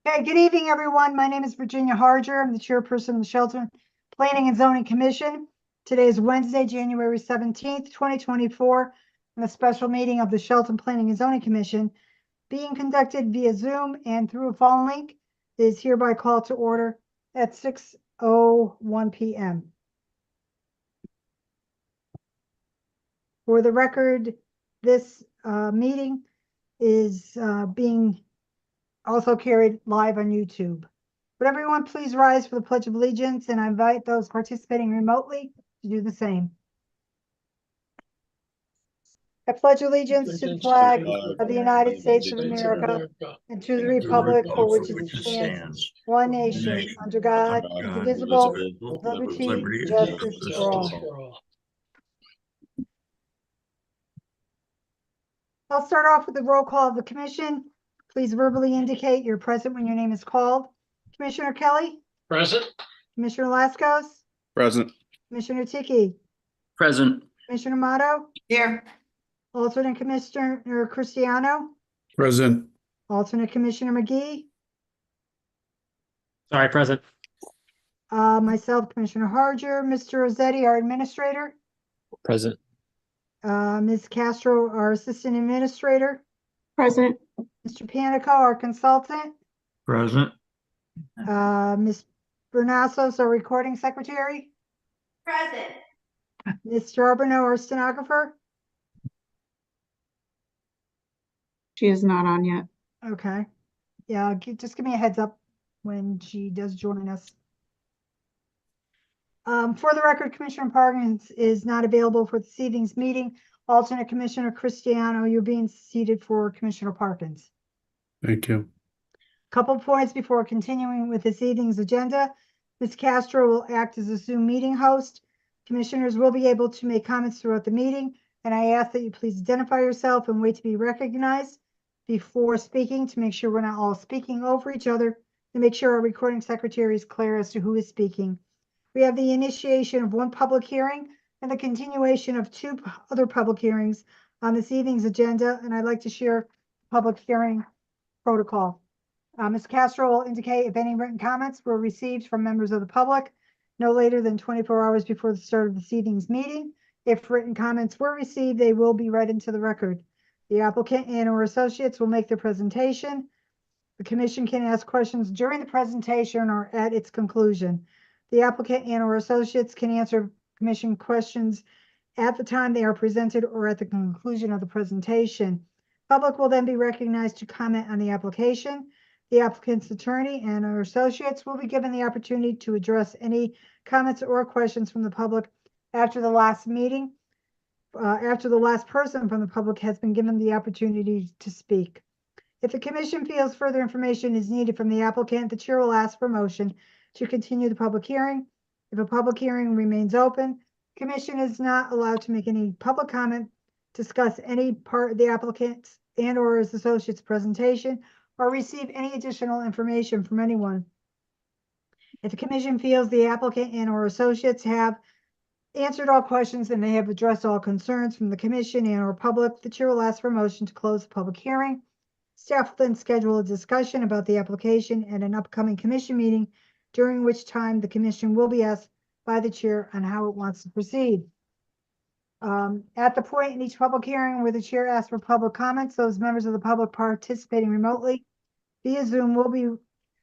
Okay, good evening, everyone. My name is Virginia Harger. I'm the chairperson of the Shelton Planning and Zoning Commission. Today is Wednesday, January 17th, 2024, and a special meeting of the Shelton Planning and Zoning Commission being conducted via Zoom and through a phone link is hereby called to order at 6:01 p.m. For the record, this meeting is being also carried live on YouTube. Would everyone please rise for the Pledge of Allegiance, and I invite those participating remotely to do the same. I pledge allegiance to the flag of the United States of America and to the republic for which it stands, one nation, under God, indivisible, with liberty and justice for all. I'll start off with the roll call of the commission. Please verbally indicate you're present when your name is called. Commissioner Kelly? Present. Commissioner Lascos? Present. Commissioner Tiki? Present. Commissioner Amato? Here. Alternate Commissioner Cristiano? Present. Alternate Commissioner McGee? Sorry, present. Myself, Commissioner Harger, Mr. Rossetti, our administrator, Present. Ms. Castro, our assistant administrator, Present. Mr. Panico, our consultant, Present. Ms. Bernassos, our recording secretary, Present. Ms. Charbonneau, our stenographer. She is not on yet. Okay. Yeah, just give me a heads up when she does join us. For the record, Commissioner Parkins is not available for this evening's meeting. Alternate Commissioner Cristiano, you're being seated for Commissioner Parkins. Thank you. Couple points before continuing with this evening's agenda. Ms. Castro will act as a Zoom meeting host. Commissioners will be able to make comments throughout the meeting, and I ask that you please identify yourself and wait to be recognized before speaking to make sure we're not all speaking over each other, and make sure our recording secretary is clear as to who is speaking. We have the initiation of one public hearing and the continuation of two other public hearings on this evening's agenda, and I'd like to share public hearing protocol. Ms. Castro will indicate if any written comments were received from members of the public no later than 24 hours before the start of this evening's meeting. If written comments were received, they will be read into the record. The applicant and/or associates will make their presentation. The commission can ask questions during the presentation or at its conclusion. The applicant and/or associates can answer commission questions at the time they are presented or at the conclusion of the presentation. Public will then be recognized to comment on the application. The applicant's attorney and or associates will be given the opportunity to address any comments or questions from the public after the last meeting, after the last person from the public has been given the opportunity to speak. If the commission feels further information is needed from the applicant, the chair will ask for motion to continue the public hearing. If a public hearing remains open, the commission is not allowed to make any public comment, discuss any part of the applicant's and or his associate's presentation, or receive any additional information from anyone. If the commission feels the applicant and or associates have answered all questions and they have addressed all concerns from the commission and or public, the chair will ask for a motion to close the public hearing. Staff will then schedule a discussion about the application at an upcoming commission meeting, during which time the commission will be asked by the chair on how it wants to proceed. At the point in each public hearing where the chair asks for public comments, those members of the public participating remotely via Zoom will be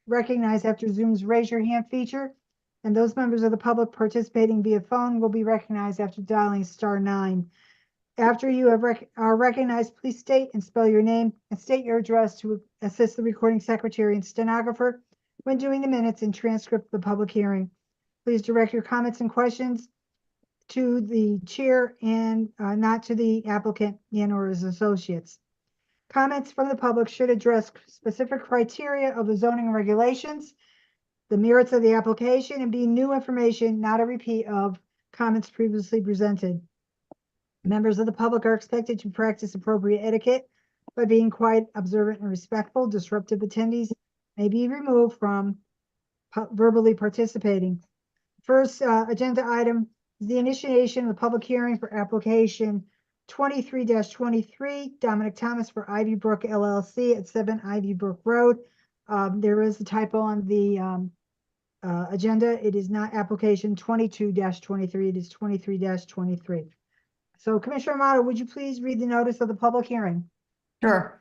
recognized after Zoom's raise your hand feature, and those members of the public participating via phone will be recognized after dialing *9. After you are recognized, please state and spell your name and state your address to assist the recording secretary and stenographer when doing the minutes and transcript of the public hearing. Please direct your comments and questions to the chair and not to the applicant and or his associates. Comments from the public should address specific criteria of the zoning regulations, the merits of the application, and be new information, not a repeat of comments previously presented. Members of the public are expected to practice appropriate etiquette by being quiet, observant, and respectful. Disruptive attendees may be removed from verbally participating. First agenda item is the initiation of the public hearing for application 23-23, Dominic Thomas for Ivy Brook LLC at 7 Ivy Brook Road. There is a typo on the agenda. It is not application 22-23. It is 23-23. So Commissioner Amato, would you please read the notice of the public hearing? Sure.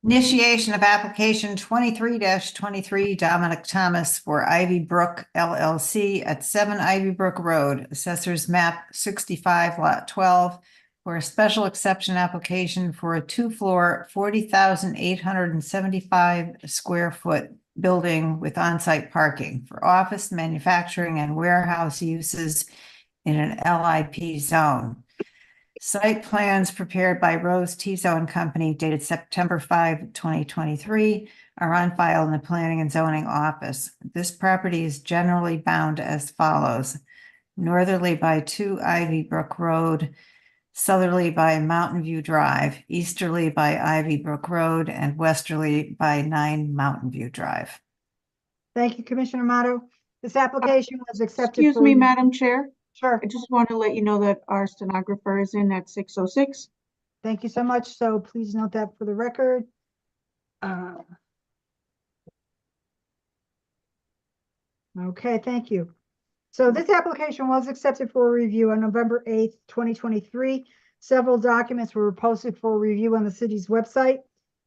Initiation of application 23-23 Dominic Thomas for Ivy Brook LLC at 7 Ivy Brook Road, Assessors Map 65, Lot 12, for a special exception application for a two-floor, 40,875 square foot building with on-site parking for office, manufacturing, and warehouse uses in an LIP zone. Site plans prepared by Rose T-Zone Company dated September 5, 2023 are on file in the Planning and Zoning Office. This property is generally bound as follows: northerly by 2 Ivy Brook Road, southerly by Mountain View Drive, easterly by Ivy Brook Road, and westerly by 9 Mountain View Drive. Thank you, Commissioner Amato. This application was accepted. Excuse for me, review. Madam Chair. Sure. I just want to let you know that our stenographer is in at 6:06. Thank you so much. So please note that for the record. Okay, thank you. So this application was accepted for review on November 8th, 2023. Several documents were posted for review on the city's website,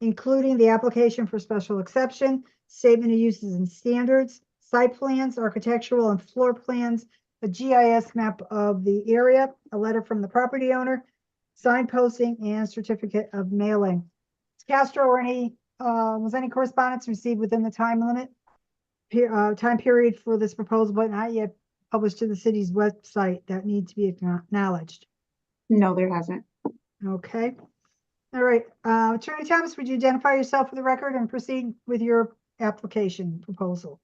including the application for special exception, statement of uses and standards, site plans, architectural and floor plans, a GIS map of the area, a letter from the property owner, signposting, and certificate of mailing. Castro, was any correspondence received within the time limit, time period for this proposal, but not yet published to the city's website that need to be acknowledged? No, there hasn't. Okay. All right. Attorney Thomas, would you identify yourself for the record and proceed with your application proposal?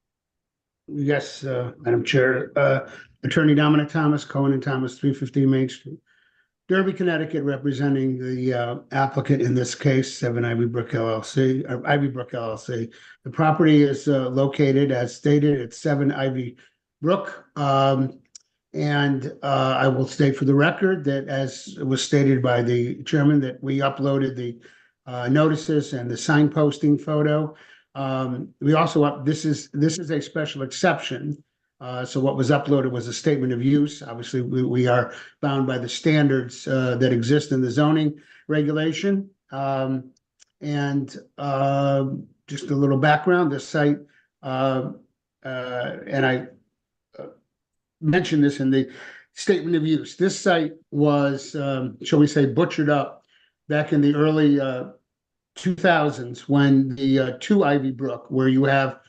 Yes, Madam Chair. Attorney Dominic Thomas, Cohen and Thomas, 315 Main Street, Derby, Connecticut, representing the applicant in this case, 7 Ivy Brook LLC, or Ivy Brook LLC. The property is located, as stated, at 7 Ivy Brook. And I will state for the record that, as was stated by the chairman, that we uploaded the notices and the signposting photo. We also this is a special exception. So what was uploaded was a statement of use. Obviously, we are bound by the standards that exist in the zoning regulation. And just a little background: this site, and I mentioned this in the statement of use. This site was, shall we say, butchered up back in the early 2000s when the 2 Ivy Brook, where you have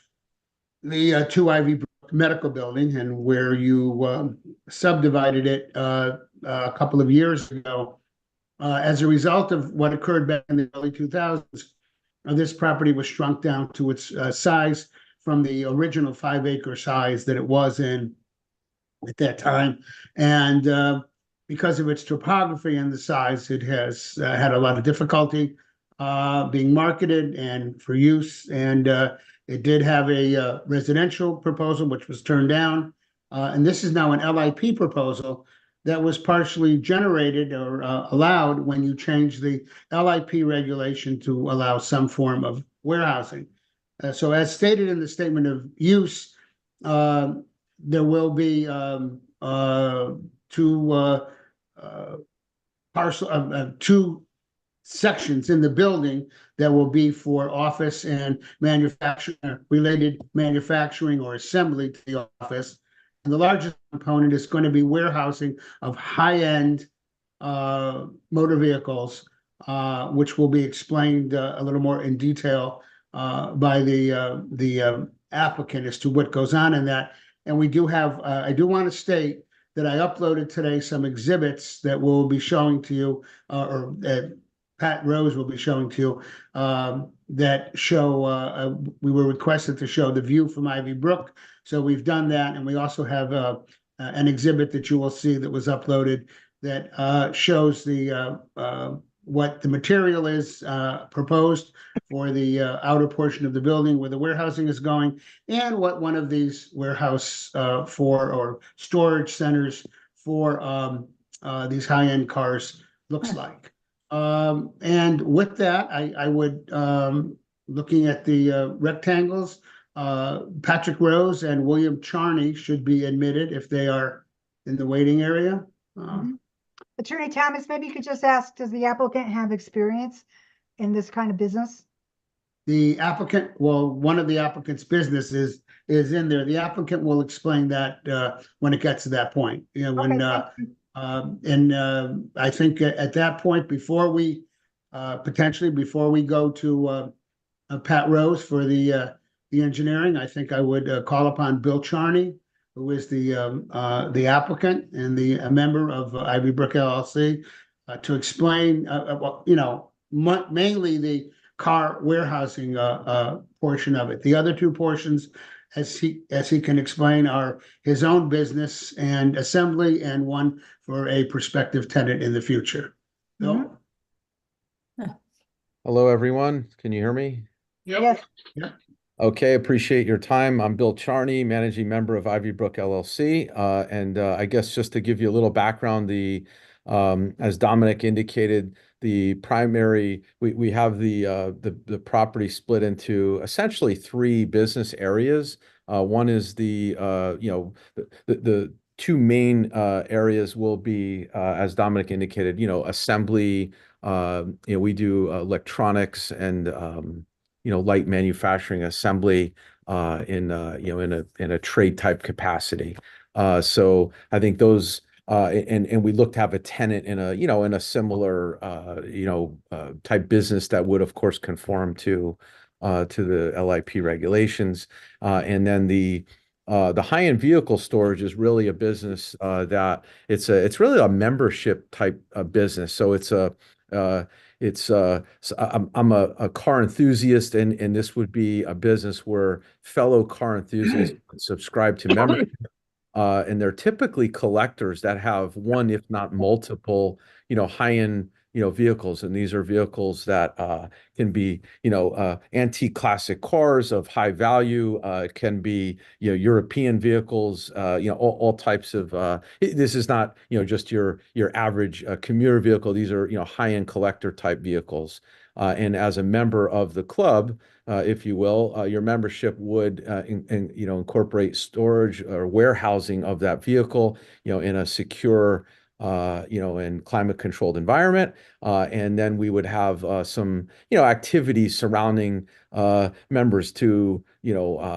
the 2 Ivy Brook medical building, and where you subdivided it a couple of years ago. As a result of what occurred back in the early 2000s, this property was shrunk down to its size from the original 5-acre size that it was in at that time. And because of its topography and the size, it has had a lot of difficulty being marketed and for use. And it did have a residential proposal, which was turned down. And this is now an LIP proposal that was partially generated or allowed when you change the LIP regulation to allow some form of warehousing. So as stated in the statement of use, there will be two sections in the building that will be for office and related manufacturing or assembly to the office. And the largest component is going to be warehousing of high-end motor vehicles, which will be explained a little more in detail by the applicant as to what goes on in that. And we do have, I do want to state that I uploaded today some exhibits that we'll be showing to you, or Pat Rose will be showing to you, that show, we were requested to show the view from Ivy Brook. So we've done that. And we also have an exhibit that you will see that was uploaded that shows the what the material is proposed for the outer portion of the building where the warehousing is going, and what one of these warehouse or storage centers for these high-end cars looks like. And with that, I would looking at the rectangles, Patrick Rose and William Charney should be admitted if they are in the waiting area. Mhm. Attorney Thomas, maybe you could just ask, does the applicant have experience in this kind of business? The applicant, well, one of the applicant's businesses is in there. The applicant will explain that when it gets to that point. You know, when Okay, thank you. and I think at that point, before we potentially before we go to Pat Rose for the engineering, I think I would call upon Bill Charney, who is the applicant and a member of Ivy Brook LLC, to explain well, you know, mainly the car warehousing portion of it. The other two portions, as he can explain, are his own business and assembly, and one for a prospective tenant in the future. Mhm. So, Hello, everyone. Can you hear me? Yes, Okay, appreciate your time. I'm Bill Charney, managing member of Ivy Brook LLC. And I guess just to give you a little background, as Dominic indicated, the primary, we have the property split into essentially three business areas. One is the two main areas will be, as Dominic indicated, assembly. We do electronics and light manufacturing assembly in a trade type capacity. So I think those and we look to have a tenant in a similar type business that would of course conform to the LIP regulations. And then the high-end vehicle storage is really a business that it's really a membership type of business. So I'm a car enthusiast, and this would be a business where fellow car enthusiasts would subscribe to membership. And they're typically collectors that have one, if not multiple, high-end, vehicles. And these are vehicles that can be, antique classic cars of high value. It can be, European vehicles, all types of, this is not, just your average commuter vehicle. These are, high-end collector type vehicles. And as a member of the club, if you will, your membership would incorporate storage or warehousing of that vehicle, in a secure, and climate controlled environment. And then we would have some, activities surrounding members to,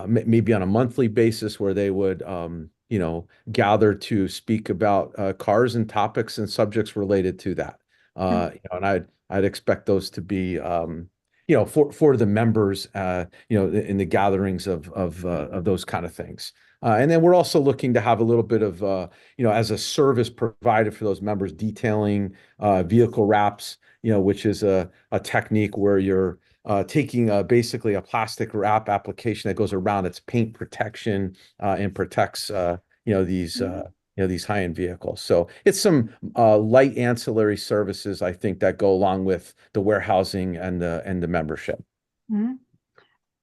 maybe on a monthly basis where they would, gather to speak about cars and topics and subjects related to that. And I'd expect those to be, for the members, in the gatherings of those kind of things. And then we're also looking to have a little bit of, as a service provided for those members, detailing vehicle wraps, which is a technique where you're taking basically a plastic wrap application that goes around its paint protection and protects, these high-end vehicles. So it's some light ancillary services, I think, that go along with the warehousing and the membership. Mhm.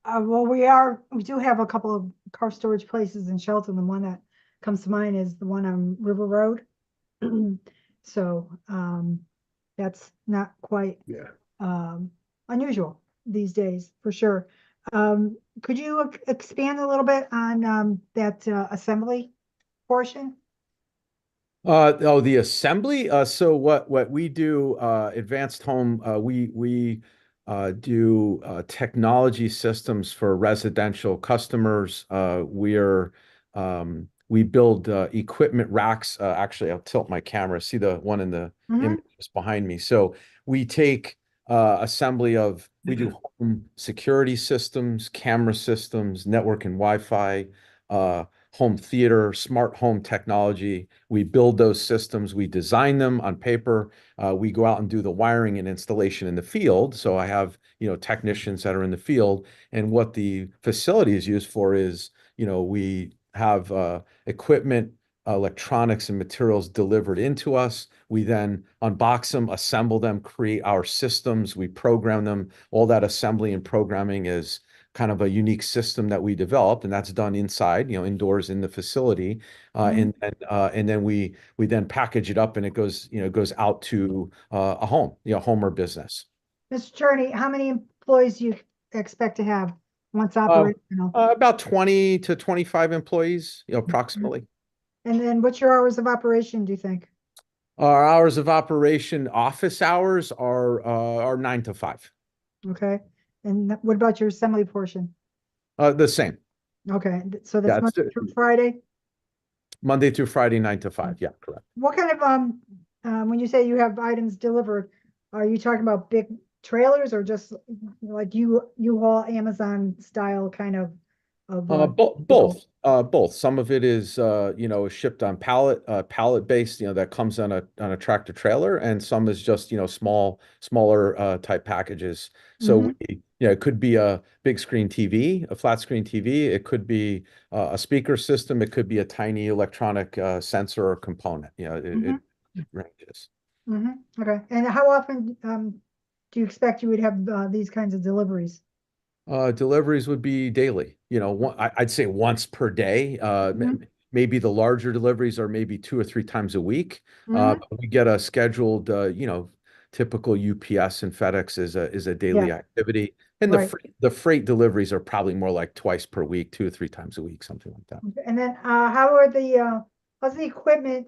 Well, we do have a couple of car storage places in Shelton. The one that comes to mind is the one on River Road. So, that's not quite unusual these days, for sure. Could you expand a little bit on that assembly portion? The assembly. So what we do, Advanced Home, we do technology systems for residential customers. We build equipment racks. Actually, I'll tilt my camera. See the one in the image behind me. So we take assembly of. We do home security systems, camera systems, network and Wi-Fi, home theater, smart home technology. We build those systems. We design them on paper. We go out and do the wiring and installation in the field. So I have, technicians that are in the field. And what the facility is used for is, we have equipment, electronics, and materials delivered into us. We then unbox them, assemble them, create our systems. We program them. All that assembly and programming is kind of a unique system that we developed, and that's done inside, indoors in the facility. And then we then package it up, and it goes out to a home or business. Mr. Attorney, how many employees do you expect to have once operational? About 20 to 25 employees, approximately. And then what's your hours of operation, do you think? Our hours of operation, office hours are 9 to 5. Okay. And what about your assembly portion? The same. Okay, so Yeah, that's it's Monday through Friday? Monday through Friday, 9 to 5. Yeah, correct. What kind of, when you say you have items delivered, are you talking about big trailers or just like U-Haul, Amazon style kind of? Both. Some of it is, shipped on pallet based, that comes on a tractor trailer, and some is just, smaller type packages. So Mhm. it could be a big screen TV, a flat screen TV. It could be a speaker system. It could be a tiny electronic sensor or component. It ranges. Okay, and how often do you expect you would have these kinds of deliveries? Deliveries would be daily, I'd say once per day. Mhm. Maybe the larger deliveries are maybe 2 or 3 times a week. Mhm. But we get a scheduled, typical UPS and FedEx is a daily Yeah. activity. And Right. the freight deliveries are probably more like twice per week, 2 or 3 times a week, something like that. And then how's the equipment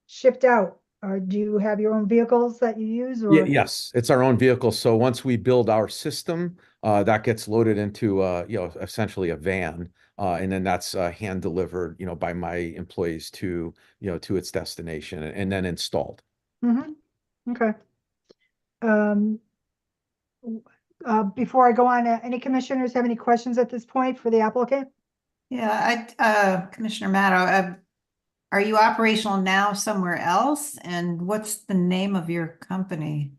shipped out? Or do you have your own vehicles that you use or? Yes, it's our own vehicle. So once we build our system, that gets loaded into essentially a van, and then that's hand delivered, by my employees to its destination and then installed. Mhm. Okay. Um, before I go on, any commissioners have any questions at this point for the applicant? Yeah, Commissioner Maddow, are you operational now somewhere else? And what's the name of your company?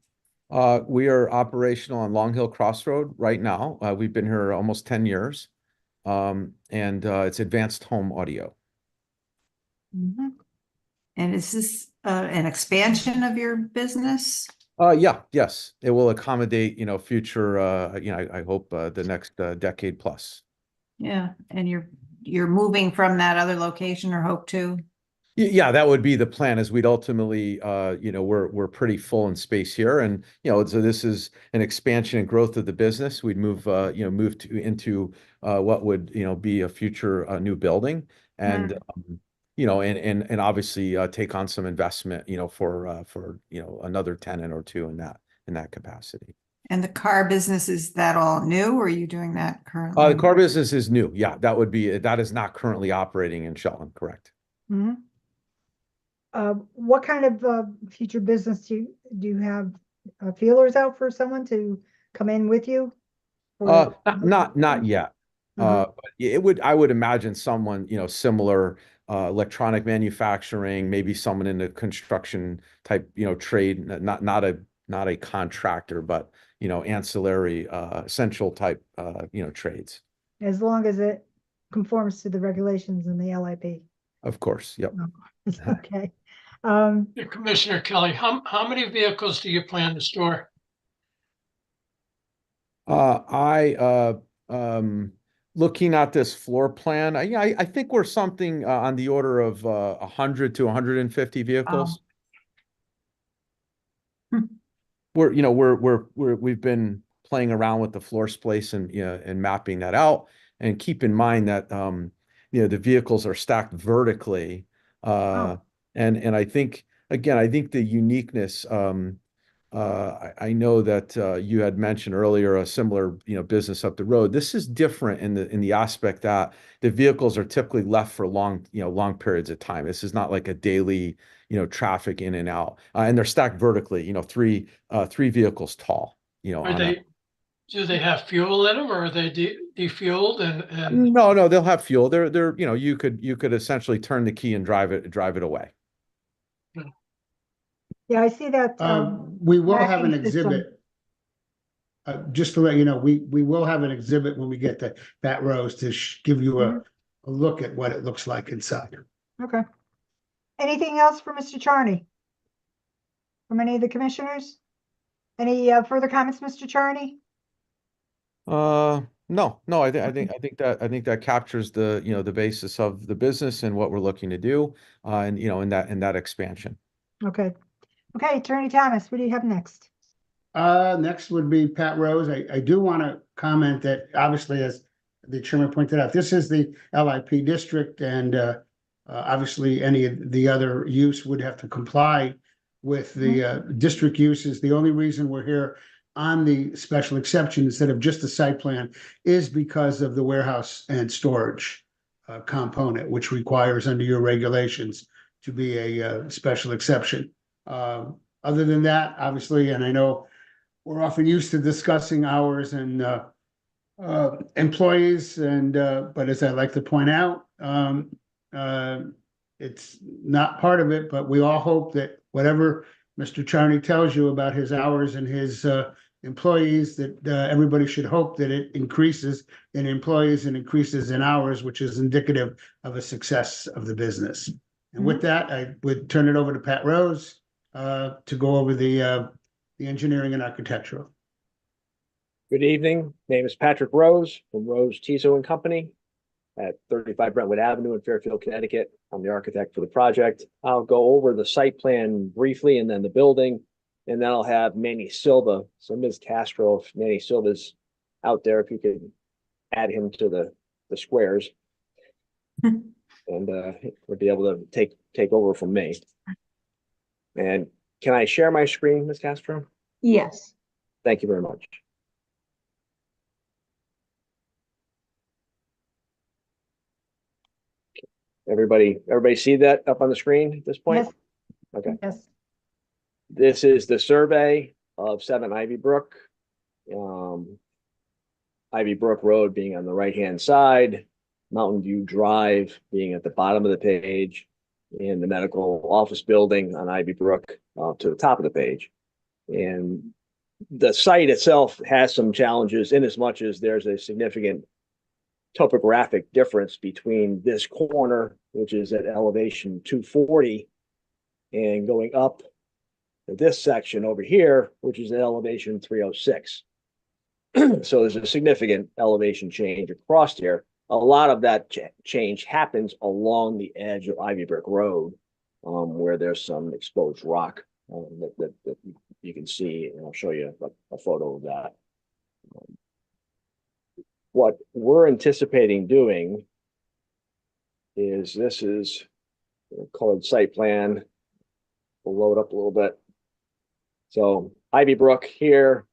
We are operational on Long Hill Crossroad right now. We've been here almost 10 years. And it's Advanced Home Audio. Mhm. And is this an expansion of your business? Yes, it will accommodate, future, I hope the next decade plus. Yeah, and you're moving from that other location or hope to? Yeah, that would be the plan. As we'd ultimately, we're pretty full in space here, and so this is an expansion and growth of the business. We'd move into what would be a future new building, and and obviously take on some investment, for another tenant or two in that capacity. And the car business, is that all new or are you doing that The currently? car business is new. Yeah, that is not currently operating in Shelton, correct? Mhm. What kind of future business do you have feelers out for someone to come in with you? Not yet. But I would imagine someone, similar, electronic manufacturing, maybe someone in the construction type, trade, not a contractor, but, ancillary, essential type, trades. As long as it conforms to the regulations in the LIP. Of course. Yep. Okay. Commissioner Kelly, how many vehicles do you plan to store? Looking at this floor plan, I think we're something on the order of 100 to 150 vehicles. We've been playing around with the floor space and mapping that out. And keep in mind that the vehicles are stacked vertically. And I think the uniqueness, I know that you had mentioned earlier a similar business up the road. This is different in the aspect that the vehicles are typically left for long periods of time. This is not like a daily traffic in and out, and they're stacked vertically. Three vehicles tall. Do they have fuel in them, or are they defueled and? No, they'll have fuel. They're you could essentially turn the key and drive it away. Yeah, I see that. We will have an tracking system. exhibit. Just to let you know, we will have an exhibit when we get to that rows to give you a look at what it looks like inside. Okay. Anything else for Mr. Charney? From any of the commissioners? Any further comments, Mr. Charney? No. I think that captures the basis of the business and what we're looking to do, and in that expansion. Okay. Okay, Attorney Thomas, what do you have next? Next would be Pat Rose. I do want to comment that obviously, as the chairman pointed out, this is the LIP district, and obviously any of the other use would have to comply with the district uses. The only reason we're here on the special exception instead of just the site plan is because of the warehouse and storage component, which requires under your regulations to be a special exception. Other than that, obviously, and I know we're often used to discussing hours and employees, and but as I like to point out, it's not part of it, but we all hope that whatever Mr. Charney tells you about his hours and his employees, that everybody should hope that it increases in employees and increases in hours, which is indicative of a success of the business. And with that, I would turn it over to Pat Rose to go over the engineering and architectural. Good evening. Name is Patrick Rose from Rose Tiso and Company at 35 Brentwood Avenue in Fairfield, Connecticut. I'm the architect for the project. I'll go over the site plan briefly and then the building, and then I'll have Manny Silva. So Ms. Castro, if Manny Silva's out there, if you could add him to the squares. And we'll be able to take over from me. And can I share my screen, Ms. Castro? Yes. Thank you very much. Everybody see that up on the screen at this point? Yes. Okay. Yes. This is the survey of 7 Ivy Brook. Ivy Brook Road being on the right-hand side, Mountain View Drive being at the bottom of the page, and the medical office building on Ivy Brook to the top of the page. And the site itself has some challenges in as much as there's a significant topographic difference between this corner, which is at elevation 240, and going up to this section over here, which is at elevation 306. So there's a significant elevation change across here. A lot of that change happens along the edge of Ivy Brook Road, where there's some exposed rock that you can see, and I'll show you a photo of that. What we're anticipating doing is, this is a colored site plan. We'll load up a little bit. So Ivy Brook here,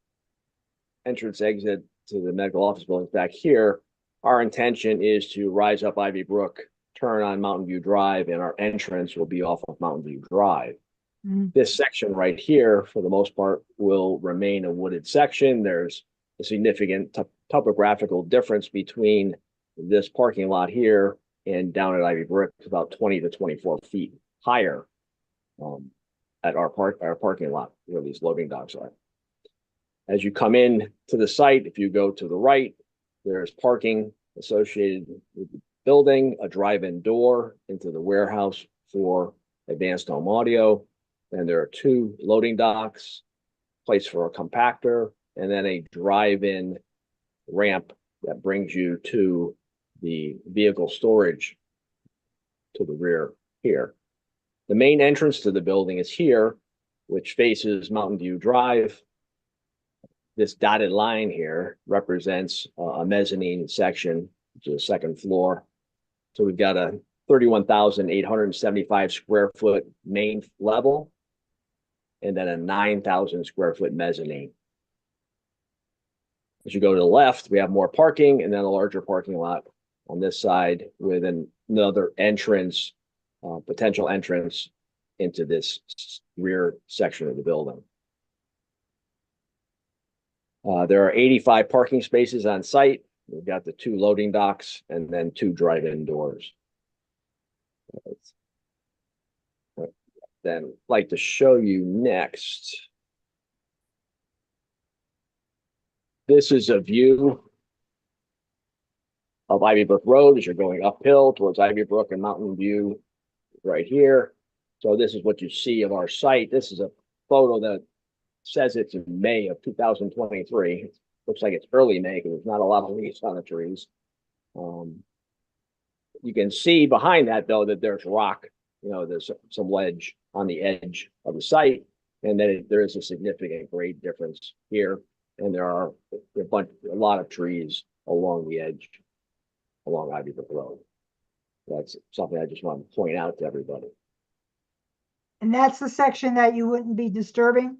entrance exit to the medical office buildings back here. Our intention is to rise up Ivy Brook, turn on Mountain View Drive, and our entrance will be off of Mountain View Drive. This section right here, for the most part, will remain a wooded section. There's a significant topographical difference between this parking lot here and down at Ivy Brook, about 20 to 24 feet higher at our parking lot where these loading docks are. As you come in to the site, if you go to the right, there's parking associated with the building, a drive-in door into the warehouse for advanced home audio. And there are 2 loading docks, place for a compactor, and then a drive-in ramp that brings you to the vehicle storage to the rear here. The main entrance to the building is here, which faces Mountain View Drive. This dotted line here represents a mezzanine section, which is the 2nd floor. So we've got a 31,875 square foot main level, and then a 9,000 square foot mezzanine. As you go to the left, we have more parking, and then a larger parking lot on this side with another entrance, potential entrance into this rear section of the building. There are 85 parking spaces on site. We've got the 2 loading docks and then 2 drive-in doors. Then I'd like to show you next. This is a view of Ivy Brook Road as you're going uphill towards Ivy Brook and Mountain View right here. So this is what you see of our site. This is a photo that says it's in May of 2023. Looks like it's early May because there's not a lot of leaves on the trees. You can see behind that, though, that there's rock. You know, there's some ledge on the edge of the site, and then there is a significant grade difference here and there are a lot of trees along the edge, along Ivy Brook Road. That's something I just want to point out to everybody. And that's the section that you wouldn't be disturbing?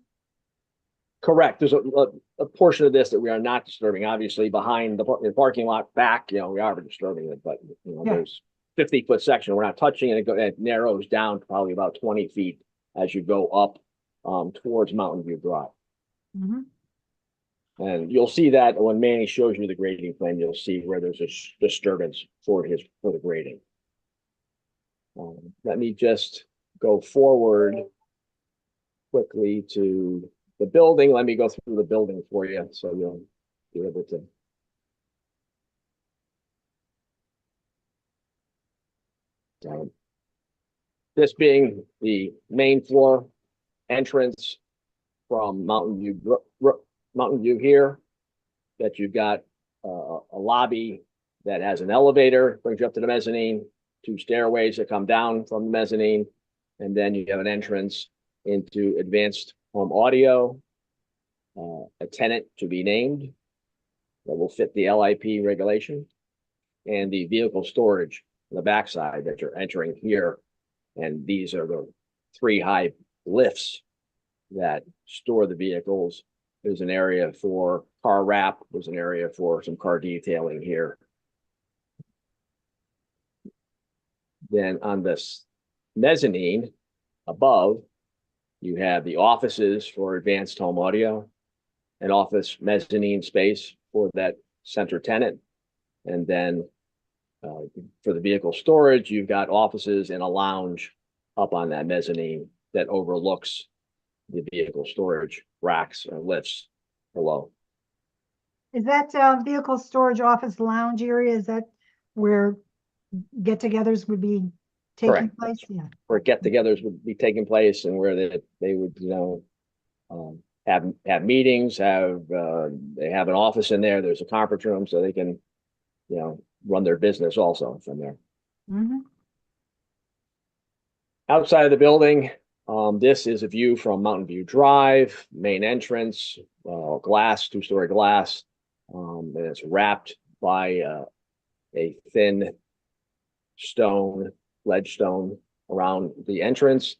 Correct. There's a portion of this that we are not disturbing. Obviously, behind the parking lot back, we are disturbing it, but Yeah. there's 50-foot section we're not touching, and it narrows down to probably about 20 feet as you go up towards Mountain View Drive. Mhm. And you'll see that when Manny shows you the grading plan, you'll see where there's a disturbance for the grading. Let me just go forward quickly to the building. Let me go through the building for you so you'll be able to. This being the main floor entrance from Mountain View here, that you've got a lobby that has an elevator, brings you up to the mezzanine, 2 stairways that come down from the mezzanine, and then you have an entrance into advanced home audio, a tenant to be named that will fit the LIP regulation, and the vehicle storage on the backside that you're entering here. And these are the 3 high lifts that store the vehicles. There's an area for car wrap. There's an area for some car detailing here. Then on this mezzanine above, you have the offices for advanced home audio, an office mezzanine space for that center tenant. And then for the vehicle storage, you've got offices and a lounge up on that mezzanine that overlooks the vehicle storage racks and lifts below. Is that vehicle storage office lounge area, is that where get-togethers would be taking Correct. place? Yeah. Where get-togethers would be taking place and where they would, have meetings, they have an office in there. There's a conference room so they can, run their business also from there. Mhm. Outside of the building, this is a view from Mountain View Drive, main entrance, glass, 2-story glass. And it's wrapped by a thin ledge stone around the entrance.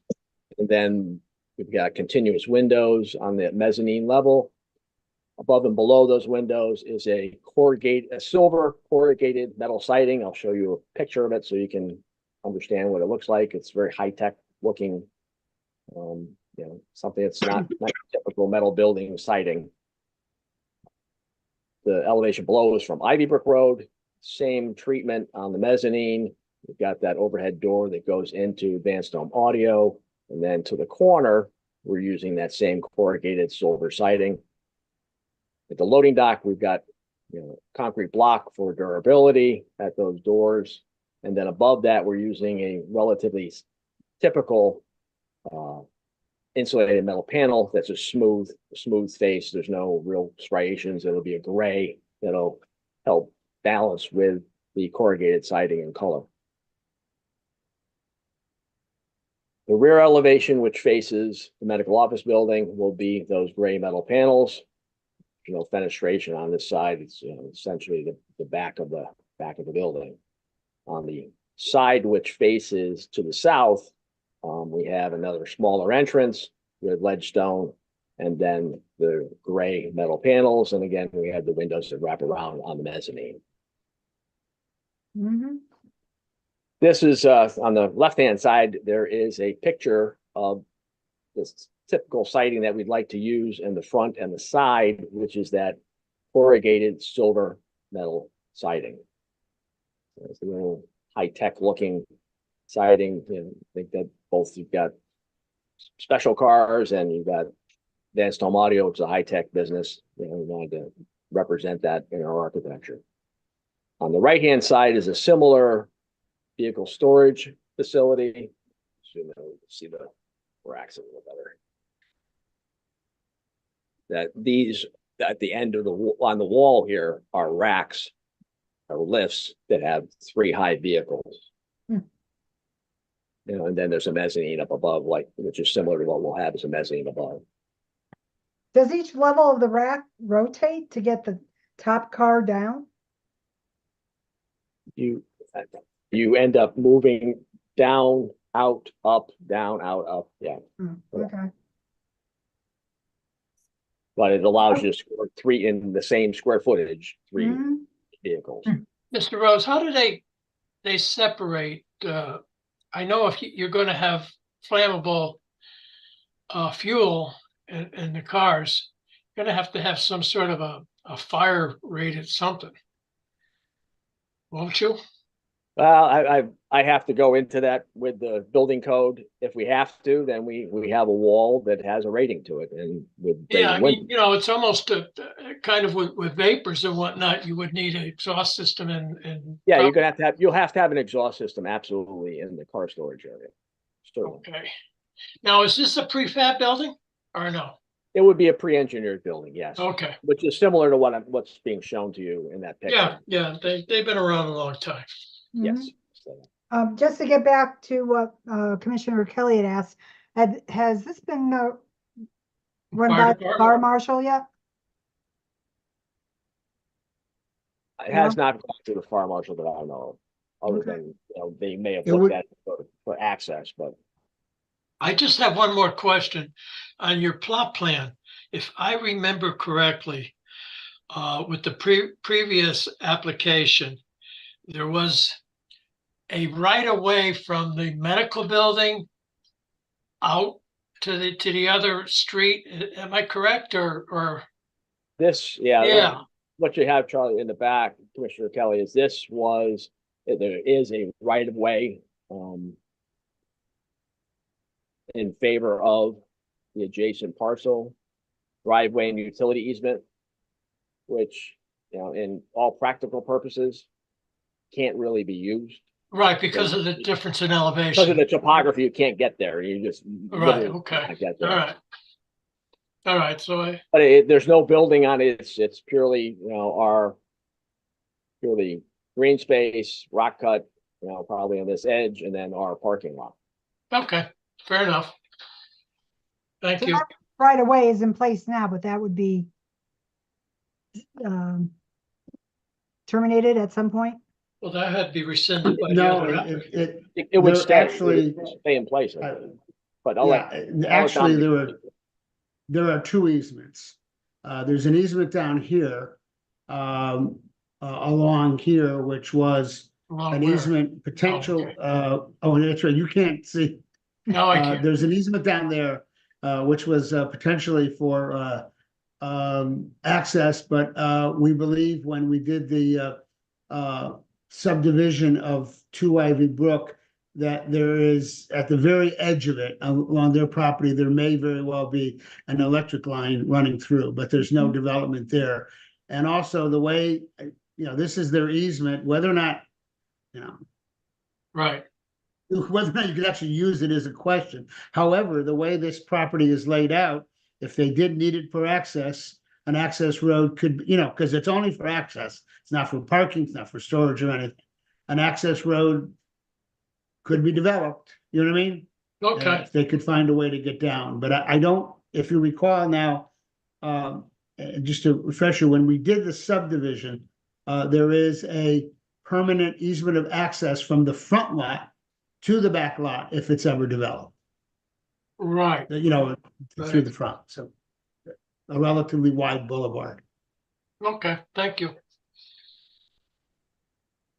And then we've got continuous windows on the mezzanine level. Above and below those windows is a silver corrugated metal siding. I'll show you a picture of it so you can understand what it looks like. It's very high-tech looking, something that's not typical metal building siding. The elevation below is from Ivy Brook Road. Same treatment on the mezzanine. We've got that overhead door that goes into advanced home audio. And then to the corner, we're using that same corrugated silver siding. At the loading dock, we've got concrete block for durability at those doors. And then above that, we're using a relatively typical insulated metal panel that's a smooth face. There's no real striations. It'll be a gray that'll help balance with the corrugated siding and color. The rear elevation, which faces the medical office building, will be those gray metal panels. Fenestration on this side. It's essentially the back of the building. On the side which faces to the south, we have another smaller entrance with ledge stone, and then the gray metal panels. And again, we have the windows that wrap around on the mezzanine. Mm-hmm. This is on the left-hand side. There is a picture of this typical siding that we'd like to use in the front and the side, which is that corrugated silver metal siding. It's a little high-tech looking siding. I think that both you've got special cars and you've got advanced home audio, which is a high-tech business. We wanted to represent that in our architecture. On the right-hand side is a similar vehicle storage facility. Zoom in, see the racks a little better. That these at the end of on the wall here are racks or lifts that have 3 high vehicles. And then there's a mezzanine up above, which is similar to what we'll have as a mezzanine above. Does each level of the rack rotate to get the top car down? You end up moving down, out, up, down, out, up, yeah. Hmm, Yeah. okay. But it allows you to score three in the same square footage, three Mhm. vehicles. Mr. Rose, how do they separate? I know if you're going to have flammable fuel in the cars, you're going to have some sort of a fire rated something, won't you? Well, I have to go into that with the building code. If we have to, then we have a wall that has a rating to it, and with Yeah, I the mean, it's almost kind of with vapors and whatnot, you would need an exhaust system and. yeah, you'll have to have an exhaust system absolutely in the car storage area. Certainly. Okay. Now, is this a prefab building or no? It would be a pre-engineered building, yes, Okay. which is similar to what's being shown to you in that picture. Yeah, they've been around a long time. Yes. Just to get back to what Commissioner Kelly had asked, has this been run Fire by the department? fire marshal yet? It has not gone through the fire marshal that I know of, other Okay. than, they may have It looked would- at it for access, but I just have one more question on your plot plan. If I remember correctly, with the previous application, there was a right of way from the medical building out to the other street. Am I correct or? this, Yeah, what you have, Charlie, in the back, Commissioner Kelly, is there is a right of way in favor of the adjacent parcel, driveway and utility easement, which, in all practical purposes, can't really be used. right, because of the difference in Because of elevation. the topography, you can't get there. You just Right, literally okay. can't get All there. right. All right, so But there's no building on it. It's purely, our purely green space, rock cut, probably on this edge, and then our parking lot. okay, fair enough. Thank So you. that right away is in place now, but that would be terminated at some point? Well, that had to be rescinded by the No, other applicant. It would They're stay, actually- stay in place, I believe. But I'll Yeah, let actually, Dominic- there are two easements. There's an easement down here, along here, which was Along an where? easement potential, okay. that's right, you can't see. No, I can't. There's an easement down there, which was potentially for access, but we believe when we did the subdivision of 2 Ivy Brook, that there is, at the very edge of it, along their property, there may very well be an electric line running through, but there's no development there. And also the way, this is their easement, whether or not, Right, whether or not you could actually use it is a question. However, the way this property is laid out, if they did need it for access, an access road could, because it's only for access. It's not for parking, it's not for storage or anything. An access road could be developed, you know what I mean? okay, If they could find a way to get down, but I don't, if you recall now, just to refresh you, when we did the subdivision, there is a permanent easement of access from the front lot to the back lot if it's ever developed, right. through the front, so a relatively wide boulevard. Okay, thank you.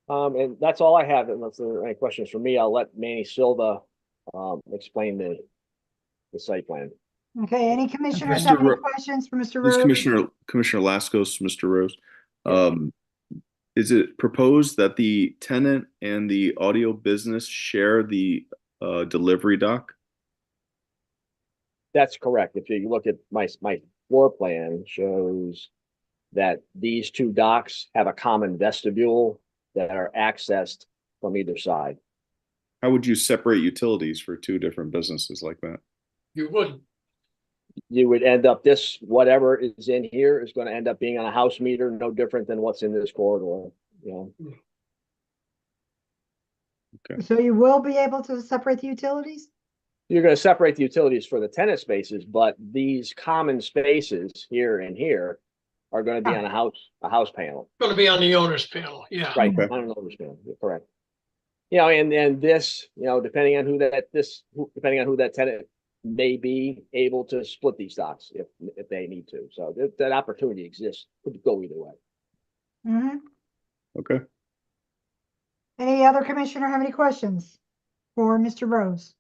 And that's all I have. Unless there are any questions for me, I'll let Manny Silva explain the site plan. Okay, any commissioners Mr. have any Ro- questions for Mr. This Rose? Commissioner Lascos, Mr. Rose. Is it proposed that the tenant and the audio business share the delivery dock? That's correct. If you look at my floor plan, shows that these two docks have a common vestibule that are accessed from either side. How would you separate utilities for two different businesses like that? You wouldn't. You would end up, whatever is in here is going to end up being on a house meter, no different than what's in this corridor, So you will be able to separate the utilities? You're going to separate the utilities for the tenant spaces, but these common spaces here and here are going to be on a house panel. Going to be on the owner's panel, yeah. Right, Okay. on an owner's panel, you're correct. You know, and this, you know, depending on who that tenant may be able to split these docks if they need to. So that opportunity exists. Could go either way. Mhm. Okay. Any other commissioner have any questions for Mr. Rose?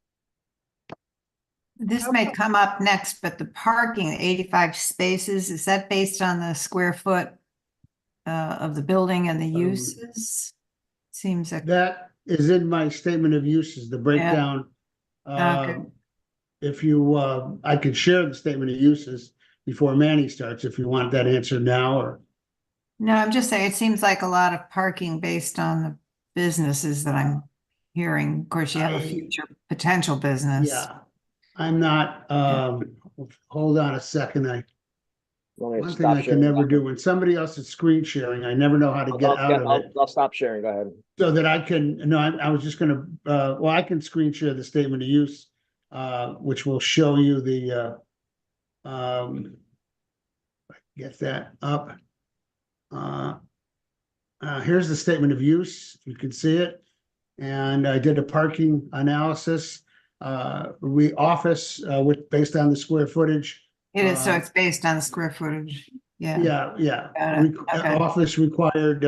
This may Okay. come up next, but the parking, 85 spaces, is that based on the square foot of the building and the uses? Seems like, That is in my statement of uses, the breakdown. Okay. If you, I could share the statement of uses before Manny starts, if you want that answer now, or. no, I'm just saying, it seems like a lot of parking based on the businesses that I'm hearing. Of course, you have a future potential business. Yeah, I'm not, hold on a second, one thing I can never do, when somebody else is screen sharing, I never know how to get out of it. I'll stop sharing. Go ahead. So that I can, no, I was just gonna, well, I can screen share the statement of use, which will show you the, get that up. Here's the statement of use, you can see it. And I did a parking analysis, based on the square footage. It is, so it's based on the square footage. Yeah. Yeah. Got it. Okay. Office required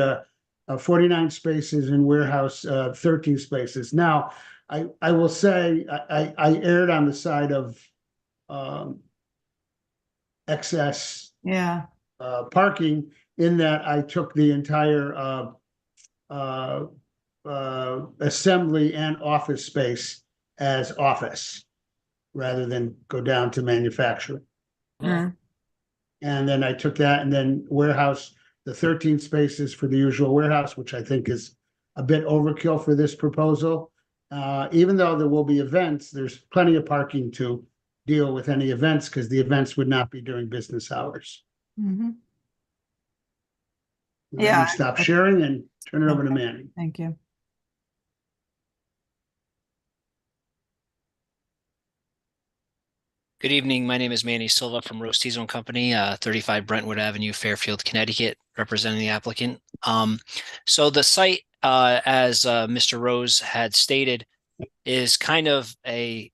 49 spaces and warehouse 13 spaces. Now, I will say, I erred on the side of excess Yeah. parking, in that I took the entire assembly and office space as office, rather than go down to manufacturing. Mm. And then I took that, and then warehouse, the 13 spaces for the usual warehouse, which I think is a bit overkill for this proposal. Even though there will be events, there's plenty of parking to deal with any events, because the events would not be during business hours. Mhm. Let Yeah. me stop sharing and turn it over to Manny. Thank you. Good evening. My name is Manny Silva from Rose T-Zone Company, 35 Brentwood Avenue, Fairfield, Connecticut, representing the applicant. So the site, as Mr. Rose had stated, is kind of a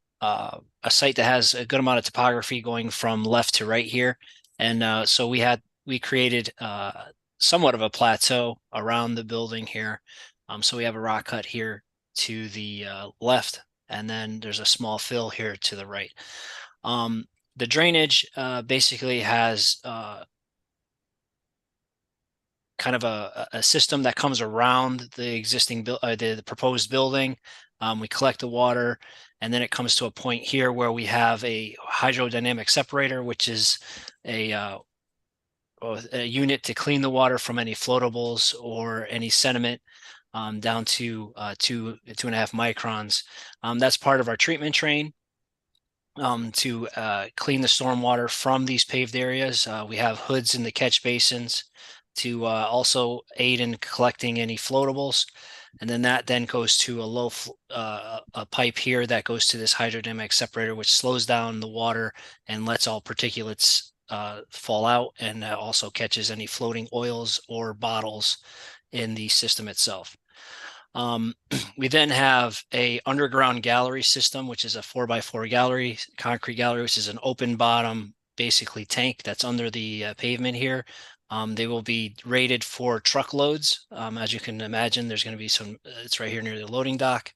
site that has a good amount of topography going from left to right here. And so we created somewhat of a plateau around the building here. So we have a rock cut here to the left, and then there's a small fill here to the right. The drainage basically has kind of a system that comes around the existing the proposed building. We collect the water, and then it comes to a point here where we have a hydrodynamic separator, which is a unit to clean the water from any floatables or any sediment down to 2.5 microns. That's part of our treatment train. To clean the stormwater from these paved areas. We have hoods in the catch basins to also aid in collecting any floatables. And then that then goes to a pipe here that goes to this hydrodynamic separator, which slows down the water and lets all particulates fall out, and also catches any floating oils or bottles in the system itself. We then have a underground gallery system, which is a 4x4 gallery, concrete gallery, which is an open bottom, basically tank that's under the pavement here. They will be rated for truckloads. As you can imagine, there's going to be some, it's right here near the loading dock.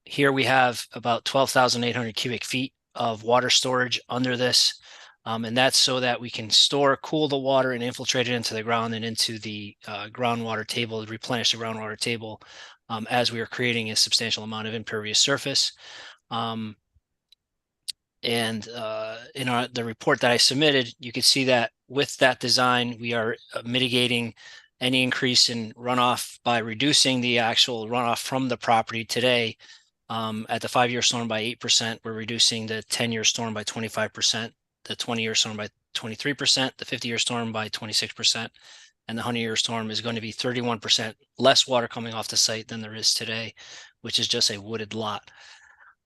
Here we have about 12,800 cubic feet of water storage under this. And that's so that we can cool the water and infiltrate it into the ground and into the groundwater table, replenish the groundwater table as we are creating a substantial amount of impervious surface. And in the report that I submitted, you can see that with that design, we are mitigating any increase in runoff by reducing the actual runoff from the property today. At the 5-year storm by 8%, we're reducing the 10-year storm by 25%. The 20-year storm by 23%, the 50-year storm by 26%, and the 100-year storm is going to be 31% less water coming off the site than there is today, which is just a wooded lot.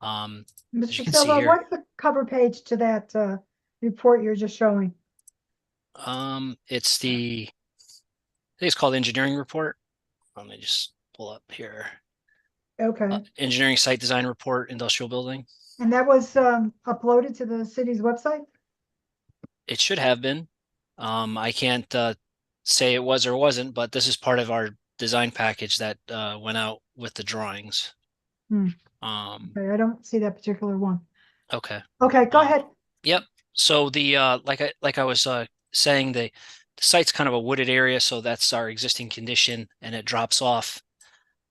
As Mr. you can see Silva, here, what's the cover page to that report you're just showing? it's I think it's called engineering report. Let me just pull up here. Okay, Engineering site design report, industrial building. and that was uploaded to the city's website? It should have been. I can't say it was or wasn't, but this is part of our design package that went out with the drawings. Hmm. Okay, I don't see that particular one. Okay. Okay, go Um, ahead. Yep. So the like I was saying, the site's kind of a wooded area, so that's our existing condition, and it drops off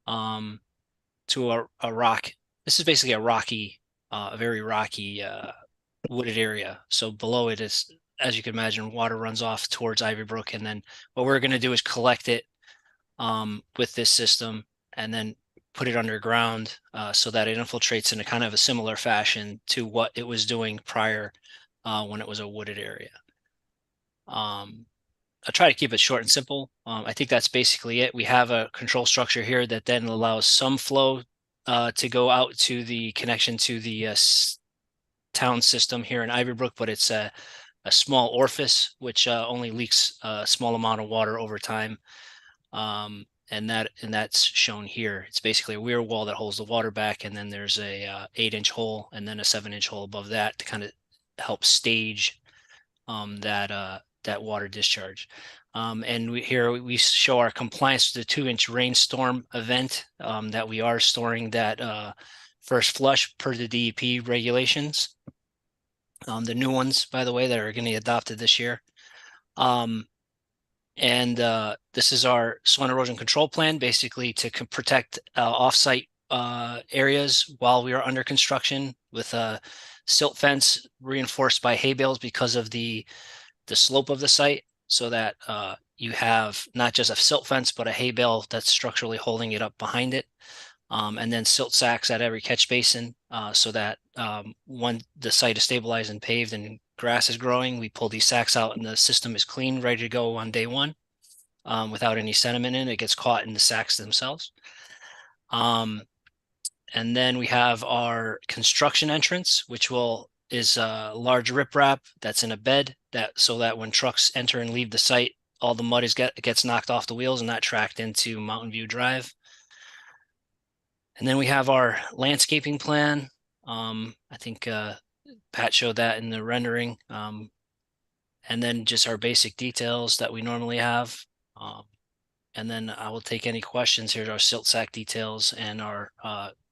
to a rock. This is basically a very rocky wooded area. So below it is, as you can imagine, water runs off towards Ivy Brook, and then what we're going to do is collect it with this system, and then put it underground so that it infiltrates in a kind of a similar fashion to what it was doing prior when it was a wooded area. I'll try to keep it short and simple. I think that's basically it. We have a control structure here that then allows some flow to go out to the connection to the town system here in Ivybrook, but it's a small orifice which only leaks a small amount of water over time. And that's shown here. It's basically a weir wall that holds the water back, and then there's a 8-inch hole and then a 7-inch hole above that to kind of help stage that water discharge. And here we show our compliance to the 2-inch rainstorm event that we are storing that first flush per the DEP regulations. The new ones, by the way, that are going to be adopted this year. And this is our soil erosion control plan, basically to protect offsite areas while we are under construction, with a silt fence reinforced by hay bales because of the slope of the site, so that you have not just a silt fence, but a hay bale that's structurally holding it up behind it. And then silt sacks at every catch basin, so that when the site is stabilized and paved and grass is growing, we pull these sacks out and the system is clean, ready to go on day one, without any sediment in it. It gets caught in the sacks themselves. And then we have our construction entrance, which is a large riprap that's in a bed, so that when trucks enter and leave the site, all the mud gets knocked off the wheels and not tracked into Mountain View Drive. And then we have our landscaping plan. I think Pat showed that in the rendering. And then just our basic details that we normally have. And then I will take any questions. Here's our silt sack details and our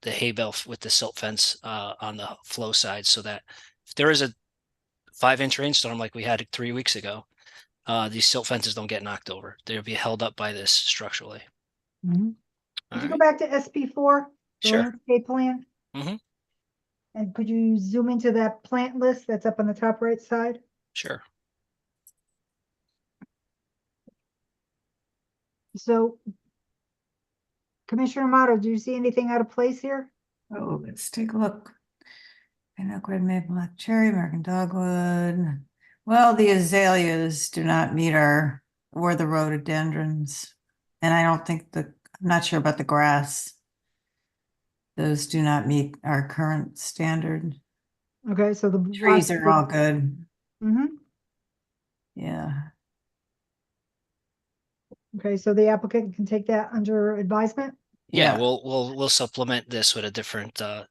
the hay bale with the silt fence on the flow side, so that if there is a 5-inch rainstorm like we had 3 weeks ago, these silt fences don't get knocked over. They'll be held up by this structurally. Mhm. All Could you go right. back to SP4? the Sure. landscape plan? Mhm. And could you zoom into that plant list that's up on the top right side? Sure. So Commissioner Amato, do you see anything out of place here? Oh, let's take a look. Red maple, black cherry, American dogwood. Well, the azaleas do not meet or the rhododendrons. And I don't think I'm not sure about the grass. Those do not meet our current standard. Okay, so the Trees are all good. Mm-hmm. Yeah. Okay, so the applicant can take that under advisement? Yeah, Yeah. we'll supplement this with a different Selection.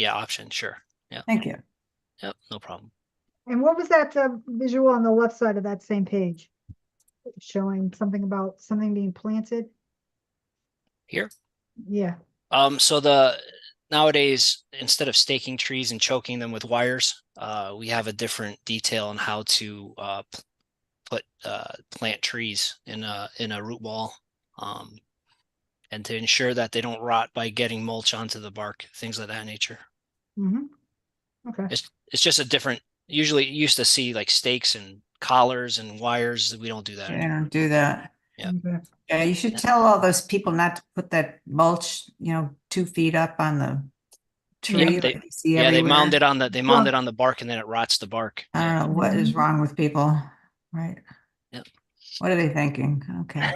option. Sure. Yeah. Thank you. Yep. No problem. And what was that visual on the left side of that same page? Showing something about something being planted? Here. Yeah. So nowadays, instead of staking trees and choking them with wires, we have a different detail on how to plant trees in a root ball, and to ensure that they don't rot by getting mulch onto the bark, things of that nature. Mm-hmm. Okay. It's just a different. Usually, you used to see like stakes and collars and wires. We don't do that I anymore. don't do that. Yeah. Okay. Yeah, you should tell all those people not to put that mulch, 2 feet up on the tree. Yeah, like you see they mound everywhere. it on the bark, and then it rots the bark. I don't know what is wrong with people, right? Yep. What are they thinking? Okay.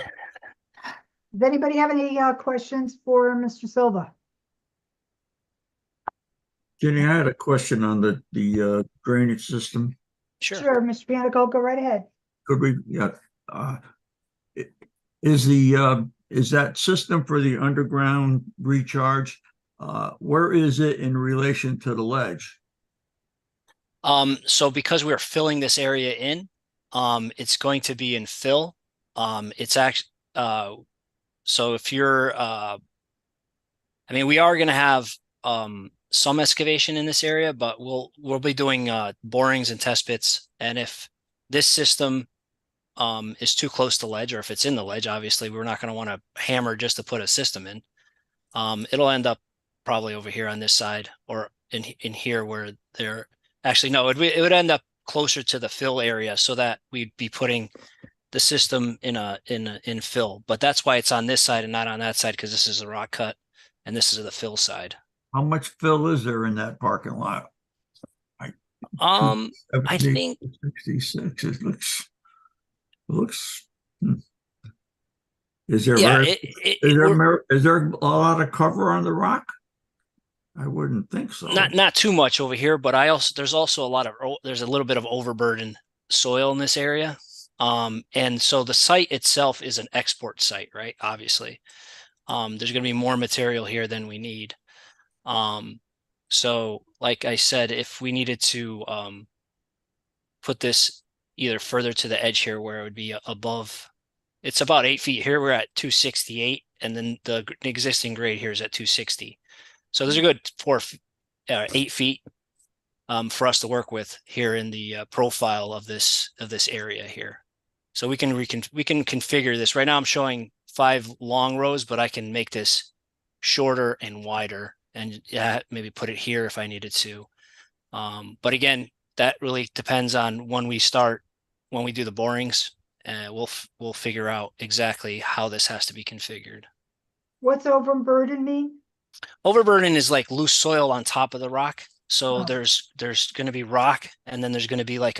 Does anybody have any questions for Mr. Silva? Jenny, I had a question on the drainage system. Sure. Sure, Mr. Panico, go right ahead. Could we, yeah, uh, i- is that system for the underground recharge, where is it in relation to the ledge? So because we're filling this area in, it's going to be in fill. It's actually, so if you're, I mean, we are going to have, some excavation in this area, but we'll be doing, borings and test pits. And if this system, is too close to ledge, or if it's in the ledge, obviously we're not going to want to hammer just to put a system in. It'll end up probably over here on this side, or in here where they're actually, no, it would end up closer to the fill area, so that we'd be putting the system in fill. But that's why it's on this side and not on that side, because this is a rock cut and this is the fill side. How much fill is there in that parking lot? I 70, think 66, it looks, is there yeah, very, is there a lot of cover on the rock? I wouldn't think so. not too much over here, but there's also there's a little bit of overburden soil in this area. And so the site itself is an export site, right? Obviously, there's going to be more material here than we need. So like I said, if we needed to put this either further to the edge here where it would be above, it's about 8 feet here. We're at 268, and then the existing grade here is at 260. So there's a good 8 feet for us to work with here in the profile of this area here. So we can configure this. Right now I'm showing 5 long rows, but I can make this shorter and wider, and maybe put it here if I needed to. But again, that really depends on when we do the borings, and we'll figure out exactly how this has to be configured. What's overburden mean? Overburden is like loose soil on top of the rock. So Oh. there's going to be rock, and then there's going to be like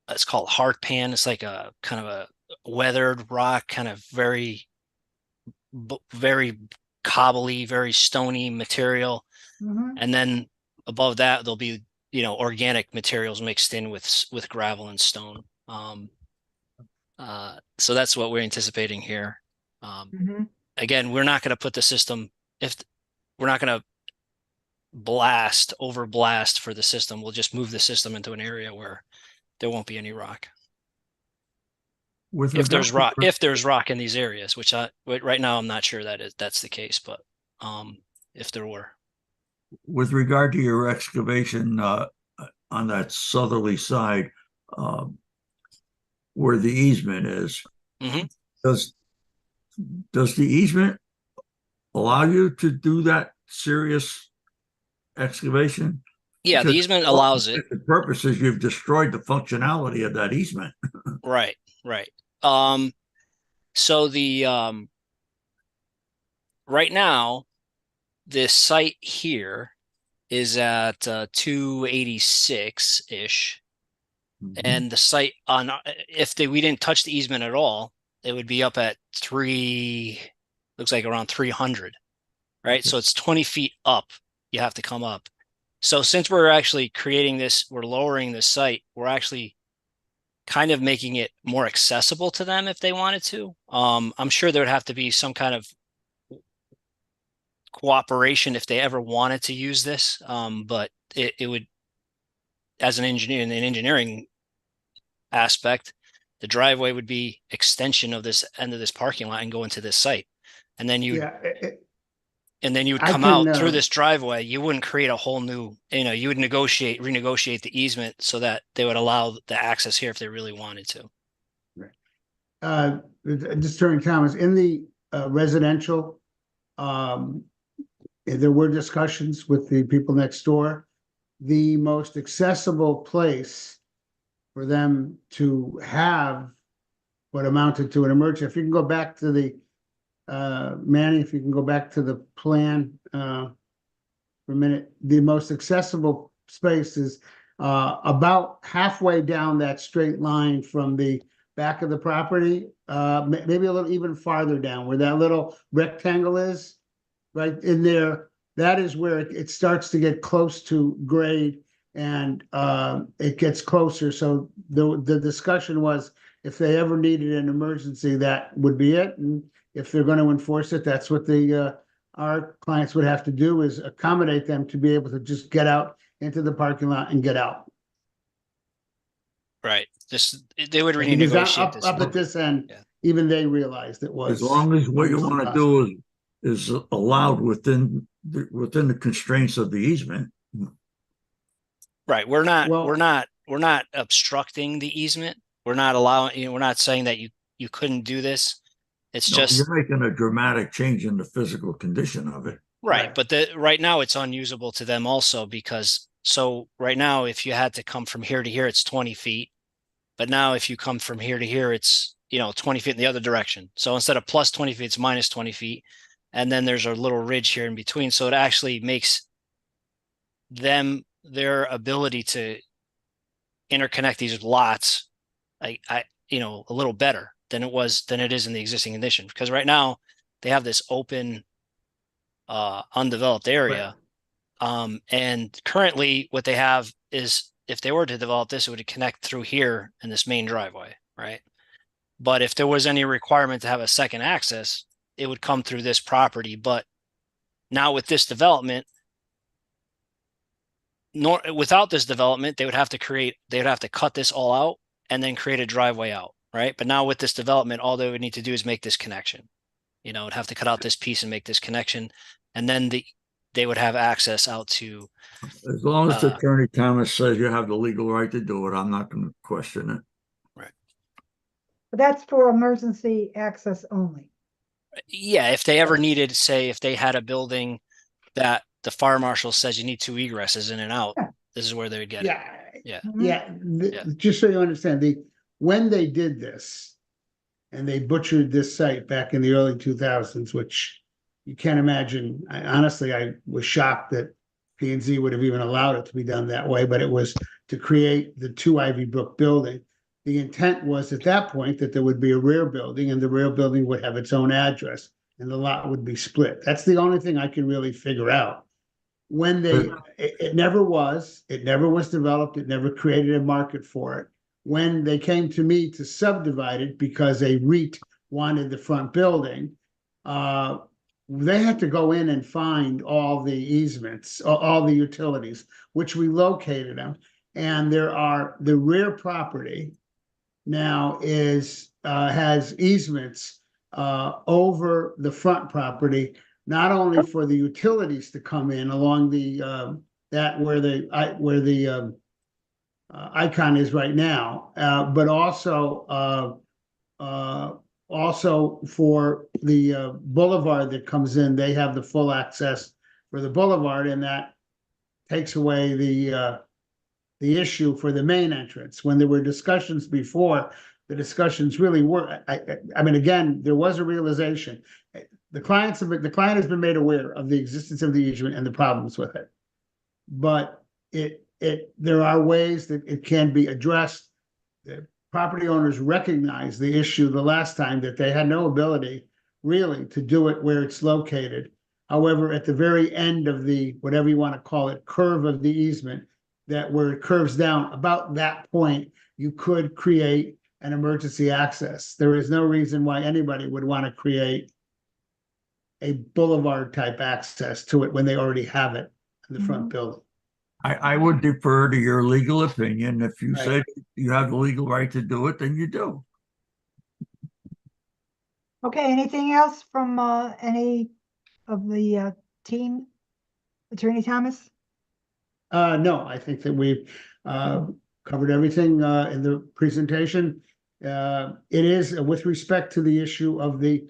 it's called hard pan. It's like a kind of a weathered rock, kind of very cobbly, very stony material. Mhm. And then above that, there'll be, organic materials mixed in with gravel and stone. So that's what we're anticipating here. Mhm. Again, we're not going to put the system, we're not going to over blast for the system. We'll just move the system into an area where there won't be any rock. With If there's rock, regard- if there's rock in these areas, which right now I'm not sure that's the case, but if there were. With regard to your excavation on that southerly side, where the easement is, Mhm. does the easement allow you to do that serious excavation? Yeah, the Because easement allows it. the purpose is you've destroyed the functionality of that easement. Right. So the right now, this site here is at 286-ish. And the site we didn't touch the easement at all, it would be up at looks like around 300, right? Okay. So it's 20 feet up. You have to come up. So since we're actually creating this, we're lowering the site, we're actually kind of making it more accessible to them if they wanted to. I'm sure there would have to be some kind of cooperation if they ever wanted to use this. But it would, as an engineer, in an engineering aspect, the driveway would be extension of this end of this parking lot and go into this site. And then you would come out through this driveway. You wouldn't create a whole new, you would renegotiate the easement so that they would allow the access here if they really wanted to. Right. Just turning, Thomas, in the residential, there were discussions with the people next door. The most accessible place for them to have what amounted to an emergency, if you can go back to the Manny, if you can go back to the plan for a minute, the most accessible space is about halfway down that straight line from the back of the property, maybe a little even farther down where that little rectangle is. right in there. That is where it starts to get close to grade, and it gets closer. So the discussion was, if they ever needed an emergency, that would be it. And if they're going to enforce it, that's what our clients would have to do, is accommodate them to be able to just get out into the parking lot and get out. Right. They would Because renegotiate this. up at this end, Yeah. even they realized it was. As long as what you almost want to impossible. do is allowed within the constraints of the easement. Right. We're Well- not obstructing the easement. We're not allowing, we're not saying that you couldn't do this. It's No, just, you're making a dramatic change in the physical condition of it. right. Right. But right now it's unusable to them also, because so right now, if you had to come from here to here, it's 20 feet. But now if you come from here to here, it's, 20 feet in the other direction. So instead of plus 20 feet, it's minus 20 feet. And then there's a little ridge here in between. So it actually makes their ability to interconnect these lots, a little better than it is in the existing condition. Because right now they have this open, undeveloped area. And currently what they have is, if they were to develop this, it would connect through here in this main driveway, right? But if there was any requirement to have a second access, it would come through this property. But now with this development, without this development, they would have to cut this all out and then create a driveway out, right? But now with this development, all they would need to do is make this connection. Would have to cut out this piece and make this connection, and then they would have access out to. As long as Attorney Thomas says you have the legal right to do it, I'm not going to question it. Right. But that's for emergency access only. Yeah, if they ever needed, say, if they had a building that the fire marshal says you need 2 egresses in and out, this is where they would get it. Yeah. Mhm. Just so you understand, when they did this, and they butchered this site back in the early 2000s, which you can't imagine. Honestly, I was shocked that P&Z would have even allowed it to be done that way, but it was to create the 2 Ivy Brook building. The intent was at that point that there would be a rear building, and the rear building would have its own address, and the lot would be split. That's the only thing I can really figure out. When it never was developed, it never created a market for it. When they came to me to subdivide it because a REIT wanted the front building, they had to go in and find all the easements, all the utilities, which we located them. And the rear property now has easements over the front property, not only for the utilities to come in along where the icon is right now, but also for the boulevard that comes in. They have the full access for the boulevard, and that takes away the issue for the main entrance. When there were discussions before, the discussions really were, I mean, again, there was a realization. The client has been made aware of the existence of the easement and the problems with it. But there are ways that it can be addressed. The property owners recognized the issue the last time, that they had no ability really to do it where it's located. However, at the very end of the, whatever you want to call it, curve of the easement, that where it curves down, about that point, you could create an emergency access. There is no reason why anybody would want to create a boulevard type access to it when they already have it in the front building. I would defer to your legal opinion. If you Right. say you have the legal right to do it, then you do. Okay, anything else from any of the team? Attorney Thomas? No, I think that we've covered everything in the presentation. It is with respect to the issue of the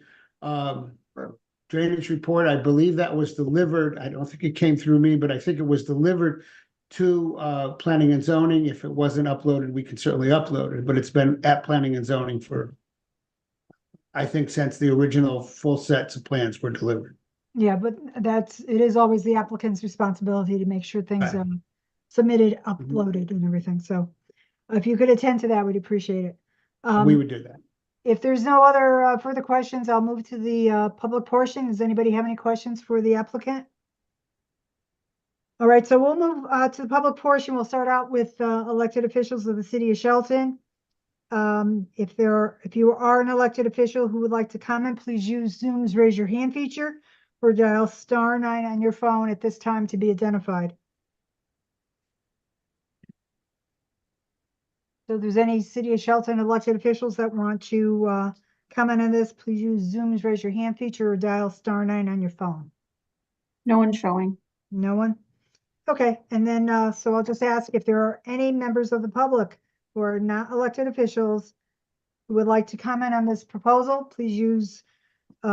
drainage report. I believe that was delivered. I don't think it came through me, but I think it was delivered to planning and zoning. If it wasn't uploaded, we can certainly upload it, but it's been at planning and zoning for, I think, since the original full sets of plans were delivered. Yeah, but it is always the applicant's responsibility to make sure things Right. are submitted, uploaded and everything. So if you could attend to that, we'd appreciate it. We would do that. If there's no other further questions, I'll move to the public portion. Does anybody have any questions for the applicant? All right, so we'll move to the public portion. We'll start out with elected officials of the city of Shelton. If you are an elected official who would like to comment, please use Zoom's raise your hand feature or dial *9 on your phone at this time to be identified. So if there's any city of Shelton elected officials that want to comment on this, please use Zoom's raise your hand feature or dial *9 on your phone. No one showing. No one? Okay, and then, so I'll just ask if there are any members of the public who are not elected officials who would like to comment on this proposal, please use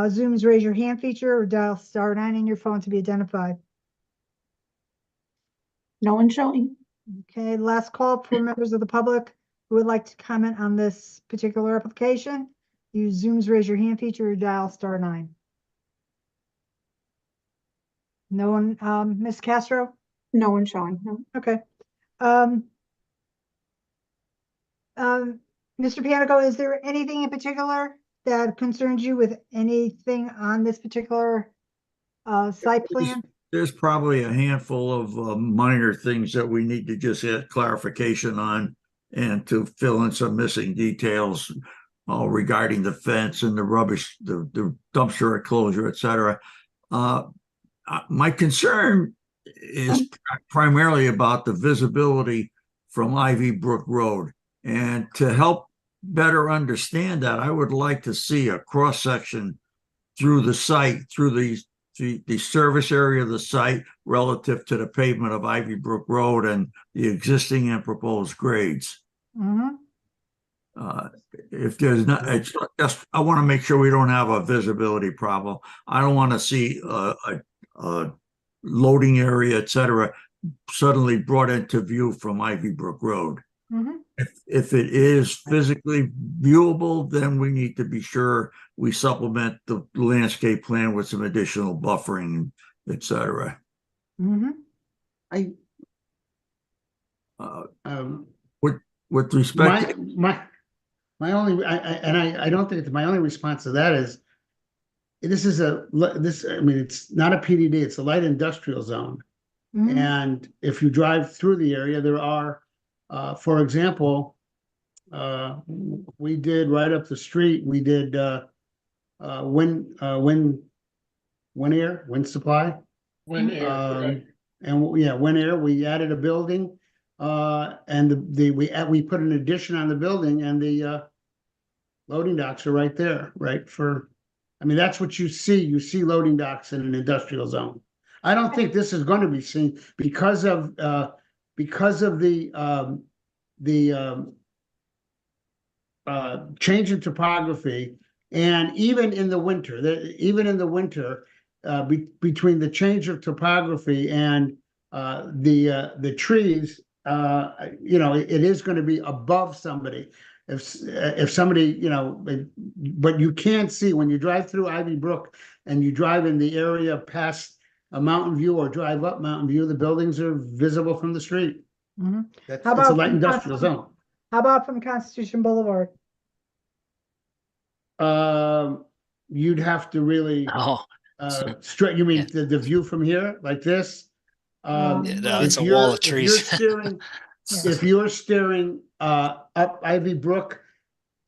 Zoom's raise your hand feature or dial *9 on your phone to be identified. No one showing. Okay, last call for members of the public who would like to comment on this particular application. Use Zoom's raise your hand feature or dial *9. No one, Ms. Castro? No one showing. No. Okay. Mr. Pianico, is there anything in particular that concerns you with anything on this particular site plan? There's probably a handful of minor things that we need to just get clarification on and to fill in some missing details regarding the fence and the rubbish, the dumpster enclosure, et cetera. My concern is primarily about the visibility from Ivy Brook Road. And to help better understand that, I would like to see a cross section through the site, through the service area of the site relative to the pavement of Ivy Brook Road and the existing and proposed grades. Mm-hmm. If there's not, it's just, I want to make sure we don't have a visibility problem. I don't want to see a loading area, et cetera, suddenly brought into view from Ivy Brook Road. Mm-hmm. If it is physically viewable, then we need to be sure we supplement the landscape plan with some additional buffering, et cetera. Mm-hmm. With respect to my only, I don't think it's my only response to that is this, I mean, it's not a PDD, it's a light industrial zone. Mm-hmm. And if you drive through the area, there are, for example, we did right up the street, we did wind supply. When air, right. And yeah, Wind Air, we added a building, and we put an addition on the building, and the loading docks are right there, right? I mean, that's what you see loading docks in an industrial zone. I don't think this is going to be seen because of the change in topography, and even in the winter, between the change of topography and the trees, it is going to be above somebody. If somebody, but you can't see when you drive through Ivy Brook and you drive in the area past a Mountain View or drive up Mountain View, the buildings are visible from the street. Mm-hmm. It's How a about light from industrial zone. How about from Constitution Boulevard? You'd have to really straight. You mean the view from here, like this? No, it's a wall of trees. If you're steering up Ivy Brook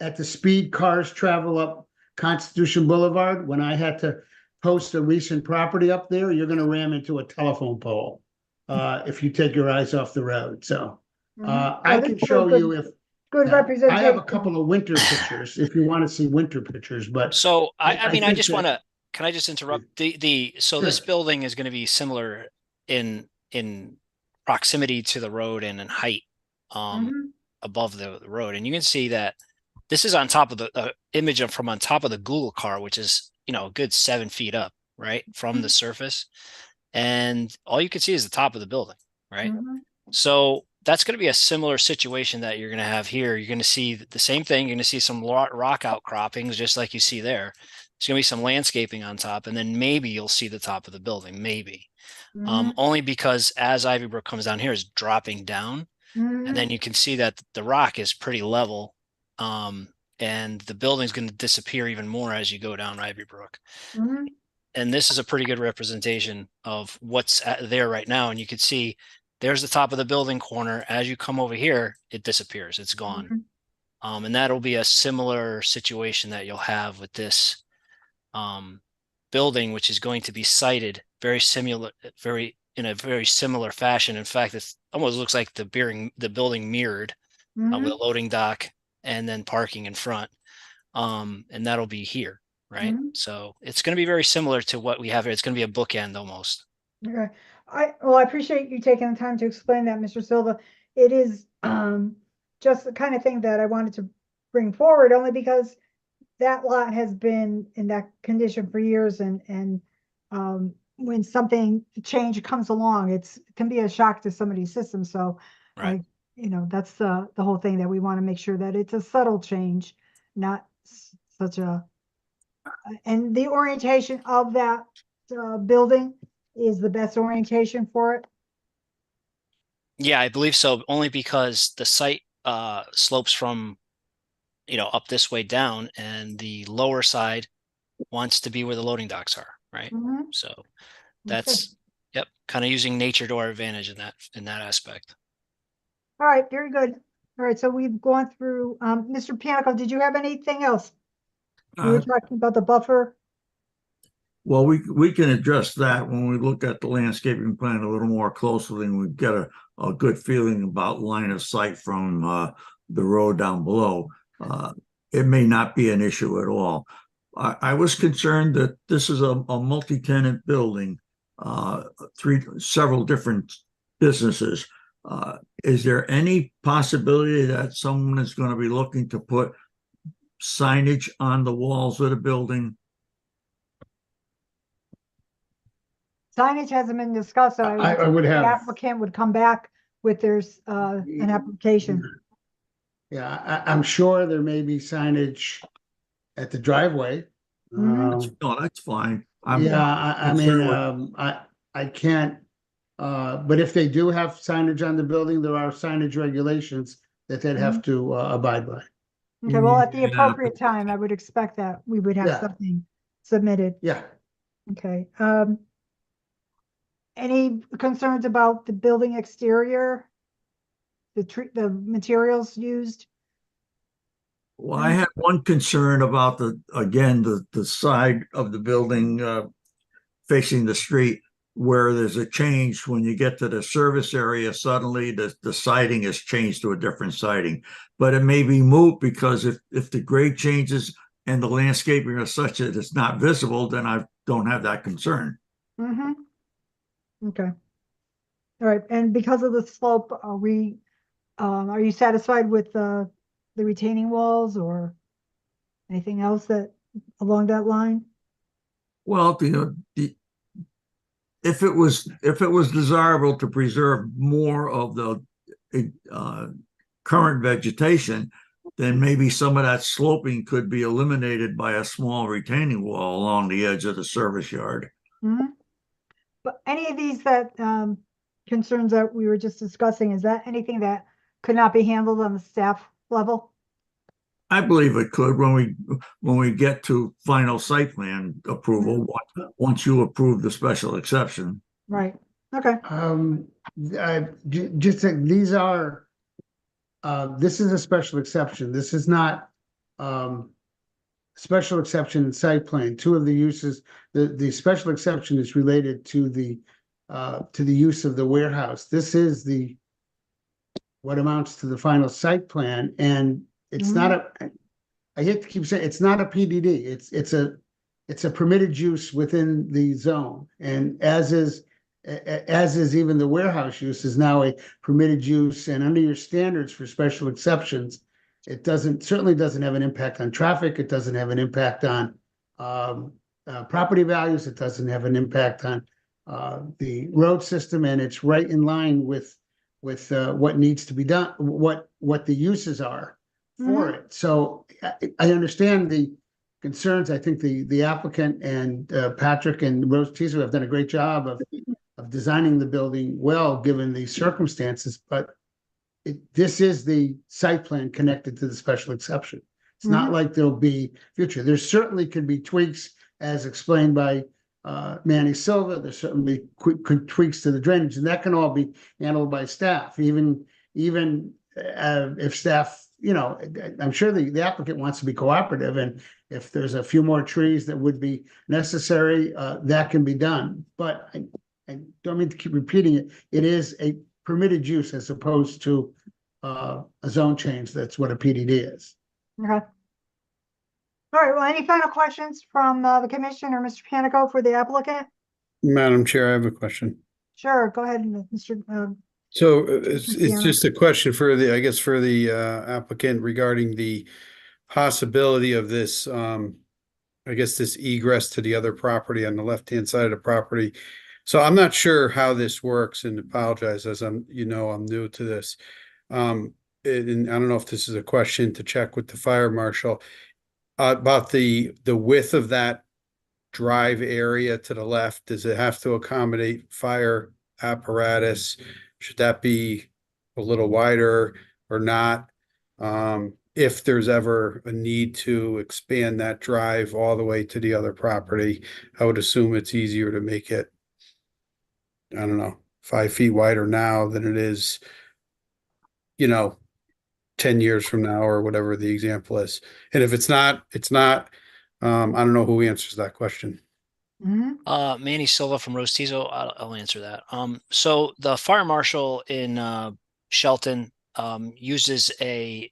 at the speed cars travel up Constitution Boulevard, when I had to post a recent property up there, you're going to ram into a telephone pole if you take your eyes off the road. So I can show you if good representation. I have a couple of winter pictures if you want to see winter pictures. But so I mean, I just want to. Can I just interrupt? So this building is going to be similar in proximity to the road and in height above the road, and you can see that this is on top of the image from on top of the Google car, which is a good 7 feet up, right, from the surface, and all you can see is the top of the building, right? So that's going to be a similar situation that you're going to have here. You're going to see the same thing. You're going to see some rock outcroppings, just like you see there. There's going to be some landscaping on top, and then maybe you'll see the top of the building, maybe. Only because as Ivy Brook comes down here, is dropping down, and then you can see that the rock is pretty level. and the building's going to disappear even more as you go down Ivy Brook. Mhm. And this is a pretty good representation of what's there right now. And you can see there's the top of the building corner. As you come over here, it disappears. It's gone. Mhm. And that'll be a similar situation that you'll have with this building, which is going to be sited very similar, in a very similar fashion. In fact, it almost looks like the building mirrored with Mhm. a loading dock and then parking in front. And that'll be here, right? Mhm. So it's going to be very similar to what we have here. It's going to be a bookend almost. Okay, I appreciate you taking the time to explain that, Mr. Silva. It is just the kind of thing that I wanted to bring forward, only because that lot has been in that condition for years, and when something change comes along, it can be a shock to somebody's system. So Right. that's the whole thing, that we want to make sure that it's a subtle change, not such a, and the orientation of that building is the best orientation for it. Yeah, I believe so, only because the site slopes from, up this way down, and the lower side wants to be where the loading docks are, right? Mhm. So Okay. that's, yep, kind of using nature to our advantage in that aspect. All right, very good. All right, so we've gone through, Mr. Pianico, did you have anything else? We were talking about the buffer. Well, we can address that when we look at the landscaping plan a little more closely, and we get a good feeling about line of sight from the road down below. It may not be an issue at all. I was concerned that this is a multi-tenant building, several different businesses. Is there any possibility that someone is going to be looking to put signage on the walls of the building? Signage hasn't been discussed, so I would the have, applicant would come back with an application. yeah, I'm sure there may be signage at the driveway. Mhm. No, that's fine. Yeah, I mean, concerned with- I can't, but if they do have signage on the building, there are signage regulations that they'd have to abide by. Okay, well, at the Yeah, appropriate time, I would expect that we would have Yeah. something submitted. Yeah, Okay, any concerns about the building exterior? The materials used? Well, I had one concern about the side of the building facing the street, where there's a change when you get to the service area. Suddenly the siding is changed to a different siding, but it may be moot, because if the grade changes and the landscaping is such that it's not visible, then I don't have that concern. Mm-hmm. Okay. All right, and because of the slope, are you satisfied with the retaining walls, or anything else that along that line? Well, if it was desirable to preserve more of the current vegetation, then maybe some of that sloping could be eliminated by a small retaining wall along the edge of the service yard. Mhm. But any of these concerns that we were just discussing, is that anything that could not be handled on the staff level? I believe it could when we get to final site plan approval, once you approve the special exception. Right, okay. just think these are, this is a special exception. This is not, special exception in site plan. Two of the uses, the special exception is related to the use of the warehouse. This is what amounts to the final site plan, and it's not I hate to keep saying, it's not a PDD. It's a permitted use within the zone, and as is even the warehouse use is now a permitted use. And under your standards for special exceptions, it certainly doesn't have an impact on traffic. It doesn't have an impact on property values. It doesn't have an impact on the road system, and it's right in line with what needs to be done, what the uses are for it. So I understand the concerns. I think the applicant and Patrick and Rose Tiso have done a great job of designing the building well, given the circumstances, but this is the site plan connected to the special exception. It's not Mhm. like there'll be future. There certainly could be tweaks as explained by Manny Silva. There's certainly tweaks to the drainage, and that can all be handled by staff, even if staff, I'm sure the applicant wants to be cooperative, and if there's a few more trees that would be necessary, that can be done. But I don't mean to keep repeating it. It is a permitted use as opposed to a zone change. That's what a PDD is. Okay. All right, well, any final questions from the commission or Mr. Panico for the applicant? Madam Chair, I have a question. Sure, go ahead, Mr. So it's Cristiano. just a question for the, I guess, for the applicant regarding the possibility of this, I guess, this egress to the other property on the left-hand side of the property. So I'm not sure how this works, and apologize as I'm new to this. And I don't know if this is a question to check with the fire marshal about the width of that drive area to the left. Does it have to accommodate fire apparatus? Should that be a little wider or not? If there's ever a need to expand that drive all the way to the other property, I would assume it's easier to make it, I don't know, 5 feet wider now than it is, 10 years from now or whatever the example is. And if it's not, I don't know who answers that question. Mhm. Manny Silva from Rose Tizo. I'll answer that. So the fire marshal in Shelton uses a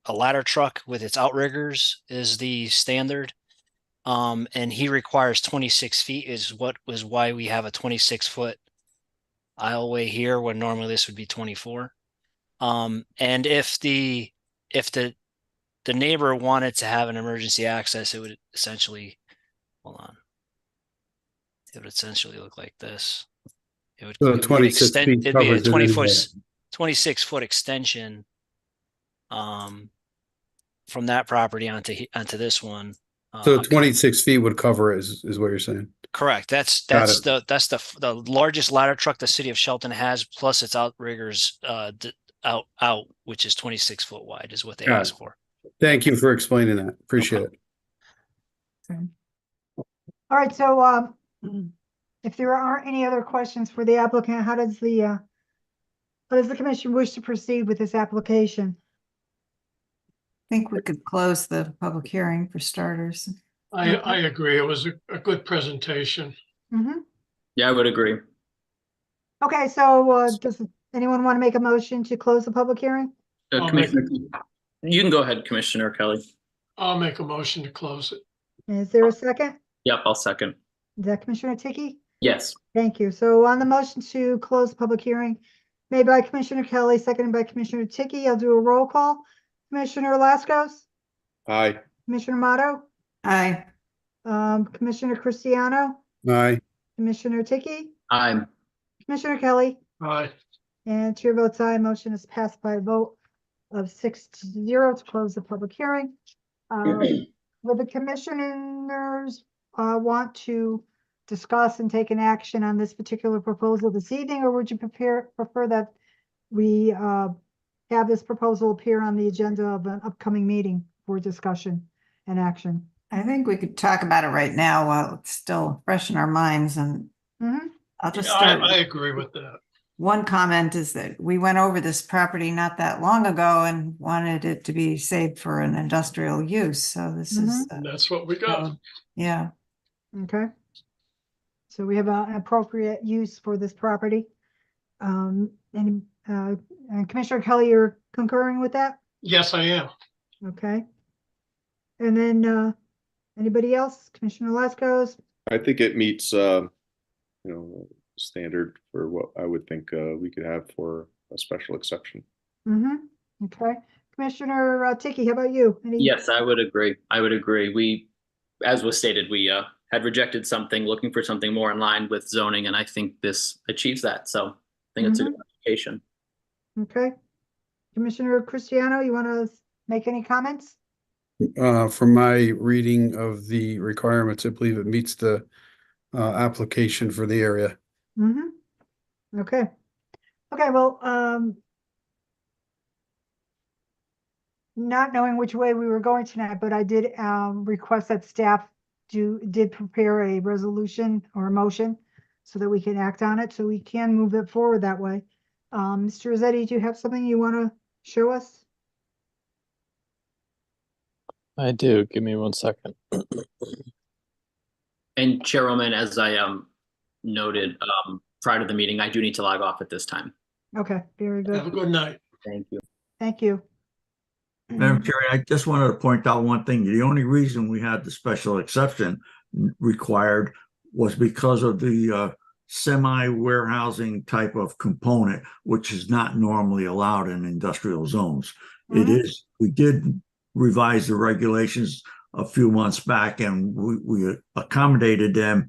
ladder truck with its outriggers is the standard. And he requires 26 feet is why we have a 26-foot aisleway here when normally this would be 24. And if the neighbor wanted to have an emergency access, it would essentially, hold on. It would essentially look like this. It would, So it would 26 extend, feet it'd be a covers it anyway. 26-foot extension from that property onto this one. So 26 feet would cover it, is what you're saying. Correct. That's Got the largest ladder truck the city of Shelton has, plus its outriggers out, which is 26 foot wide, is what they Got ask it. for. Thank you for explaining that. Appreciate it. All right, so if there aren't any other questions for the applicant, how does the commission wish to proceed with this application? I think we could close the public hearing for starters. I agree. It was a good presentation. Mm-hmm. Yeah, I would agree. Okay, so does anyone want to make a motion to close the public hearing? I'll You can go ahead, Commissioner Kelly. I'll make a motion to close it. Is there a second? Yep, I'll second. Is that Commissioner Tiki? Yes. Thank you. So on the motion to close the public hearing, made by Commissioner Kelly, seconded by Commissioner Tiki, I'll do a roll call. Commissioner Lascos, Aye. Commissioner Motto, Aye. Commissioner Cristiano, Aye. Commissioner Tiki, Aye. Commissioner Kelly, Aye. and chair votes aye. Motion is passed by a vote of 6-0 to close the public hearing. Will the commissioners want to discuss and take an action on this particular proposal this evening, or would you prefer that we have this proposal appear on the agenda of an upcoming meeting for discussion and action? I think we could talk about it right now while it's still fresh in our minds, and Mhm. I'll just Yeah, start. I agree with that. One comment is that we went over this property not that long ago and wanted it to be saved for an industrial use. So this is, And that's what we got. yeah. Okay. So we have an appropriate use for this property. And Commissioner Kelly, you're concurring with that? Yes, I am. Okay. And then anybody else? Commissioner Lascos? I think it meets, standard for what I would think we could have for a special exception. Mm-hmm. Okay. Commissioner Tiki, how about you? Yes, I would agree. I would agree. We, as was stated, we had rejected something, looking for something more in line with zoning, and I think this achieves that. So I think it's a good application. Okay. Commissioner Cristiano, you want to make any comments? From my reading of the requirements, I believe it meets the application for the area. Mm-hmm. Okay. Okay, well, not knowing which way we were going tonight, but I did request that staff did prepare a resolution or a motion so that we can act on it, so we can move it forward that way. Mr. Rossetti, do you have something you want to show us? I do. Give me 1 second. And Chairwoman, as I noted prior to the meeting, I do need to log off at this time. Okay, very Have a good. good night. Thank you. Thank you. Madam Chair, I just wanted to point out one thing. The only reason we had the special exception required was because of the semi-warehousing type of component, which is not normally allowed in industrial zones. It is, we did revise the regulations a few months back, and we accommodated them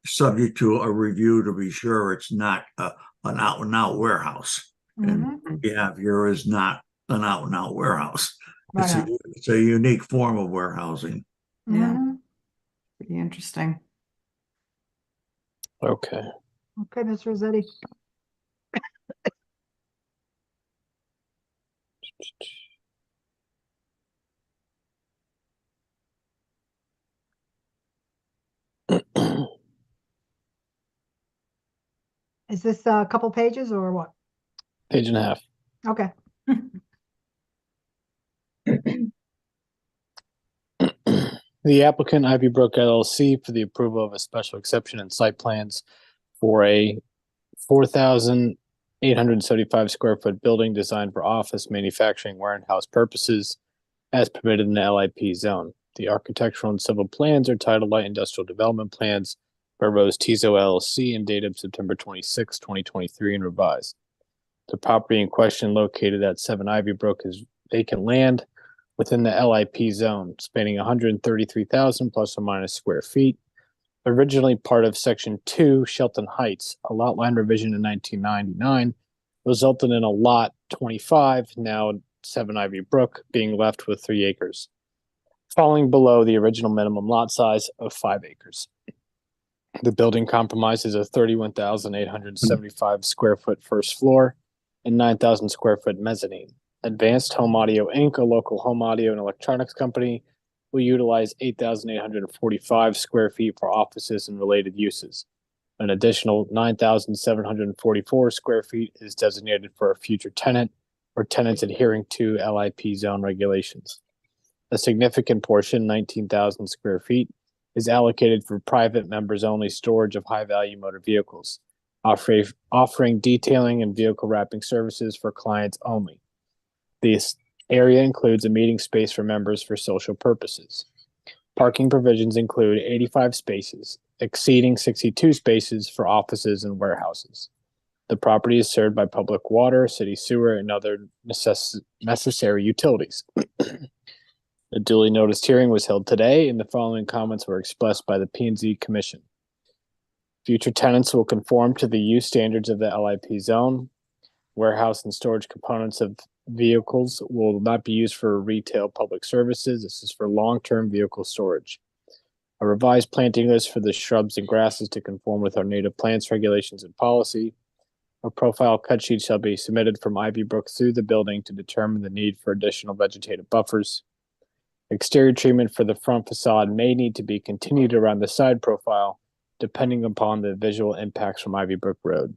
subject to a review to be sure it's not an out-and-out warehouse. And what we have here is not an out-and-out warehouse. It's a unique form of warehousing. Yeah. Pretty interesting. Okay. Okay, Mr. Rossetti. Is this a couple pages or what? Page and a half. Okay. The applicant Ivy Brook LLC for the approval of a special exception in site plans for a 4,875 square foot building designed for office, manufacturing, warehouse purposes as permitted in the LIP zone. The architectural and civil plans are titled Light Industrial Development Plans by Rose Tizo LLC and dated September 26, 2023 and revised. The property in question located at 7 Ivy Brook is vacant land within the LIP zone, spanning 133,000 plus or minus square feet. Originally part of Section 2, Shelton Heights, a lot line revision in 1999 resulted in a lot 25, now 7 Ivy Brook, being left with 3 acres, falling below the original minimum lot size of 5 acres. The building compromises a 31,875 square foot first floor and 9,000 square foot mezzanine. Advanced Home Audio Inc., a local home audio and electronics company, will utilize 8,845 square feet for offices and related uses. An additional 9,744 square feet is designated for a future tenant or tenants adhering to LIP zone regulations. A significant portion, 19,000 square feet, is allocated for private members-only storage of high-value motor vehicles, offering detailing and vehicle wrapping services for clients only. This area includes a meeting space for members for social purposes. Parking provisions include 85 spaces, exceeding 62 spaces for offices and warehouses. The property is served by public water, city sewer, and other necessary utilities. A duly noticed hearing was held today, and the following comments were expressed by the P&Z Commission. Future tenants will conform to the use standards of the LIP zone. Warehouse and storage components of vehicles will not be used for retail public services. This is for long-term vehicle storage. A revised planting list for the shrubs and grasses to conform with our native plants regulations and policy. A profile cut sheet shall be submitted from Ivy Brook through the building to determine the need for additional vegetative buffers. Exterior treatment for the front facade may need to be continued around the side profile, depending upon the visual impacts from Ivy Brook Road.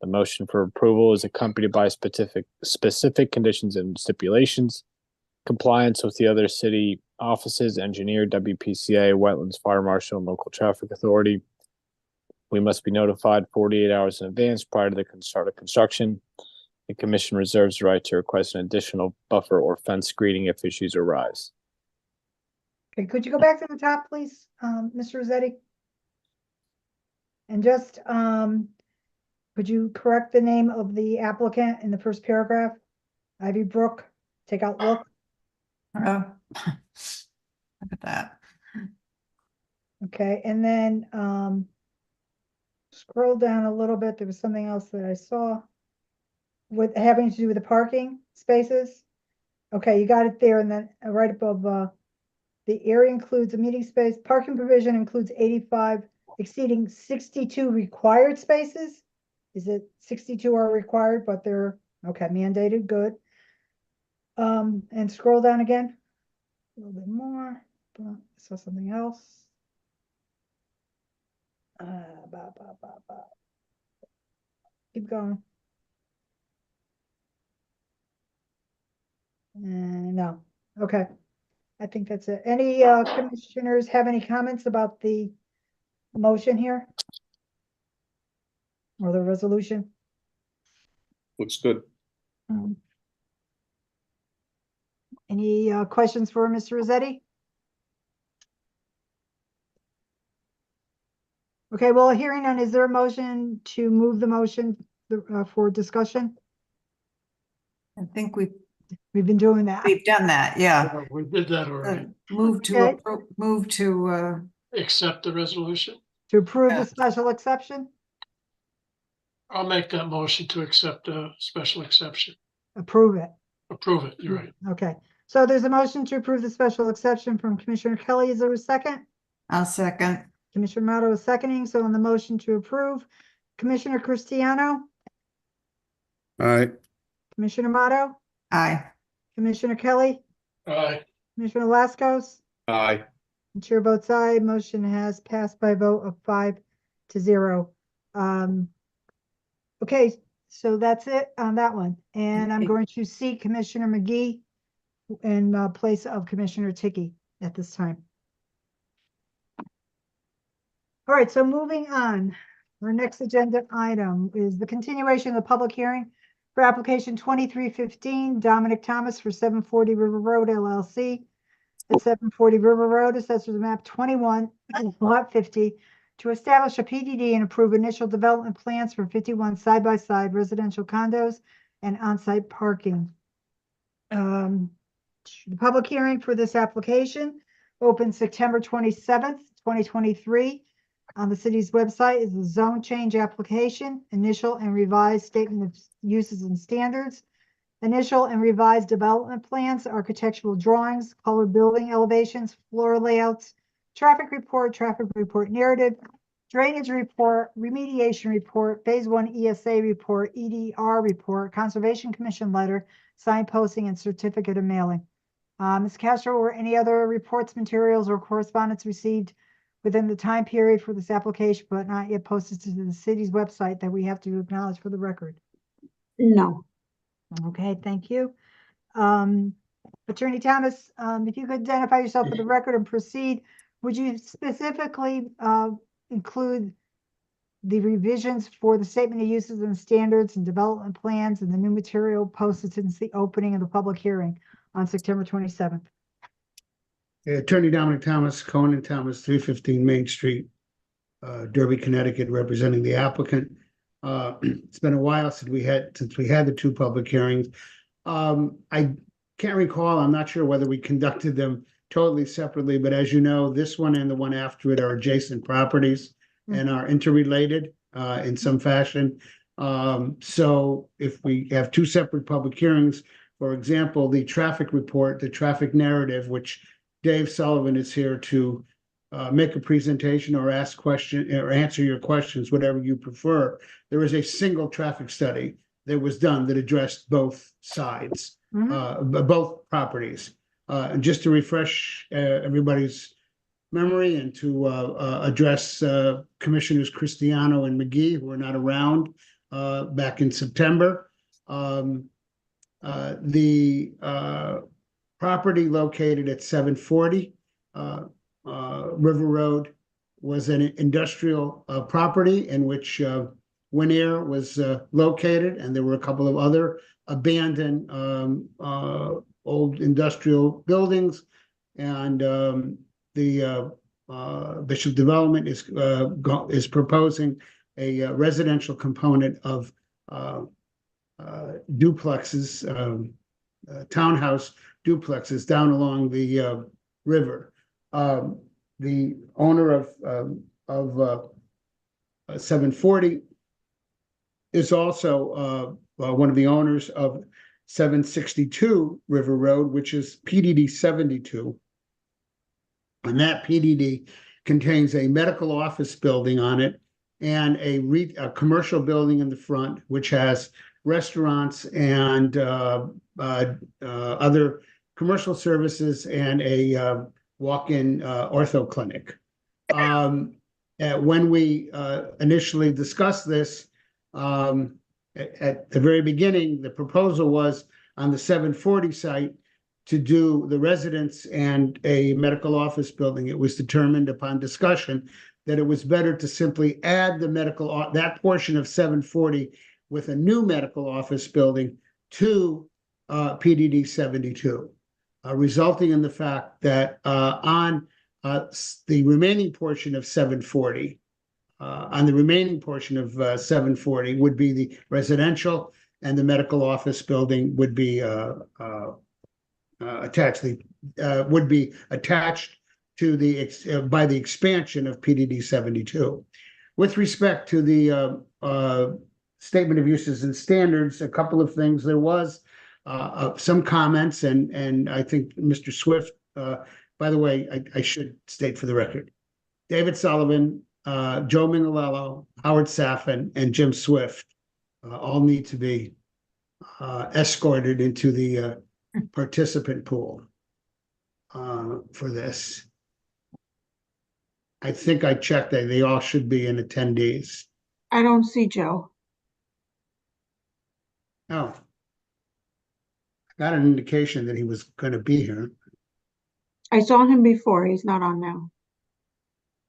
The motion for approval is accompanied by specific conditions and stipulations, compliance with the other city offices, engineer, WPCA, wetlands, fire marshal, and local traffic authority. We must be notified 48 hours in advance prior to the start of construction. The commission reserves the right to request an additional buffer or fence screening if issues arise. Okay, could you go back to the top, please, Mr. Rossetti? And just, could you correct the name of the applicant in the first paragraph? Ivy Brook, take out look. Oh, look at that. Okay, and then, scroll down a little bit. There was something else that I saw with having to do with the parking spaces. Okay, you got it there, and then right above, the area includes a meeting space. Parking provision includes 85 exceeding 62 required spaces. Is it 62 are required, but they're, okay, mandated, good. And scroll down again. A little bit more, but I saw something else. Ba, ba, ba, ba. Keep going. No, okay. I think that's it. Any commissioners have any comments about the motion here? Or the resolution? Looks good. Any questions for Mr. Rossetti? Okay, well, hearing none, is there a motion to move the motion for discussion? I think we've been doing that. done that, yeah. We did that already. Move to, Okay. move to, Accept the resolution. To approve Yeah. the special exception? I'll make that motion to accept a special exception. Approve it. Approve it, you're right. Okay, so there's a motion to approve the special exception from Commissioner Kelly. Is there a second? I'll second. Commissioner Motto is seconding, so on the motion to approve, Commissioner Cristiano, All right, Commissioner Motto, Aye. Commissioner Kelly, Aye. Commissioner Lascos, Aye. and chair votes aye. Motion has passed by a vote of 5-0. Okay, so that's it on that one. And I'm Okay. going to seek Commissioner McGee in place of Commissioner Ticky at this time. All right, so moving on, our next agenda item is the continuation of the public hearing for application 2315 Dominic Thomas for 740 River Road LLC. At 740 River Road, assessors map 21, lot 50, to establish a PDD and approve initial development plans for 51 side-by-side residential condos and on-site parking. The public hearing for this application opened September 27th, 2023. On the city's website is the zone change application, initial and revised statement of uses and standards, initial and revised development plans, architectural drawings, color building elevations, floor layouts, traffic report narrative, drainage report, remediation report, phase 1 ESA report, EDR report, Conservation Commission letter, sign posting, and certificate of mailing. Ms. Castro, were any other reports, materials, or correspondence received within the time period for this application, but not yet posted to the city's website that we have to acknowledge for the record? No. Okay, thank you. Attorney Thomas, if you could identify yourself for the record and proceed, would you specifically include the revisions for the statement of uses and standards and development plans and the new material posted since the opening of the public hearing on September 27th? Attorney Dominic Thomas, Cohen and Thomas, 315 Main Street, Derby, Connecticut, representing the applicant. It's been a while since we had the two public hearings. I can't recall, I'm not sure whether we conducted them totally separately, but as you know, this one and the one after it are adjacent properties and are interrelated in some fashion. So if we have two separate public hearings, for example, the traffic report, the traffic narrative, which Dave Sullivan is here to make a presentation or ask question or answer your questions, whatever you prefer. There is a single traffic study that was done that addressed both sides, both properties. And just to refresh everybody's memory and to address Commissioners Cristiano and McGee, who are not around back in September. The property located at 740 River Road was an industrial property in which Winair was located, and there were a couple of other abandoned old industrial buildings. And the Bishop Development is proposing a residential component of duplexes, townhouse duplexes down along the river. The owner of 740 is also one of the owners of 762 River Road, which is PDD 72. And that PDD contains a medical office building on it and a commercial building in the front, which has restaurants and other commercial services and a walk-in ortho clinic. When we initially discussed this, at the very beginning, the proposal was on the 740 site to do the residence and a medical office building. It was determined upon discussion that it was better to simply add the that portion of 740 with a new medical office building to PDD 72, resulting in the fact that on the remaining portion of 740, would be the residential, and the medical office building would be attached to the by the expansion of PDD 72. With respect to the statement of uses and standards, a couple of things. There was some comments, and I think Mr. Swift, by the way, I should state for the record, David Sullivan, Joe Mingalello, Howard Saffin, and Jim Swift all need to be escorted into the participant pool for this. I think I checked that they all should be in attendees. I don't see Joe. Oh. I got an indication that he was going to be here. I saw him before. He's not on now.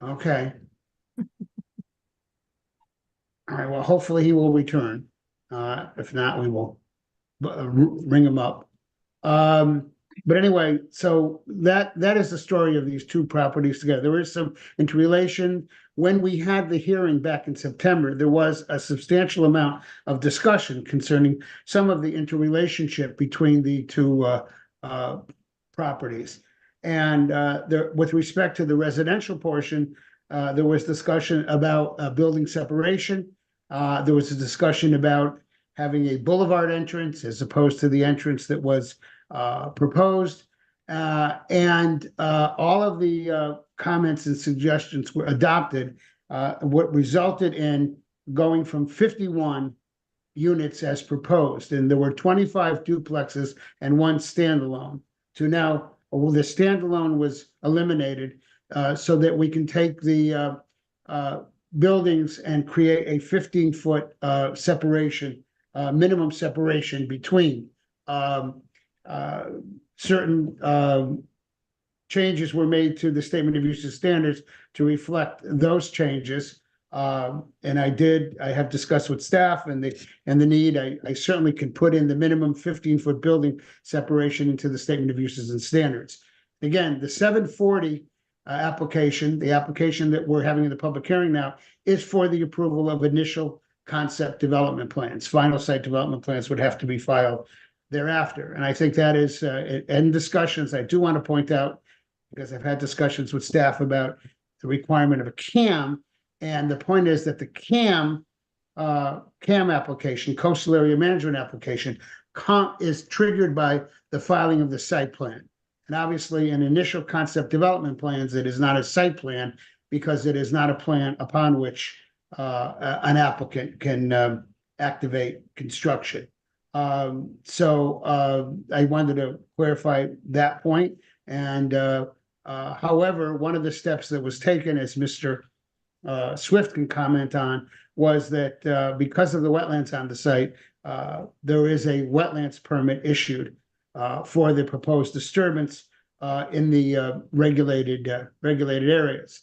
Okay. All right, well, hopefully he will return. If not, we will ring him up. But anyway, so that is the story of these two properties together. There is some interrelation. When we had the hearing back in September, there was a substantial amount of discussion concerning some of the interrelationship between the two properties. And with respect to the residential portion, there was discussion about building separation. There was a discussion about having a boulevard entrance as opposed to the entrance that was proposed. And all of the comments and suggestions were adopted, what resulted in going from 51 units as proposed. And there were 25 duplexes and one standalone to now, well, the standalone was eliminated so that we can take the buildings and create a 15-foot separation, minimum separation between. Certain changes were made to the statement of uses standards to reflect those changes. And I have discussed with staff and the need. I certainly can put in the minimum 15-foot building separation into the statement of uses and standards. Again, the 740 application, the application that we're having in the public hearing now, is for the approval of initial concept development plans. Final site development plans would have to be filed thereafter. And I think that is in discussions. I do want to point out, because I've had discussions with staff about the requirement of a CAM. And the point is that the CAM application, coastal area management application, is triggered by the filing of the site plan. And obviously, in initial concept development plans, it is not a site plan because it is not a plan upon which an applicant can activate construction. So I wanted to clarify that point. And however, one of the steps that was taken, as Mr. Swift can comment on, was that because of the wetlands on the site, there is a wetlands permit issued for the proposed disturbance in the regulated areas.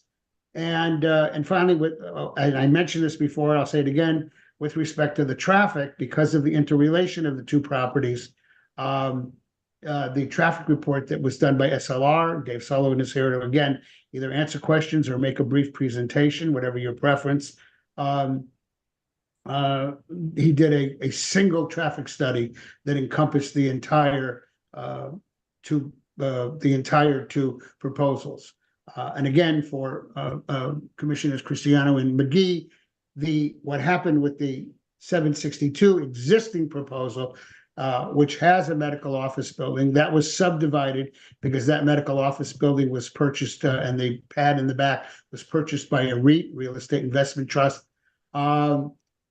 And finally, and I mentioned this before, I'll say it again, with respect to the traffic, because of the interrelation of the two properties, the traffic report that was done by SLR, Dave Sullivan is here to, again, either answer questions or make a brief presentation, whatever your preference. He did a single traffic study that encompassed the entire two proposals. And again, for Commissioners Cristiano and McGee, what happened with the 762 existing proposal, which has a medical office building, that was subdivided because that medical office building was purchased and the pad in the back was purchased by a REIT, Real Estate Investment Trust.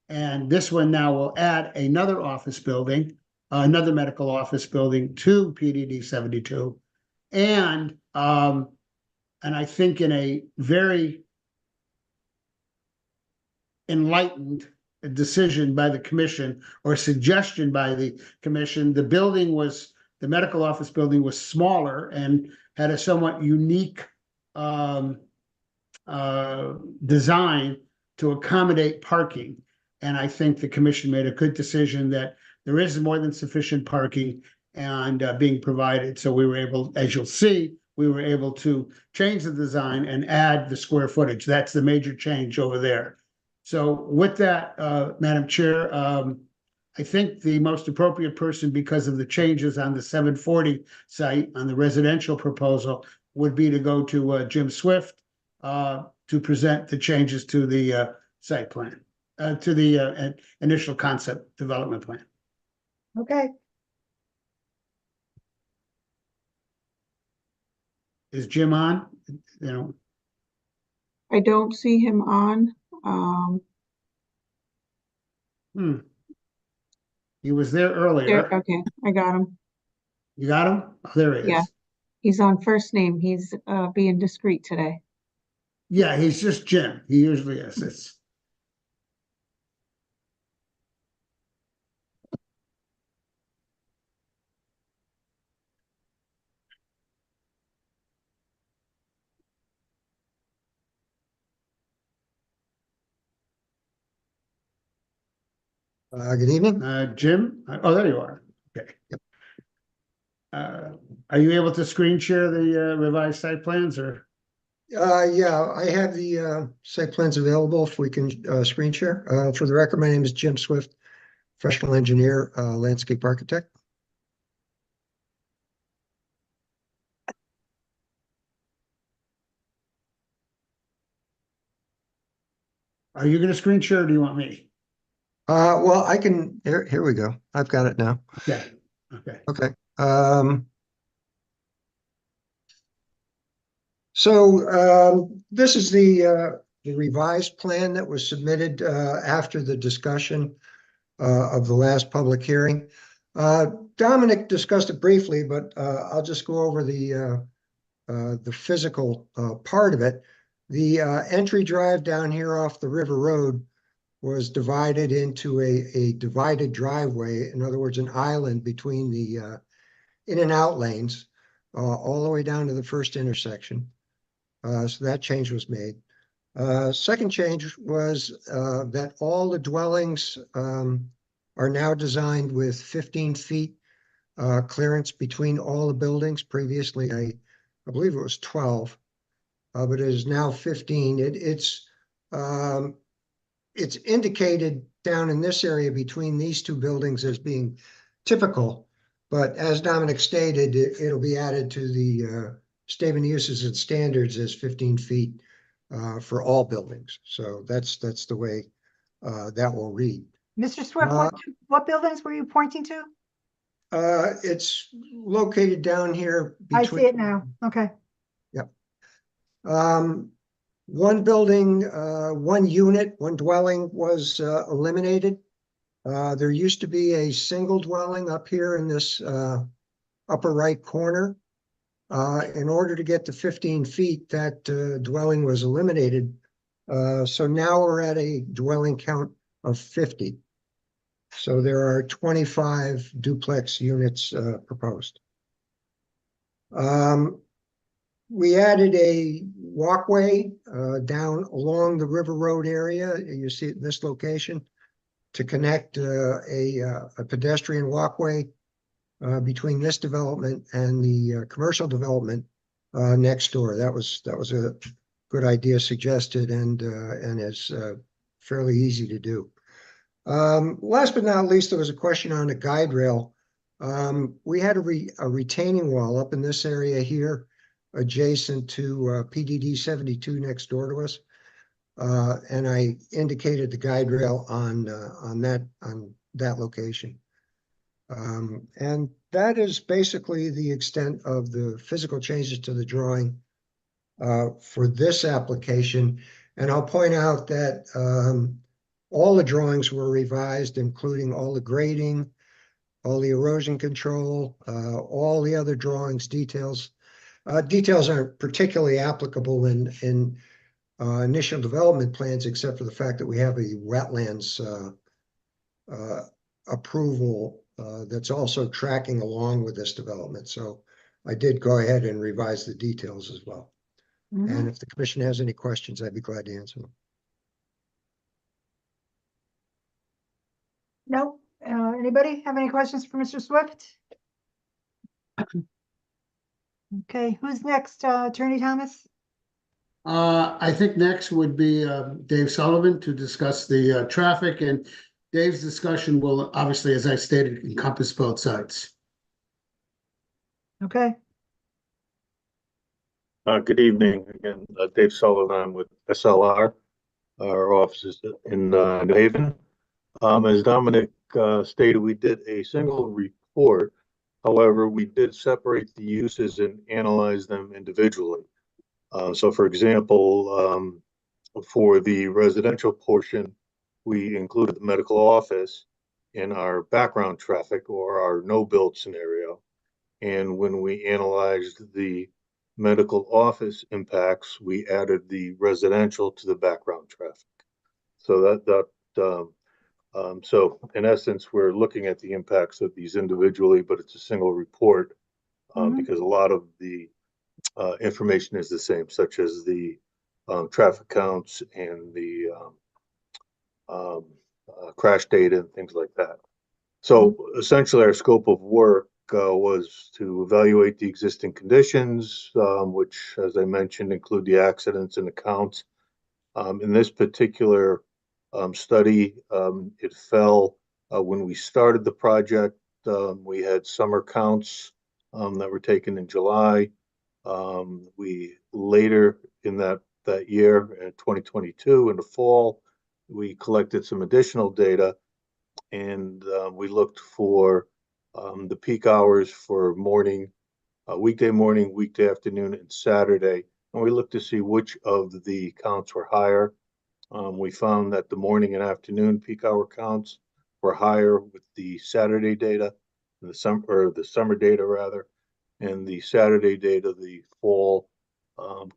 And this one now will add another office building, another medical office building to PDD 72. And I think in a very enlightened decision by the commission or suggestion by the commission, the medical office building was smaller and had a somewhat unique design to accommodate parking. And I think the commission made a good decision that there is more than sufficient parking and being provided. So we were able, as you'll see, we were able to change the design and add the square footage. That's the major change over there. So with that, Madam Chair, I think the most appropriate person, because of the changes on the 740 site on the residential proposal, would be to go to Jim Swift to present the changes to the site plan, to the initial concept development plan. Okay, Is Jim on? You know, I don't see him on. He was there earlier. Okay, I got him. You got him? Oh, there he is. Yeah. He's on first name. He's being discreet today. Yeah, he's just Jim. He usually is. It's Good evening. Jim. Oh, there you are. Okay. Are you able to screen share the revised site plans or? Yeah, I have the site plans available if we can screen share. For the record, my name is Jim Swift, professional engineer, landscape architect. Are you going to screen share or do you want me? Well, I can, here we go. I've got it now. Yeah. Okay. Okay. So this is the revised plan that was submitted after the discussion of the last public hearing. Dominic discussed it briefly, but I'll just go over the physical part of it. The entry drive down here off the River Road was divided into a divided driveway. In other words, an island between the in and out lanes, all the way down to the first intersection. So that change was made. Second change was that all the dwellings are now designed with 15 feet clearance between all the buildings. Previously, I believe it was 12, but it is now 15. It's indicated down in this area between these two buildings as being typical, but as Dominic stated, it'll be added to the statement of uses and standards as 15 feet for all buildings. So that's the way that will read. Mr. Swift, what buildings were you pointing to? It's located down here. I see it now. Okay. Yep. One building, one unit, one dwelling was eliminated. There used to be a single dwelling up here in this upper right corner. In order to get to 15 feet, that dwelling was eliminated. So now we're at a dwelling count of 50. So there are 25 duplex units proposed. We added a walkway down along the River Road area. You see it in this location to connect a pedestrian walkway between this development and the commercial development next door. That was a good idea suggested and is fairly easy to do. Last but not least, there was a question on a guide rail. We had a retaining wall up in this area here, adjacent to PDD 72 next door to us. And I indicated the guide rail on that location. And that is basically the extent of the physical changes to the drawing for this application. And I'll point out that all the drawings were revised, including all the grading, all the erosion control, all the other drawings, details. Details aren't particularly applicable in initial development plans, except for the fact that we have a wetlands approval that's also tracking along with this development. So I did go ahead and revise the details as well. And if the commission has any questions, I'd be glad to answer them. No, anybody have any questions for Mr. Swift? Okay, who's next, Attorney Thomas? I think next would be Dave Sullivan to discuss the traffic, and Dave's discussion will obviously, as I stated, encompass both sides. Okay, Good evening. Again, Dave Sullivan. I'm with SLR. Our office is in New Haven. As Dominic stated, we did a single report. However, we did separate the uses and analyze them individually. So, for example, for the residential portion, we included the medical office in our background traffic or our no-build scenario. And when we analyzed the medical office impacts, we added the residential to the background traffic. So so in essence, we're looking at the impacts of these individually, but it's a single report because a lot of the information is the same, such as the traffic counts and the crash data and things like that. So essentially, our scope of work was to evaluate the existing conditions, which, as I mentioned, include the accidents and the counts. In this particular study, it fell when we started the project. We had summer counts that were taken in July. We later in that year, in 2022, in the fall, we collected some additional data, and we looked for the peak hours for morning, weekday morning, weekday afternoon, and Saturday. And we looked to see which of the counts were higher. We found that the morning and afternoon peak hour counts were higher with the Saturday data, the summer data rather, and the Saturday data, the fall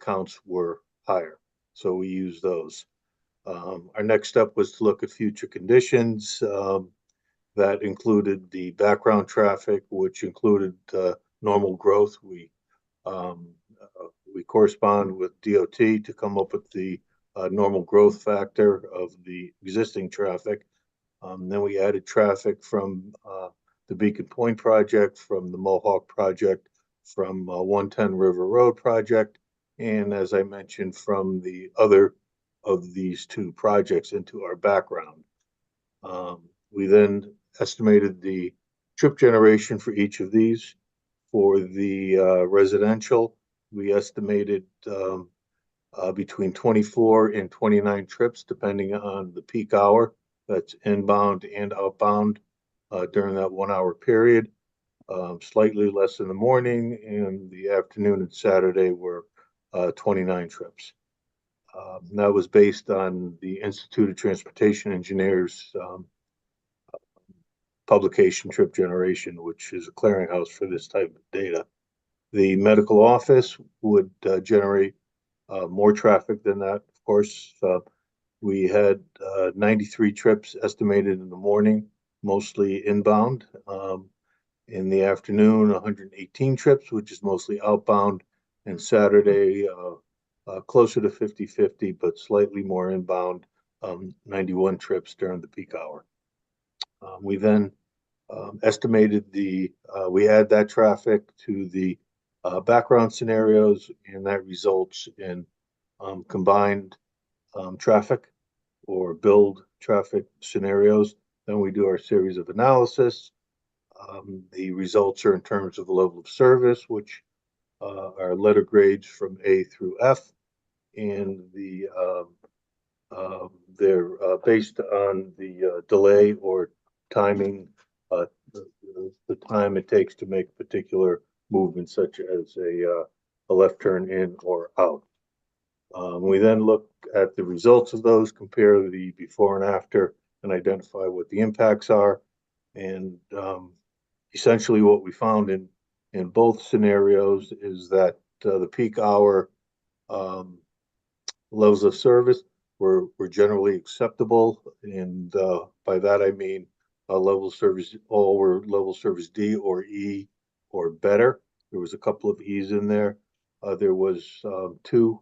counts were higher. So we used those. Our next step was to look at future conditions. That included the background traffic, which included normal growth. We correspond with DOT to come up with the normal growth factor of the existing traffic. Then we added traffic from the Beacon Point project, from the Mohawk project, from 110 River Road project, and as I mentioned, from the other of these two projects into our background. We then estimated the trip generation for each of these. For the residential, we estimated between 24 and 29 trips, depending on the peak hour. That's inbound and outbound during that 1 hour period. Slightly less in the morning, and the afternoon and Saturday were 29 trips. That was based on the Institute of Transportation Engineers publication Trip Generation, which is a clearinghouse for this type of data. The medical office would generate more traffic than that. Of course, we had 93 trips estimated in the morning, mostly inbound. In the afternoon, 118 trips, which is mostly outbound, and Saturday, closer to 50-50, but slightly more inbound, 91 trips during the peak hour. We then estimated we add that traffic to the background scenarios, and that results in combined traffic or build traffic scenarios. Then we do our series of analysis. The results are in terms of the level of service, which are letter grades from A through F, and they're based on the delay or timing, the time it takes to make particular movements, such as a left turn in or out. We then look at the results of those, compare the before and after, and identify what the impacts are. And essentially what we found in both scenarios is that the peak hour levels of service were generally acceptable. And by that, I mean level of service, all were level service D or E or better. There was a couple of E's in there. There was two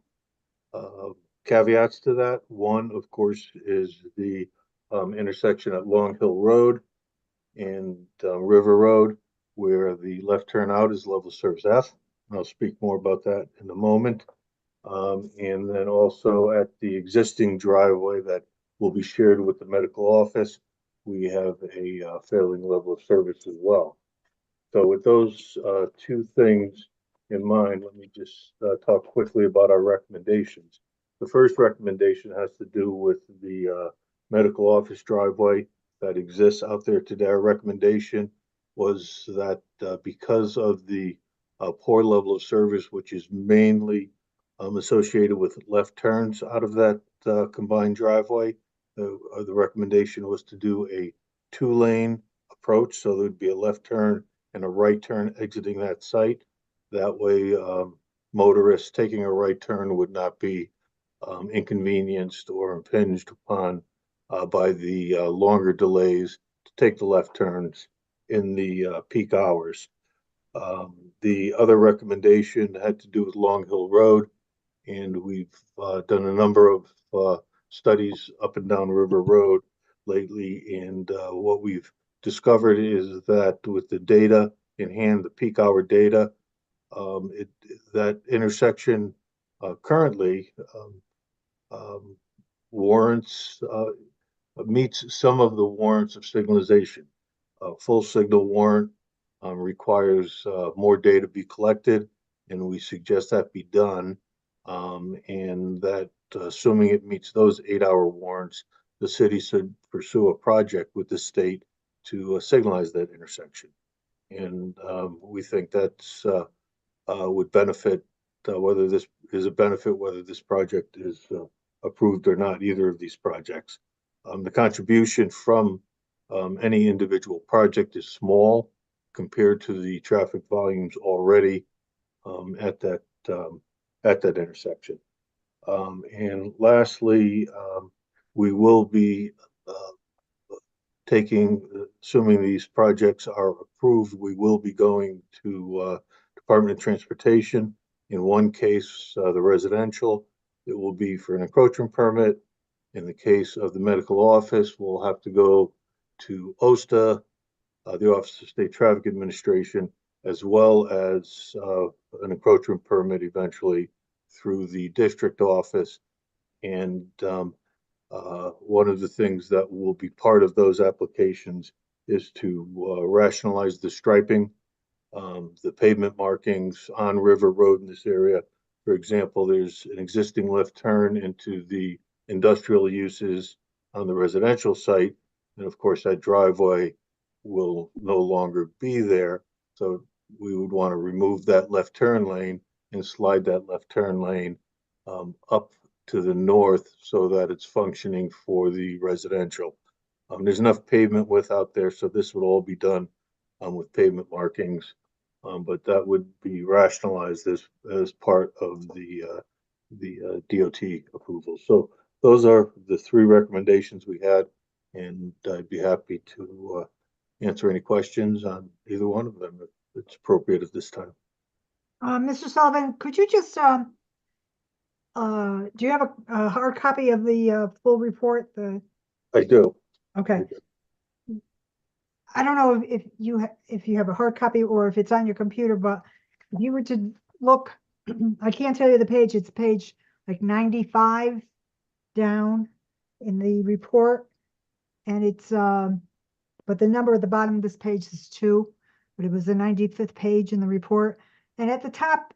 caveats to that. One, of course, is the intersection at Long Hill Road and River Road, where the left turn out is level service F. I'll speak more about that in a moment. And then also at the existing driveway that will be shared with the medical office, we have a failing level of service as well. So with those two things in mind, let me just talk quickly about our recommendations. The first recommendation has to do with the medical office driveway that exists out there today. Our recommendation was that because of the poor level of service, which is mainly associated with left turns out of that combined driveway, the recommendation was to do a 2-lane approach. So there would be a left turn and a right turn exiting that site. That way, motorists taking a right turn would not be inconvenienced or impinged upon by the longer delays to take the left turns in the peak hours. The other recommendation had to do with Long Hill Road, and we've done a number of studies up and down River Road lately, and what we've discovered is that with the data in hand, the peak hour data, that intersection currently warrants meets some of the warrants of signalization. A full signal warrant requires more data be collected, and we suggest that be done. And that assuming it meets those 8-hour warrants, the city should pursue a project with the state to signalize that intersection. And we think that's would benefit whether this is a benefit, whether this project is approved or not, either of these projects. The contribution from any individual project is small compared to the traffic volumes already at that intersection. And lastly, we will be assuming these projects are approved, we will be going to Department of Transportation. In one case, the residential, it will be for an encroachment permit. In the case of the medical office, we'll have to go to OSTA, the Office of State Traffic Administration, as well as an encroachment permit eventually through the district office. And one of the things that will be part of those applications is to rationalize the striping, the pavement markings on River Road in this area. For example, there's an existing left turn into the industrial uses on the residential site. And of course, that driveway will no longer be there. So we would want to remove that left turn lane and slide that left turn lane up to the north so that it's functioning for the residential. There's enough pavement width out there, so this would all be done with pavement markings, but that would be rationalized as part of the DOT approval. So those are the three recommendations we had, and I'd be happy to answer any questions on either one of them if it's appropriate at this time. Mr. Sullivan, could you just, do you have a hard copy of the full report? I do. Okay. I don't know if you have a hard copy or if it's on your computer, but if you were to look, I can't tell you the page, it's page like 95 down in the report. And it's, but the number at the bottom of this page is 2, but it was the 95th page in the report. And at the top,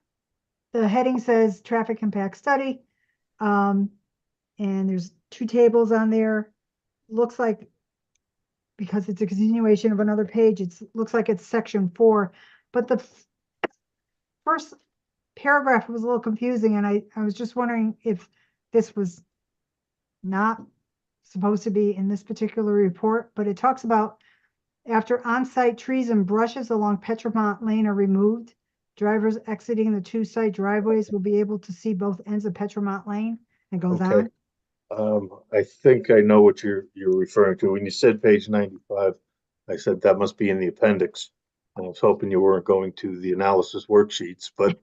the heading says traffic impact study. And there's 2 tables on there. Looks like, because it's a continuation of another page, it looks like it's section 4. But the first paragraph was a little confusing, and I was just wondering if this was not supposed to be in this particular report, but it talks about after on-site trees and brushes along Petromont Lane are removed, drivers exiting the two site driveways will be able to see both ends of Petromont Lane. It goes Okay. on. I think I know what you're referring to. When you said page 95, I said that must be in the appendix. I was hoping you weren't going to the analysis worksheets, but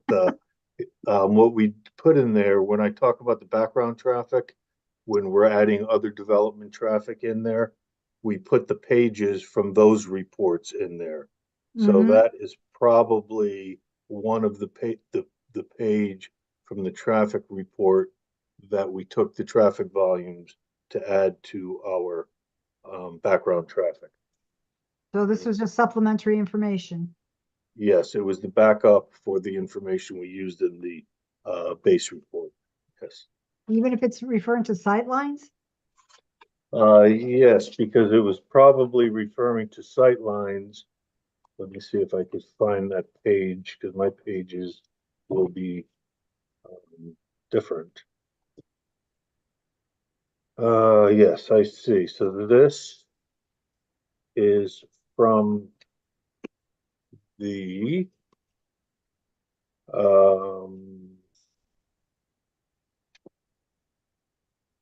what we put in there, when I talk about the background traffic, when we're adding other development traffic in there, we put the pages from those reports in there. So Mhm. that is probably one of the page from the traffic report that we took the traffic volumes to add to our background traffic. So this was just supplementary information. Yes, it was the backup for the information we used in the base report. Yes. Even if it's referring to sightlines? Yes, because it was probably referring to sight lines. Let me see if I could find that page, because my pages will be different. Yes, I see. So this is from the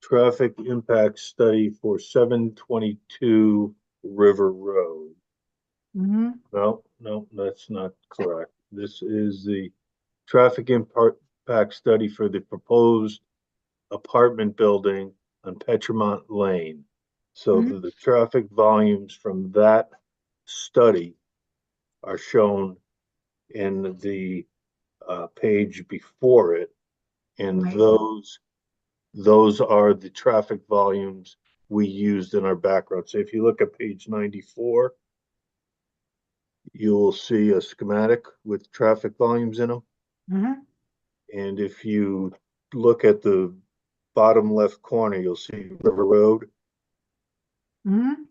traffic impact study for 722 River Road. Mm-hmm. No, that's not correct. This is the traffic impact study for the proposed apartment building on Petromont Lane. So Mhm. the traffic volumes from that study are shown in the page before it, and Right. those are the traffic volumes we used in our background. So if you look at page 94, you will see a schematic with traffic volumes in them. Mm-hmm. And if you look at the bottom left corner, you'll see River Road. Mm-hmm.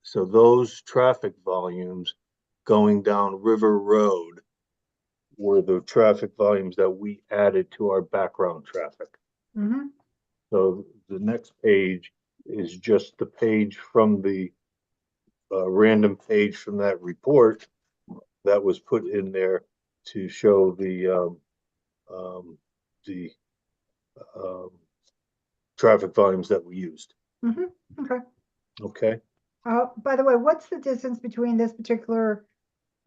So those traffic volumes going down River Road were the traffic volumes that we added to our background traffic. Mm-hmm. So the next page is just the page from the random page from that report that was put in there to show the traffic volumes that we used. Mm-hmm. Okay. Okay. By the way, what's the distance between this particular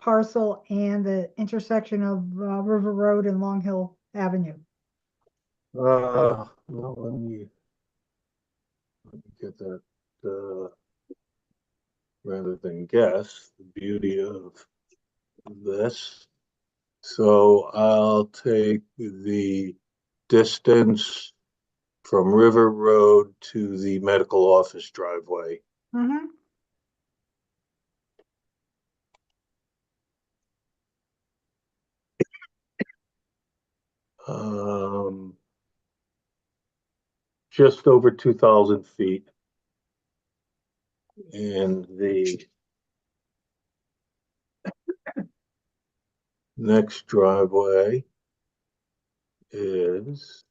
parcel and the intersection of River Road and Long Hill Avenue? Well, let me get that rather than guess the beauty of this. So I'll take the distance from River Road to the medical office driveway. Mm-hmm. Just over 2,000 feet. And the next driveway is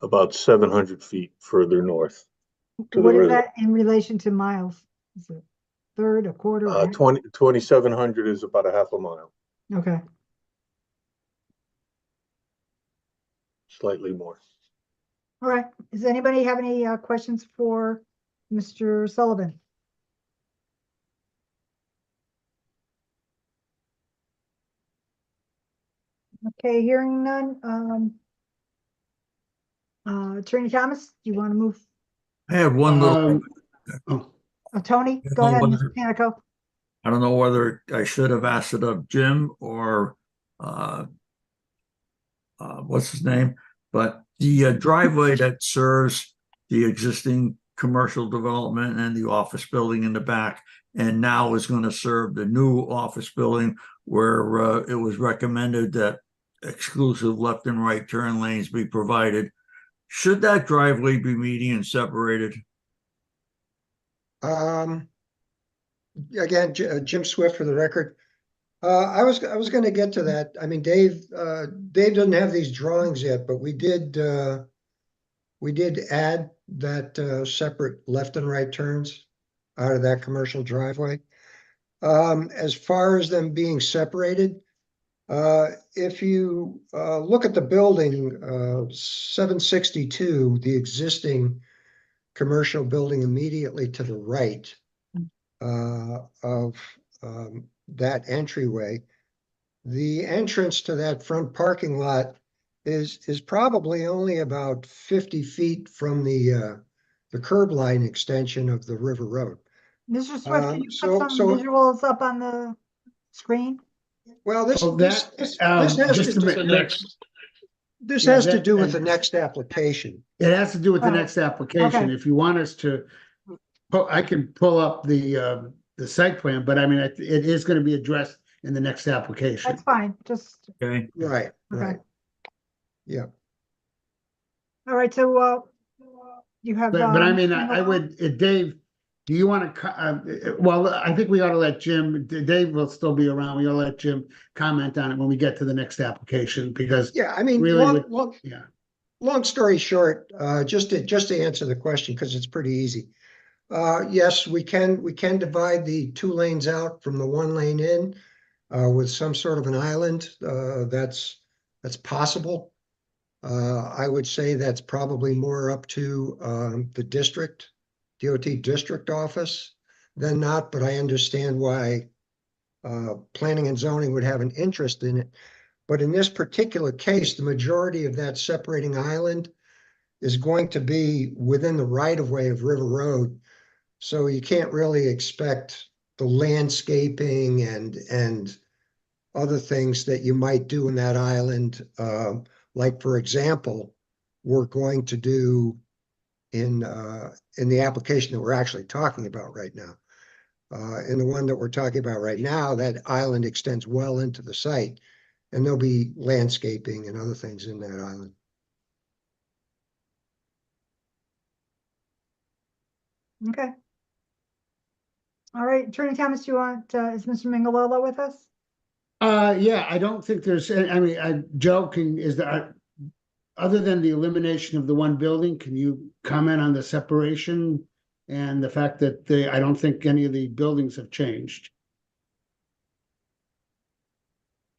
about 700 feet further north. To What the is river. that in relation to miles? Is it third, a quarter? or half? 2,700 is about a half a mile, Okay. slightly more. All right. Does anybody have any questions for Mr. Sullivan? Okay, hearing none. Attorney Thomas, do you want to move? I have one little, Tony, go know ahead, whether- Mr. Panico. I don't know whether I should have asked it of Jim or what's his name, but the driveway that serves the existing commercial development and the office building in the back, and now is going to serve the new office building where it was recommended that exclusive left and right turn lanes be provided. Should that driveway be median separated? Again, Jim Swift for the record. I was gonna get to that. I mean, Dave doesn't have these drawings yet, but we did add that, separate left and right turns out of that commercial driveway. As far as them being separated, if you, look at the building, 762, the existing commercial building immediately to the right, of, that entryway, the entrance to that front parking lot is probably only about 50 feet from the curb line extension of the River Road. Mr. Swift, can you So- put some so- visuals up on the screen? Well, this Oh, this that, this just has a to minute, next. this Yeah, has to that- do with and- the next application. It has to do with the Oh, next application. okay. If you want us to, I can pull up the site plan, but I mean, it is gonna be addressed in the next application. That's fine, just, Okay. Right, Okay. right. Yeah. all right, so, you have. But I mean, Mr. I would, Dave, do you want to, well, I think we ought to let Jim, Dave will still be around. We ought to let Jim comment on it when we get to the next application, because Yeah, I mean, really, yeah. long story short, just to answer the question, because it's pretty easy. Yes, we can divide the 2 lanes out from the 1 lane in, with some sort of an island. That's possible. I would say that's probably more up to the district, DOT district office than not, but I understand why planning and zoning would have an interest in it. But in this particular case, the majority of that separating island is going to be within the right of way of River Road. So you can't really expect the landscaping and other things that you might do in that island. Like, for example, we're going to do in the application that we're actually talking about right now. In the one that we're talking about right now, that island extends well into the site, and there'll be landscaping and other things in that island. Okay. All right, Attorney Thomas, do you want, is Mr. Mingalola with us? Yeah, I don't think there's, I mean, Joe, is there, other than the elimination of the 1 building, can you comment on the separation and the fact that I don't think any of the buildings have changed?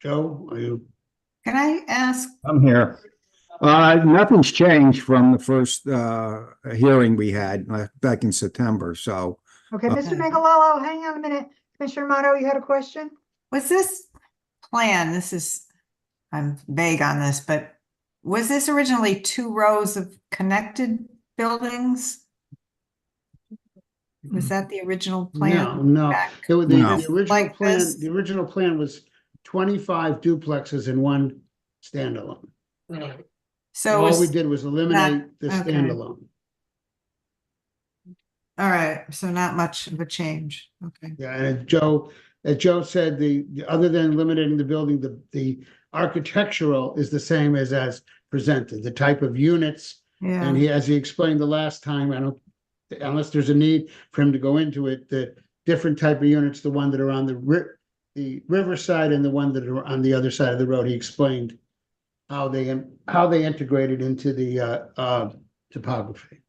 Joe, are you? Can I ask, I'm here. Nothing's changed from the first hearing we had back in September, so. Okay, Mr. Mingalola, hang on a minute. Commissioner Amato, you had a question? was this plan, I'm vague on this, but was this originally 2 rows of connected buildings? Was that the original plan? No. back? It was No. the original Like plan, this? the original plan was 25 duplexes and 1 standalone. Right. So All we it's, did was eliminate the okay. standalone. all right, so not much of a change, okay. Yeah, and as Joe said, the other than eliminating the building, the architectural is the same as presented, the type of units. Yeah, And as he explained the last time, unless there's a need for him to go into it, the different type of units, the one that are on the riverside and the one that are on the other side of the road, he explained how they integrated into the topography.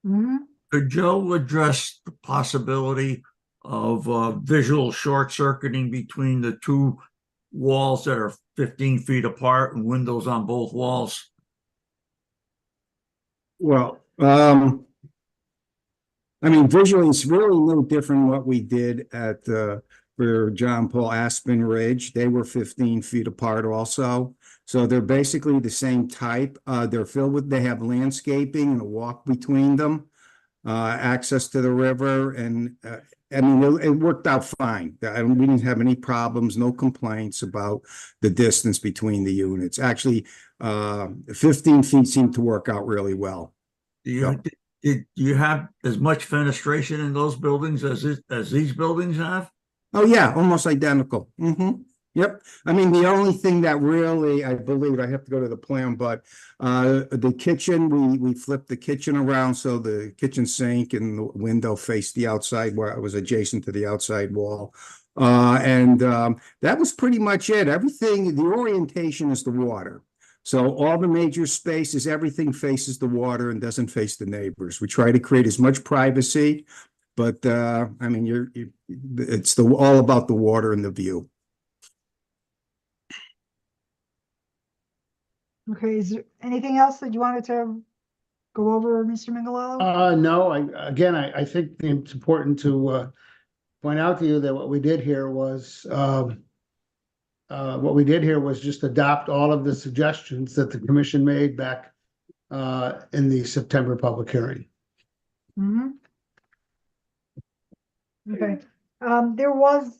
Mm-hmm. Could Joe address the possibility of visual short circuiting between the 2 walls that are 15 feet apart and windows on both walls? Well, I mean, visually, it's really no different than what we did at for John Paul Aspen Ridge. They were 15 feet apart also. So they're basically the same type. They have landscaping and a walk between them, access to the river, and I mean, it worked out fine. We didn't have any problems, no complaints about the distance between the units. Actually, 15 feet seemed to work out really well. Did you have as much fenestration in those buildings as these buildings have? Oh, yeah, almost identical. Yep. I mean, the only thing that really, I believe, I have to go to the plan, but the kitchen, we flipped the kitchen around so the kitchen sink and the window faced the outside where it was adjacent to the outside wall. That was pretty much it. Everything, the orientation is the water. So all the major spaces, everything faces the water and doesn't face the neighbors. We try to create as much privacy, but I mean, it's all about the water and the view. Okay, is there anything else that you wanted to go over, Mr. Mingalello? No, I think it's important to point out to you that what we did here was just adopt all of the suggestions that the commission made back in the September public hearing. Mhm. Okay, there was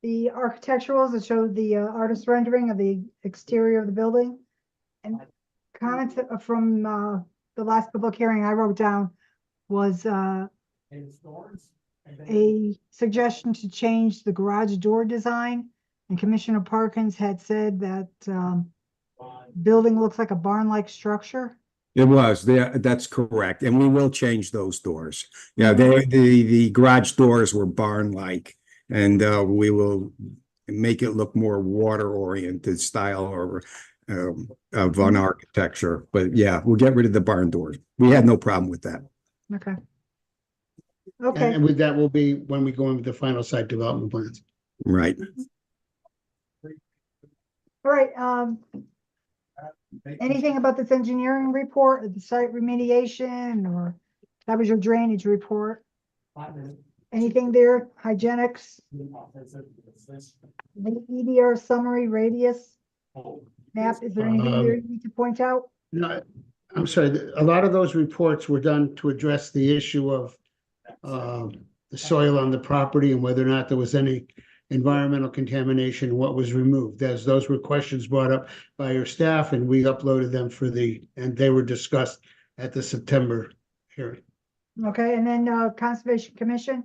the architecturals that showed the artist rendering of the exterior of the building. And comments from the last public hearing I wrote down was a suggestion to change the garage door design. And Commissioner Parkins had said that building looks like a barn-like structure. It was there. That's correct. And we will change those doors. Yeah, the garage doors were barn-like, and we will make it look more water-oriented style or of an architecture. But yeah, we'll get rid of the barn doors. We had no problem with that. Okay. Okay. And with that will be when we go into the final site development plans. Right. All right, anything about this engineering report, or the site remediation, or that was your drainage report? Anything there, hygienics? The EDR summary radius map, is there anything there you need to point out? No, I'm sorry, a lot of those reports were done to address the issue of the soil on the property and whether or not there was any environmental contamination, what was removed, as those were questions brought up by your staff, and we uploaded them and they were discussed at the September hearing. Okay, and then Conservation Commission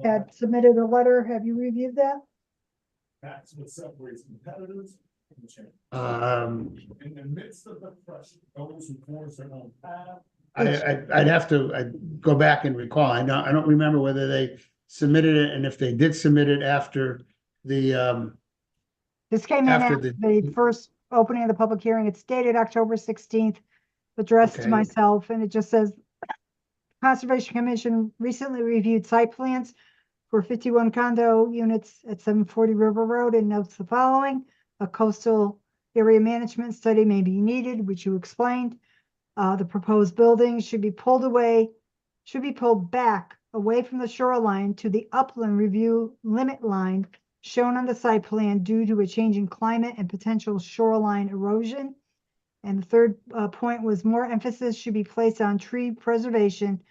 had submitted a letter, have you reviewed that? That's what separates competitors from the champions. In the midst of the pressure, those who force their own path. I'd have to go back and recall. I don't remember whether they submitted it, and if they did submit it after the This came in after the first opening of the public hearing. It's dated October 16th, addressed to Okay. myself, and it just says, Conservation Commission recently reviewed site plans for 51 condo units at 740 River Road and notes the following: a coastal area management study may be needed, which you explained. The proposed buildings should be pulled back away from the shoreline to the upland review limit line shown on the site plan due to a change in climate and potential shoreline erosion. And the third point was more emphasis should be placed on tree preservation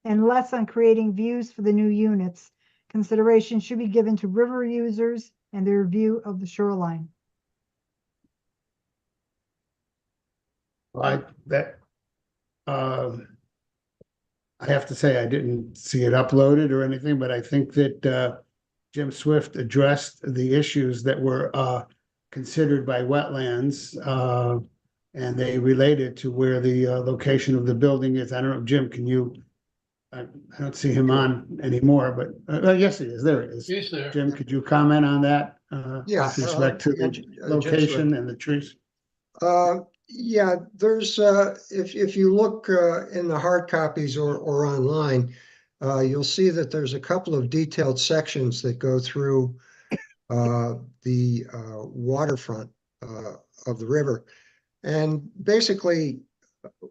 and less on creating views for the new units. Consideration should be given to river users and their view of the shoreline. I have to say, I didn't see it uploaded or anything, but I think that Jim Swift addressed the issues that were considered by wetlands, and they related to where the location of the building is. I don't know, Jim, can you? I don't see him on anymore, but yes, he is. There he is. He's there. Jim, could you comment on that? Yeah, with respect to yeah, the Jim location and the trees. Yeah, there's if you look in the hard copies or online, you'll see that there's a couple of detailed sections that go through the waterfront of the river. And basically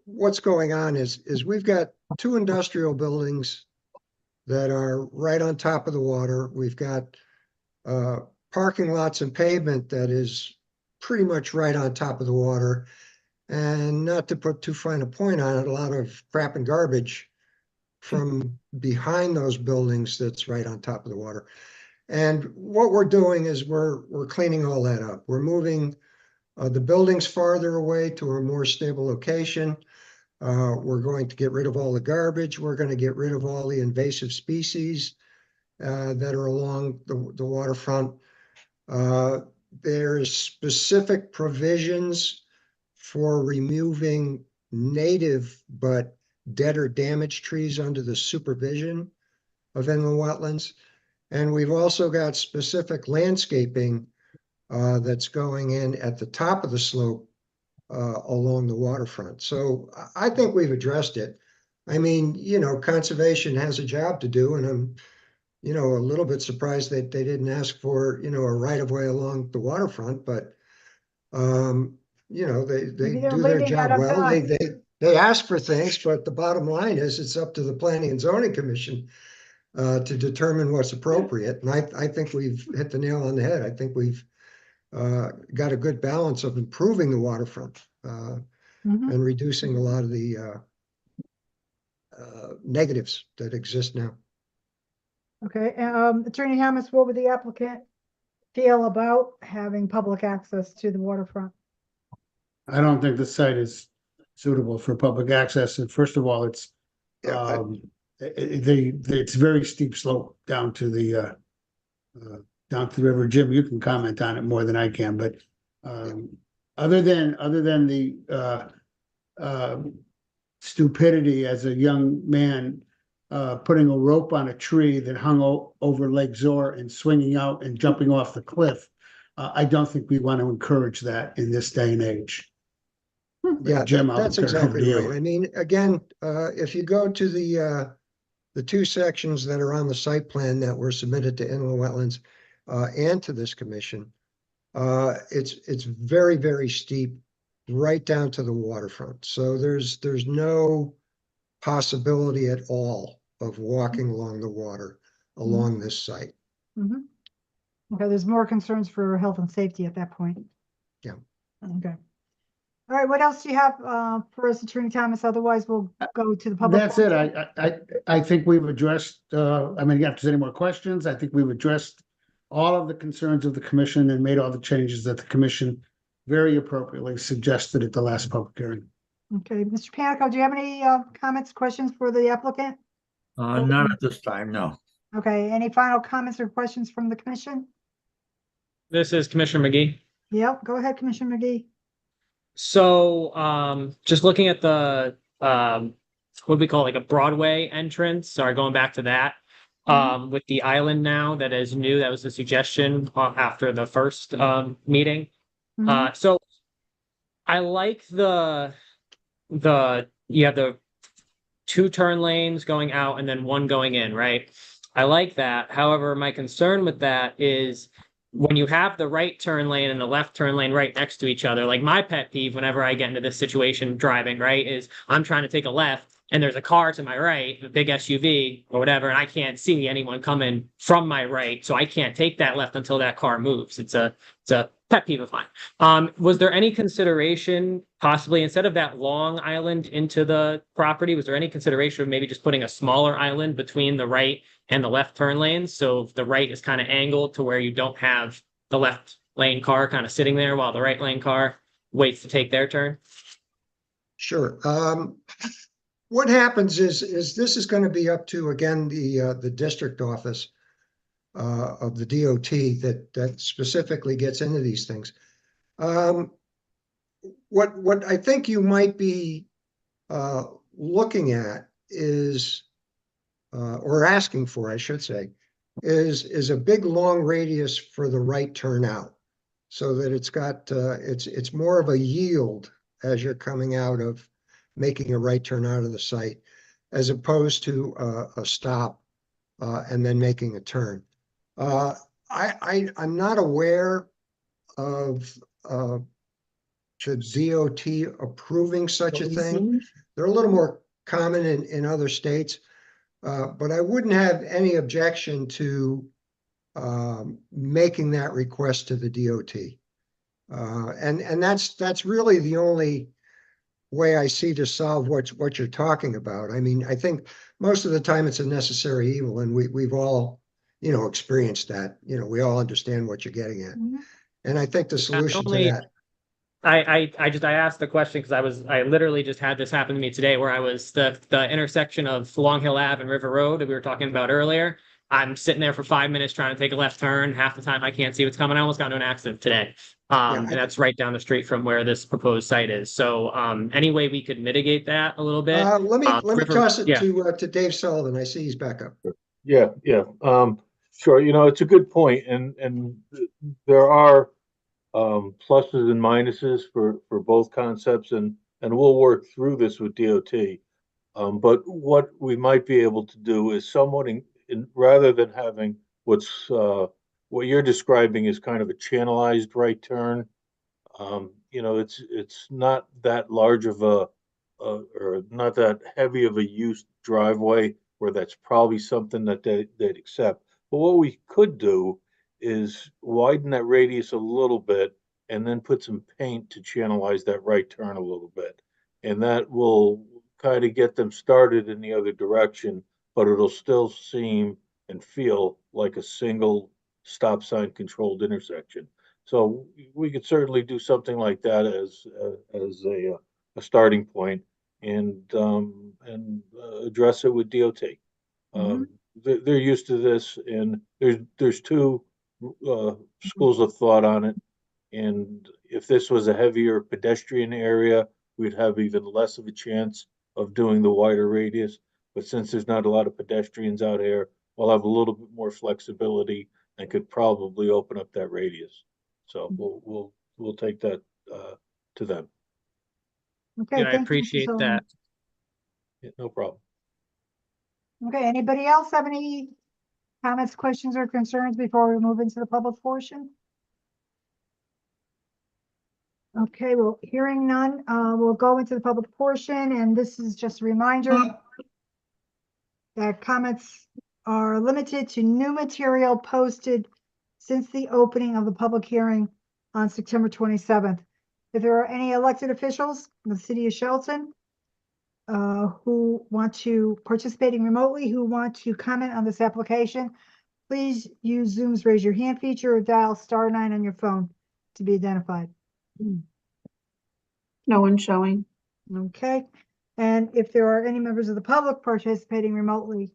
what's going on is we've got two industrial buildings that are right on top of the water. We've got parking lots and pavement that is pretty much right on top of the water. And not to put too fine a point on it, a lot of crap and garbage from behind those buildings that's right on top of the water. And what we're doing is we're cleaning all that up. We're moving the buildings farther away to a more stable location. We're going to get rid of all the garbage. We're going to get rid of all the invasive species that are along the waterfront. There's specific provisions for removing native but dead or damaged trees under the supervision of inland wetlands. And we've also got specific landscaping that's going in at the top of the slope along the waterfront. So I think we've addressed it. I mean, conservation has a job to do, and I'm, a little bit surprised that they didn't ask for, a right of way along the waterfront, but they Maybe they're do their leaving that job up to well. us. They ask for things, but the bottom line is it's up to the Planning and Zoning Commission to determine what's appropriate. And I think we've hit the nail on the head. I think we've got a good balance of improving the waterfront and reducing a lot of the negatives that exist now. Okay, Attorney Hamas, what would the applicant feel about having public access to the waterfront? I don't think the site is suitable for public access. And first of all, it's it's very steep slope down to the river. Jim, you can comment on it more than I can, but other than the stupidity as a young man putting a rope on a tree that hung over Lake Zor and swinging out and jumping off the cliff, I don't think we want to encourage that in this day and age. Yeah, Jim, that's exactly right. I mean, again, if you go to the two sections that are on the site plan that were submitted to inland wetlands and to this commission, it's very, very steep right down to the waterfront. So there's no possibility at all of walking along the water along this site. Okay, there's more concerns for health and safety at that point. Yeah. Okay. All right, what else do you have for us, Attorney Thomas? Otherwise, we'll go to the public. That's it. I think we've addressed, I mean, if there's any more questions, I think we've addressed all of the concerns of the commission and made all the changes that the commission very appropriately suggested at the last public hearing. Okay, Mr. Panico, do you have any comments, questions for the applicant? Not at this time, no. Okay, any final comments or questions from the commission? This is Commissioner McGee. Yep, go ahead, Commissioner McGee. So just looking at the what we call like a Broadway entrance, sorry, going back to that, with the island now that is new, that was a suggestion after the first meeting. So I like you have the 2 turn lanes going out and then 1 going in, right? I like that. However, my concern with that is when you have the right turn lane and the left turn lane right next to each other, like my pet peeve whenever I get into this situation driving, right, is I'm trying to take a left and there's a car to my right, a big SUV or whatever, and I can't see anyone coming from my right, so I can't take that left until that car moves. It's a pet peeve of mine. Was there any consideration possibly instead of that long island into the property, was there any consideration of maybe just putting a smaller island between the right and the left turn lanes? So the right is kind of angled to where you don't have the left lane car kind of sitting there while the right lane car waits to take their turn? Sure. What happens is this is going to be up to, again, the district office of the DOT that specifically gets into these things. What I think you might be looking at is, or asking for, I should say, is a big long radius for the right turn out, so that it's got it's more of a yield as you're coming out of making a right turn out of the site, as opposed to a stop and then making a turn. I'm not aware of the DOT approving such a thing. They're a little more common in other states, but I wouldn't have any objection to making that request to the DOT. And that's really the only way I see to solve what you're talking about. I mean, I think most of the time it's a necessary evil, and we've all, experienced that. We all understand what you're getting at. And I think the solution to that. I asked the question because I literally just had this happen to me today, where I was the intersection of Long Hill Ave and River Road that we were talking about earlier. I'm sitting there for 5 minutes trying to take a left turn. Half the time I can't see what's coming. I almost got into an accident today. And that's right down the street from where this proposed site is. So any way we could mitigate that a little bit? Let me toss it to Dave Sullivan. I see he's back up. Yeah. Sure, it's a good point, and there are pluses and minuses for both concepts, and we'll work through this with DOT. But what we might be able to do is somewhat rather than having what you're describing is kind of a channelized right turn. It's not that large of or not that heavy of a used driveway where that's probably something that they'd accept. But what we could do is widen that radius a little bit and then put some paint to channelize that right turn a little bit. And that will kind of get them started in the other direction, but it'll still seem and feel like a single stop sign controlled intersection. So we could certainly do something like that as a starting point and address it with DOT. They're used to this, and there's two schools of thought on it. And if this was a heavier pedestrian area, we'd have even less of a chance of doing the wider radius. But since there's not a lot of pedestrians out here, we'll have a little bit more flexibility and could probably open up that radius. So we'll take that to them. Okay, Yeah, I thank you, Mr. appreciate Sullivan. that. Yeah, no problem. Okay, anybody else have any comments, questions, or concerns before we move into the public portion? Okay, well, hearing none, we'll go into the public portion, and this is just a reminder that comments are limited to new material posted since the opening of the public hearing on September 27th. If there are any elected officials in the city of Shelton who want to participating remotely, who want to comment on this application, please use Zoom's raise your hand feature or dial *9 on your phone to be identified. No one showing. Okay, and if there are any members of the public participating remotely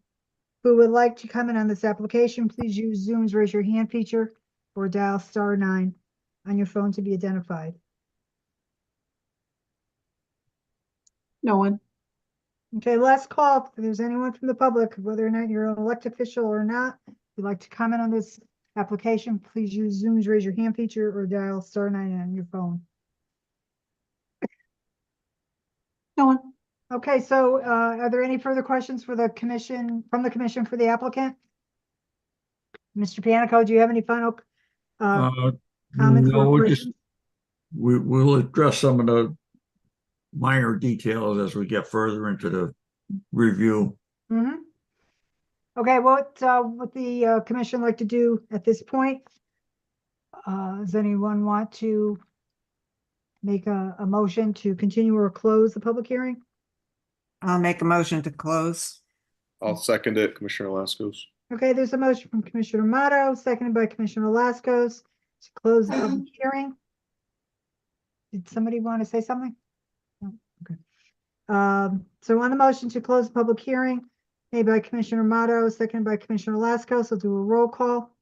who would like to comment on this application, please use Zoom's raise your hand feature or dial *9 on your phone to be identified. No one. Okay, last call. If there's anyone from the public, whether or not you're an elected official or not, if you'd like to comment on this application, please use Zoom's raise your hand feature or dial *9 on your phone. No one. Okay, so are there any further questions for the commission, from the commission for the applicant? Mr. Panico, do you have any final comments No, or we'll questions? we'll address some of the minor details as we get further into the review. Mm-hmm. Okay, what the commission like to do at this point? Does anyone want to make a motion to continue or close the public hearing? I'll make a motion to close. I'll second it, Commissioner Laskos. Okay, there's a motion from Commissioner Amato, seconded by Commissioner Laskos to close the public hearing. Did somebody want to say something? No? Okay. So on the motion to close the public hearing, made by Commissioner Amato, seconded by Commissioner Laskos, I'll do a roll call.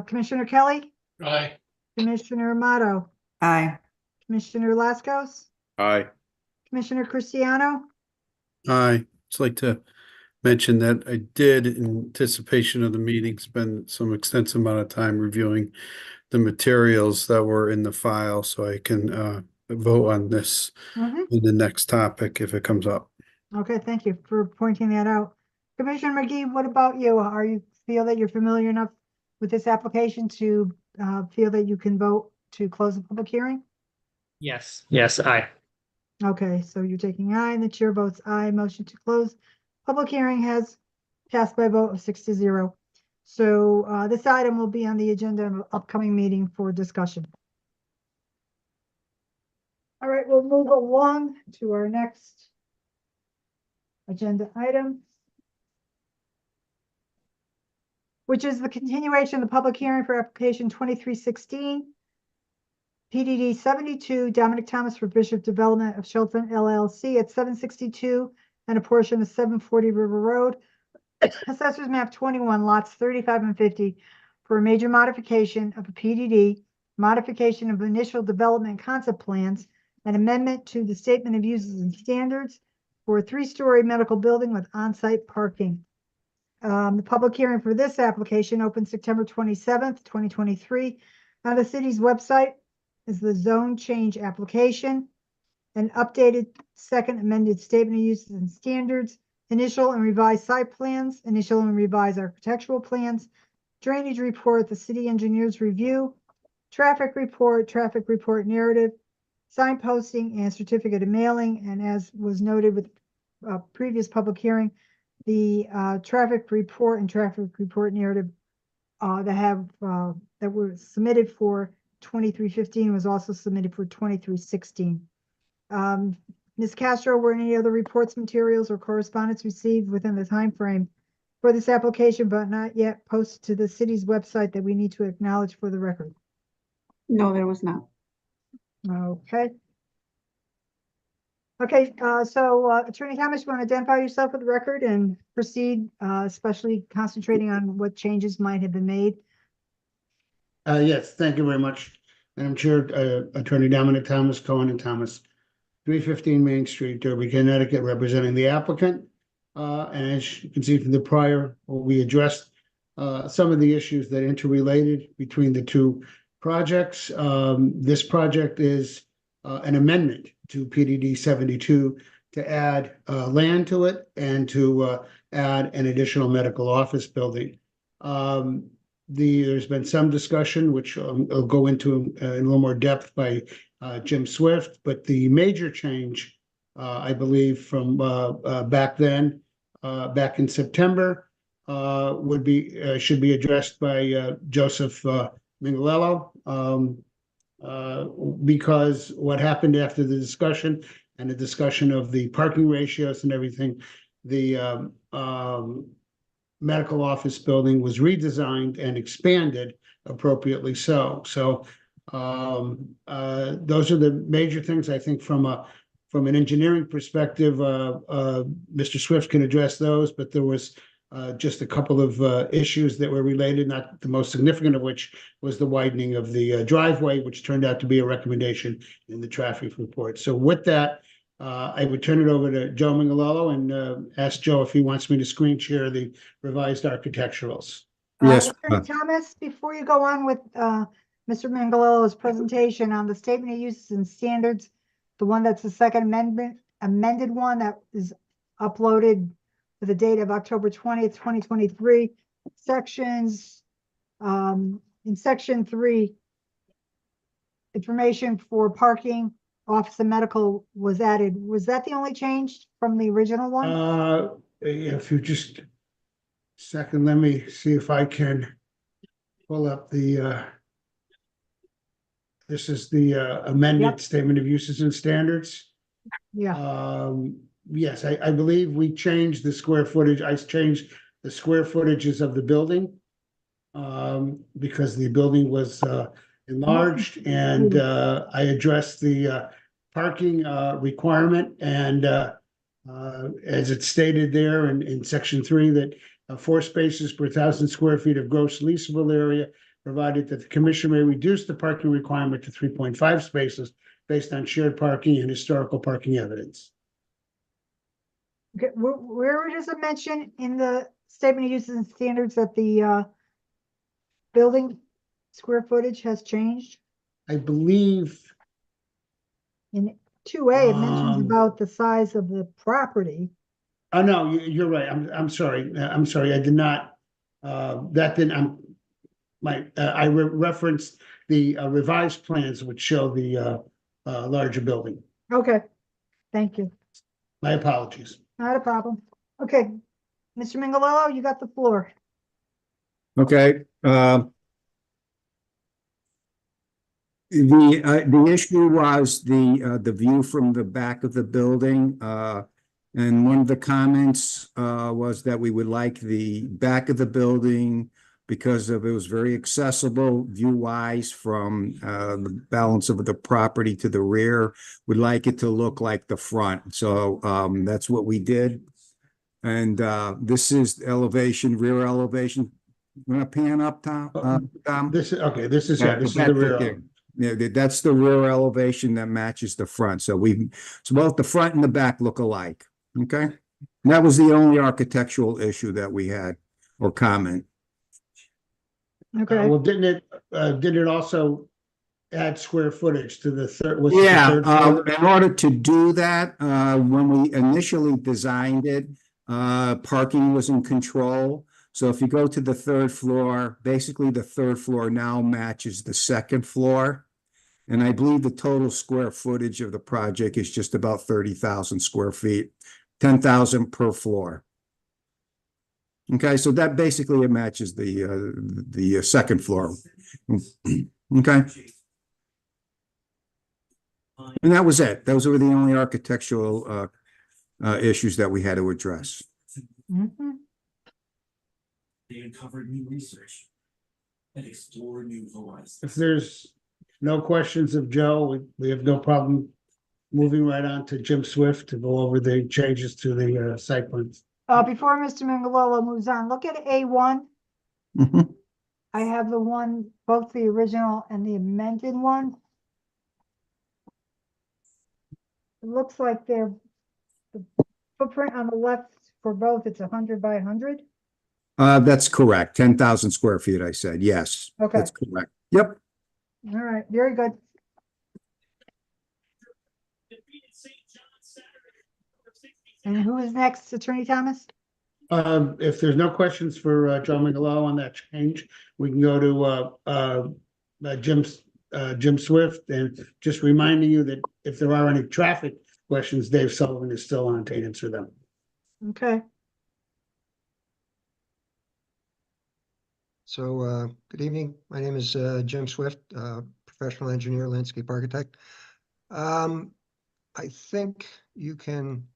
Commissioner Kelly, Aye. Commissioner Amato, Aye. Commissioner Laskos, Aye. Commissioner Cristiano. I'd just like to mention that I did, in anticipation of the meeting, spend some extensive amount of time reviewing the materials that were in the file, so I can vote on this in the next topic if it comes up. Okay, thank you for pointing that out. Commissioner McGee, what about you? Are you feel that you're familiar enough with this application to feel that you can vote to close the public hearing? Yes, yes, aye. Okay, so you're taking aye and the chair votes aye. Motion to close public hearing has passed by a vote of 6-0. So this item will be on the agenda of an upcoming meeting for discussion. All right, we'll move along to our next agenda item, which is the continuation of the public hearing for application 2316. PDD 72, Dominic Thomas for Bishop Development of Shelton LLC at 762 and a portion of 740 River Road. Assessors map 21, lots 35 and 50 for a major modification of a PDD, modification of initial development concept plans, an amendment to the statement of uses and standards, for a 3-story medical building with on-site parking. The public hearing for this application opened September 27th, 2023. On the city's website is the zone change application, an updated second amended statement of uses and standards, initial and revised site plans, initial and revised architectural plans, drainage report, the city engineer's review, traffic report narrative, sign posting, and certificate of mailing. And as was noted with previous public hearing, the traffic report and traffic report narrative that were submitted for 2315 was also submitted for 2316. Ms. Castro, were any other reports, materials, or correspondence received within the time frame for this application but not yet posted to the city's website that we need to acknowledge for the record? No, there was not. Okay. Okay, so Attorney Thomas, you want to identify yourself for the record and proceed, especially concentrating on what changes might have been made? Yes, thank you very much, Madam Chair. Attorney Dominic Thomas, Cohen and Thomas, 315 Main Street, Derby, Connecticut, representing the applicant. And as you can see from the prior, we addressed some of the issues that interrelated between the two projects. This project is an amendment to PDD 72 to add land to it and to add an additional medical office building. There's been some discussion, which I'll go into in a little more depth by Jim Swift, but the major change, I believe, from back then, back in September, should be addressed by Joseph Mingalello, because what happened after the discussion and the discussion of the parking ratios and everything, the medical office building was redesigned and expanded appropriately so. So those are the major things, I think, from an engineering perspective. Mr. Swift can address those, but there was just a couple of issues that were related, not the most significant of which was the widening of the driveway, which turned out to be a recommendation in the traffic report. So with that, I would turn it over to Joe Mingalello and ask Joe if he wants me to screen share the revised architecturals. Yes. Attorney Thomas, before you go on with Mr. Mingalello's presentation on the statement of uses and standards, the one that's the second amended one that is uploaded with the date of October 20th, 2023, sections, in section 3, information for parking, office and medical was added. Was that the only change from the original one? If you just a second, let me see if I can pull up the this is the amended statement of uses and standards. Yeah. Yes, I believe we changed the square footage. I changed the square footages of the building because the building was enlarged, and I addressed the parking requirement, and as it's stated there in section 3, that 4 spaces per 1,000 square feet of gross leasable area, provided that the commission may reduce the parking requirement to 3.5 spaces based on shared parking and historical parking evidence. Okay, where does it mention in the statement of uses and standards that the building square footage has changed? I believe in 2A, it mentions about the size of the property. Oh, no, you're right. I'm sorry. I'm sorry. I did not, that didn't, I referenced the revised plans which show the larger building. Okay, thank you. My apologies. Not a problem. Okay, Mr. Mingalello, you got the floor. Okay. The issue was the view from the back of the building. And one of the comments was that we would like the back of the building because it was very accessible view-wise from the balance of the property to the rear. We'd like it to look like the front. So that's what we did. And this is elevation, rear elevation. You want to pan up, Tom? This is okay. This is the rear. Yeah, that's the rear elevation that matches the front. So both the front and the back look alike. Okay, that was the only architectural issue that we had or comment. Okay, Well, did it also add square footage to the third? Was it the Yeah, third floor? in order to do that, when we initially designed it, parking was in control. So if you go to the third floor, basically the third floor now matches the second floor. And I believe the total square footage of the project is just about 30,000 square feet, 10,000 per floor. Okay, so that basically matches the second floor. Okay. And that was it. Those were the only architectural issues that we had to address. mhm. They uncovered new research and explored new horizons. If there's no questions of Joe, we have no problem moving right on to Jim Swift to go over the changes to the site plans. Before Mr. Mingalolo moves on, look at A1. Mhm. I have the one, both the original and the amended one. It looks like the footprint on the left for both, it's 100 by 100. That's correct. 10,000 square feet, I said. Yes, Okay. that's correct. Yep. All right, very good. And who is next, Attorney Thomas? If there's no questions for Joe Migalow on that change, we can go to Jim Swift, and just reminding you that if there are any traffic questions, Dave Sullivan is still on to answer them. Okay, So, good evening. My name is Jim Swift, professional engineer, landscape architect. I think you can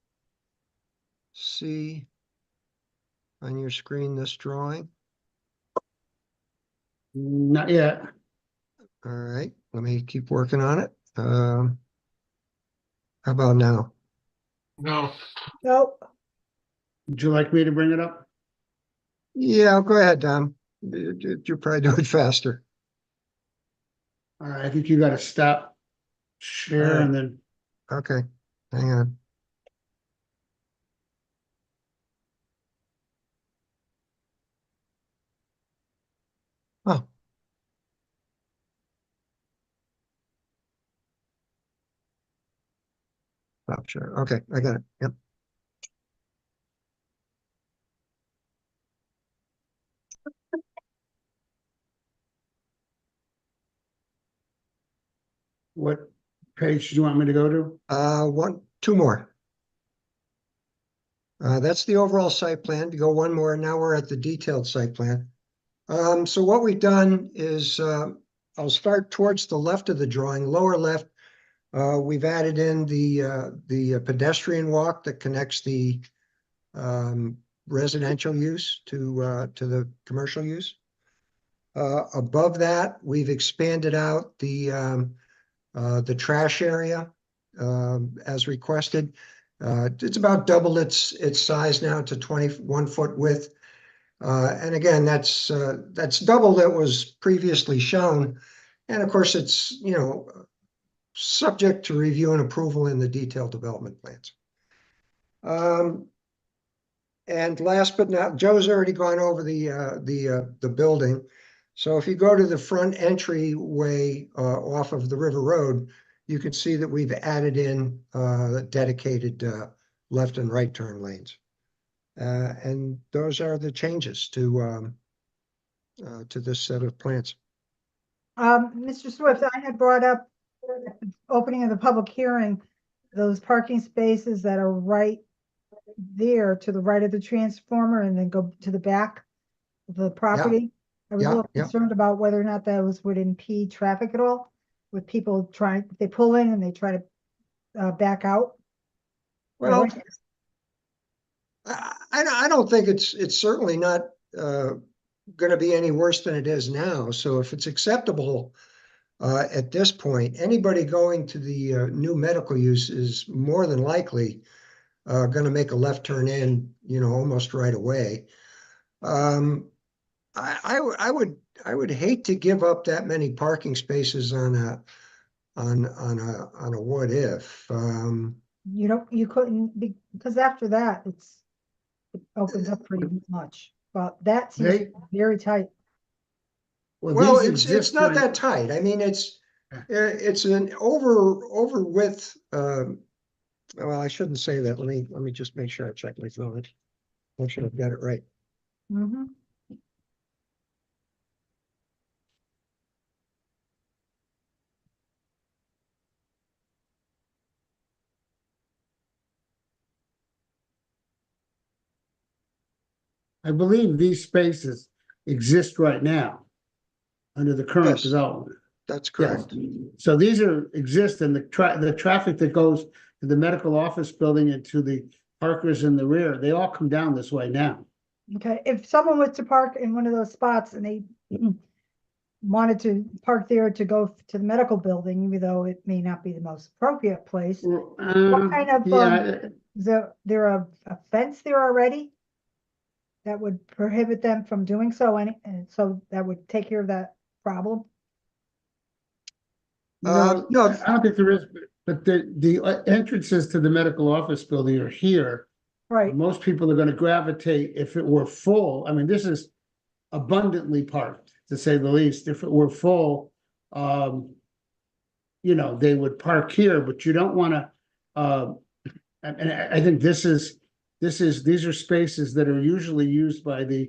see on your screen this drawing. Not yet. All right, let me keep working on it. How about now? No, nope. Would you like me to bring it up? Yeah, go ahead, Tom. You'll probably do it faster. All right, I think you got to stop share All right. and then. Okay, hang on. Oh. Stop share. Okay, I got it. Yep. What page do you want me to go to? Two more. That's the overall site plan. You go one more, now we're at the detailed site plan. So what we've done is, I'll start towards the left of the drawing, lower left. We've added in the pedestrian walk that connects the residential use to the commercial use. Above that, we've expanded out the trash area as requested. It's about double its size now to 21 foot width. And again, that's double that was previously shown. And of course, it's, subject to review and approval in the detailed development plans. And last but not, Joe's already gone over the building. So if you go to the front entryway off of the River Road, you can see that we've added in dedicated left and right turn lanes. And those are the changes to this set of plans. Mr. Swift, I had brought up at the opening of the public hearing, those parking spaces that are right there to the right of the transformer and then go to the back of the property. I was a little concerned about whether or not those would impede traffic at all with people they pull in and they try to back out. Well, I don't think it's certainly not going to be any worse than it is now. So if it's acceptable at this point, anybody going to the new medical use is more than likely going to make a left turn in, almost right away. I would hate to give up that many parking spaces on a what if. you couldn't be, because after that, it opens up pretty much, but that seems They- very tight. Well, these it's exist not right- that tight. I mean, it's an over width, well, I shouldn't say that. Let me just make sure I check my phone. Make sure I've got it right. Mhm. I believe these spaces exist right now under the current Yes. development. That's Yes. correct. So these exist in the traffic that goes to the medical office building and to the Parkers in the rear, they all come down this way now. Okay, if someone was to park in one of those spots and they wanted to park there to go to the medical building, even though it may not be the most appropriate place, what kind of, Yeah, is there a fence there already that would prohibit them from doing so, and so that would take care of that problem? no, No. I don't think there is, but the entrances to the medical office building are here. Right, Most people are gonna gravitate, if it were full, I mean, this is abundantly parked, to say the least. If it were full, they would park here, but you don't wanna, and I think these are spaces that are usually used by the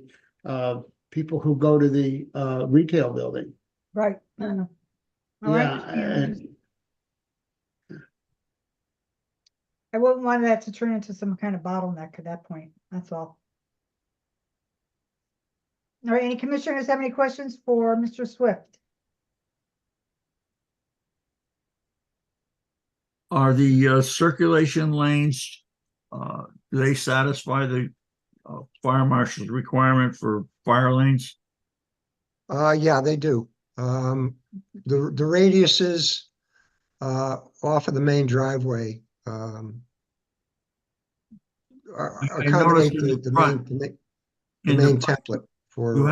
people who go to the retail building. right. All right. Yeah, I wouldn't want that to turn into some kind of bottleneck at that point, that's all. All right, any commissioners have any questions for Mr. Swift? Are the circulation lanes, do they satisfy the fire marshal's requirement for fire lanes? Yeah, they do. The radiuses off of the main driveway I noticed accommodate in the the front, main in the front, template for. you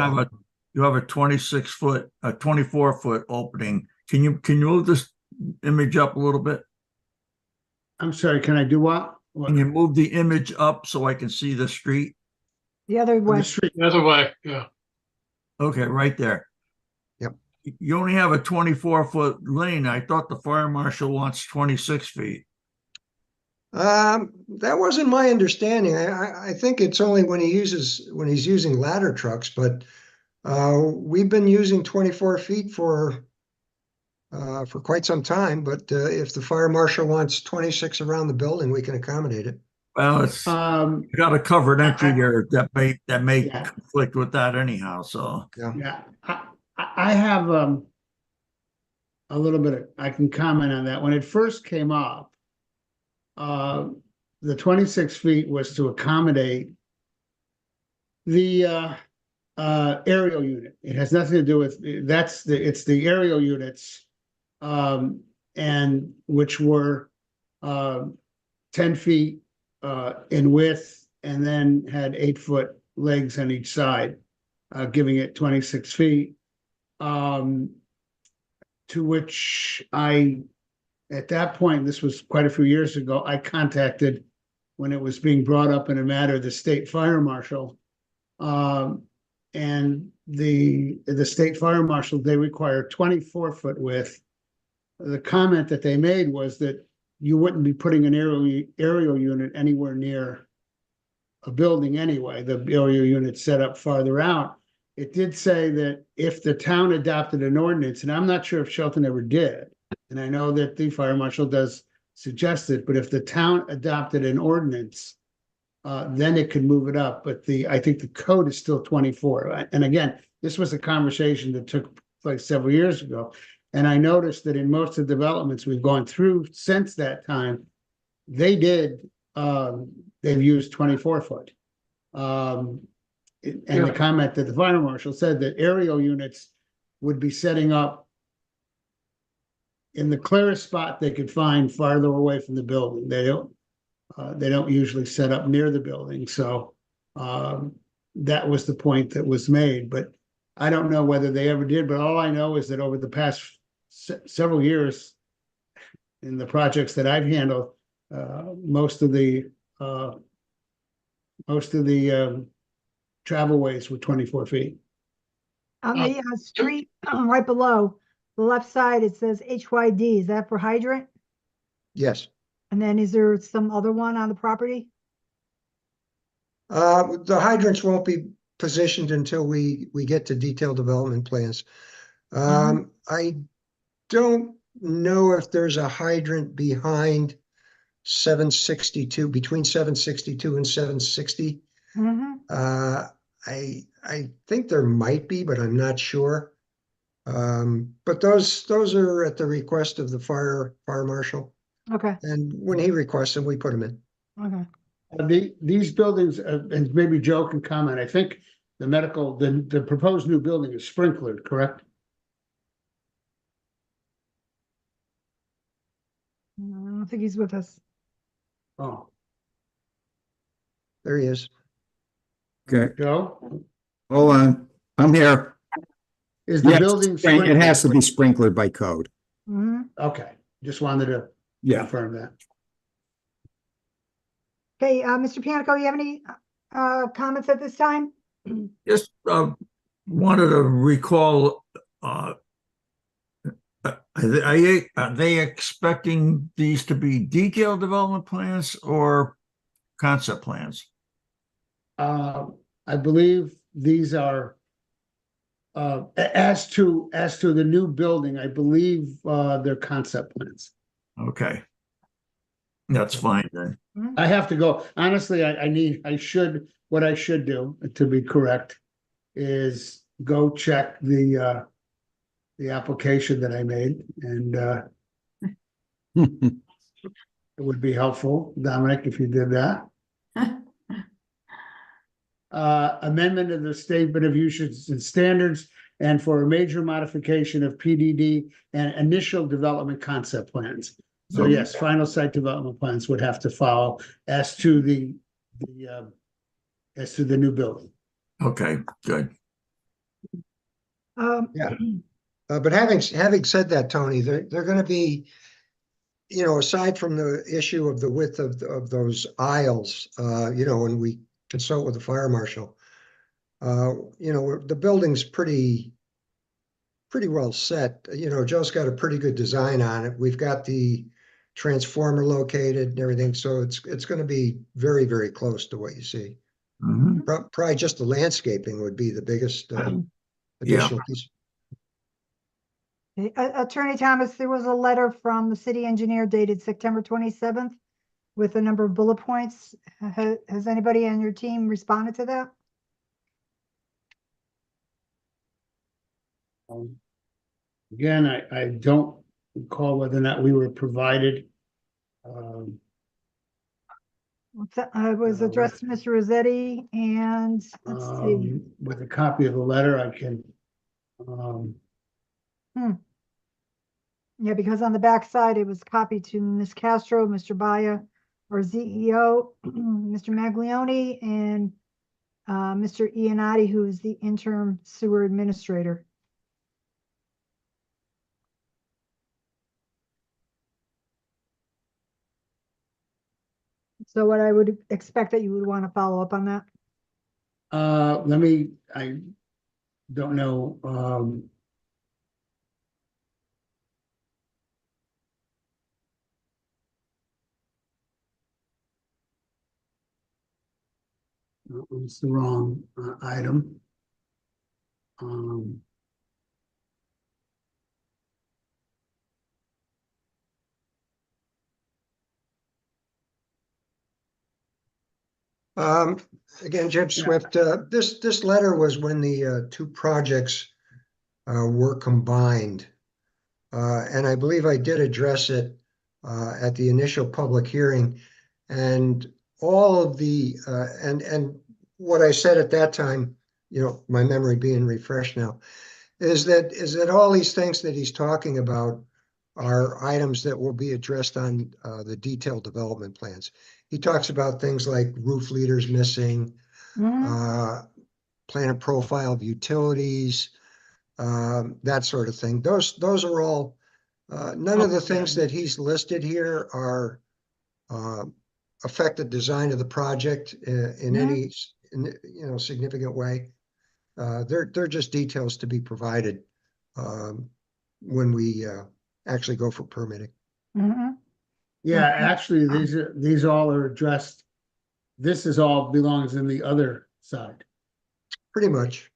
have a 26-foot, a 24-foot opening. Can you move this image up a little bit? I'm sorry, can I do what? Can you move the image up so I can see the street? The other On way, the street? The other way, yeah. Okay, right there. Yep. You only have a 24-foot lane. I thought the fire marshal wants 26 feet. That wasn't my understanding. I think it's only when he's using ladder trucks, but we've been using 24 feet for quite some time. But if the fire marshal wants 26 around the building, we can accommodate it. Well, it's you got a covered entry there that may Yeah. conflict with that anyhow. So Yeah, I have a little bit I can comment on that. When it first came up, the 26 feet was to accommodate the aerial unit. It has nothing to do with, it's the aerial units, and which were 10 feet in width and then had 8-foot legs on each side, giving it 26 feet. To which at that point, this was quite a few years ago, I contacted, when it was being brought up in a matter, the state fire marshal. And the state fire marshal, they require 24-foot width. The comment that they made was that you wouldn't be putting an aerial unit anywhere near a building anyway. The aerial unit set up farther out. It did say that if the town adopted an ordinance, and I'm not sure if Shelton ever did, and I know that the fire marshal does suggest it, but if the town adopted an ordinance, then it could move it up. But I think the code is still 24. And again, this was a conversation that took place several years ago. And I noticed that in most of the developments we've gone through since that time, they've used 24-foot. And the comment that the fire marshal said that aerial units would be setting up in the clearest spot they could find farther away from the building. They don't usually set up near the building. So that was the point that was made. But I don't know whether they ever did. But all I know is that over the past several years in the projects that I've handled, most of the travelways were 24 feet. On the street, right below, the left side, it says HYD. Is that for hydrant? Yes. And then is there some other one on the property? The hydrants won't be positioned until we get to detailed development plans. I don't know if there's a hydrant behind 762, between 762 and 760. I think there might be, but I'm not sure. But those are at the request of the fire marshal. Okay, And when he requests them, we put them in. okay. These buildings, and maybe Joe can comment, I think the proposed new building is sprinklered, correct? I don't think he's with us. Oh, There he is. Okay, Joe, hold on. I'm here. is the Yes, building it has to sprinkled? be sprinklered by code. Okay, just wanted to Yeah. confirm that. Okay, Mr. Panico, you have any comments at this time? Just wanted to recall, are they expecting these to be detailed development plans or concept plans? I believe these are as to the new building, I believe they're concept plans. Okay. That's fine then. I have to go. Honestly, what I should do, to be correct, is go check the application that I made, and it would be helpful, Dominic, if you did that. Amendment of the statement of uses and standards, and for a major modification of PDD and initial development concept plans. So yes, final site development plans would have to follow as to the new building. Okay, good. Yeah. But having said that, Tony, they're going to be, aside from the issue of the width of those aisles, when we consult with the fire marshal, the building's pretty well set. Joe's got a pretty good design on it. We've got the transformer located and everything, so it's going to be very, very close to what you see. Probably just the landscaping would be the biggest additional piece. Attorney Thomas, there was a letter from the city engineer dated September 27th with a number of bullet points. Has anybody on your team responded to that? Again, I don't recall whether or not we were provided. It was addressed to Mr. Rossetti, and let's see. With a copy of the letter, I can. Yeah, because on the back side, it was copied to Ms. Castro, Mr. Baya, our CEO, Mr. Maglione, and Mr. Iannotti, who is the interim sewer administrator. So what I would expect that you would want to follow up on that. I don't know. It's the wrong item. Again, Jim Swift, this letter was when the two projects were combined. And I believe I did address it at the initial public hearing, and all of the and what I said at that time, my memory being refreshed now, is that all these things that he's talking about are items that will be addressed on the detailed development plans. He talks about things like roof leaders missing, plan and profile of utilities, that sort of thing. Those are all, none of the things that he's listed here are affect the design of the project in Mhm. any, significant way. They're just details to be provided when we actually go for permitting. Mhm. Yeah, Okay. actually, these all are addressed. This is all belongs in the other side. Pretty much.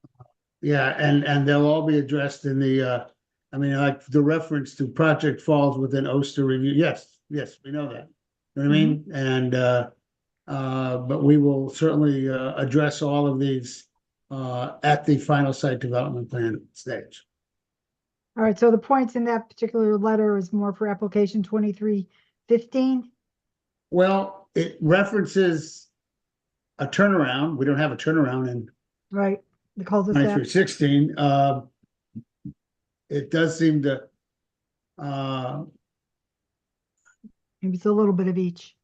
Yeah, and they'll all be addressed in the, I mean, like the reference to project falls within Oster review. Yes, we know that. You know what I mean? And, but we will certainly, address all of these, at the final site development plan stage. All right, so the points in that particular letter is more for application 2315. Well, it references a turnaround. We don't have a turnaround in Right, the cul-de-sac. 2316. It does seem to, Maybe it's a little bit of each.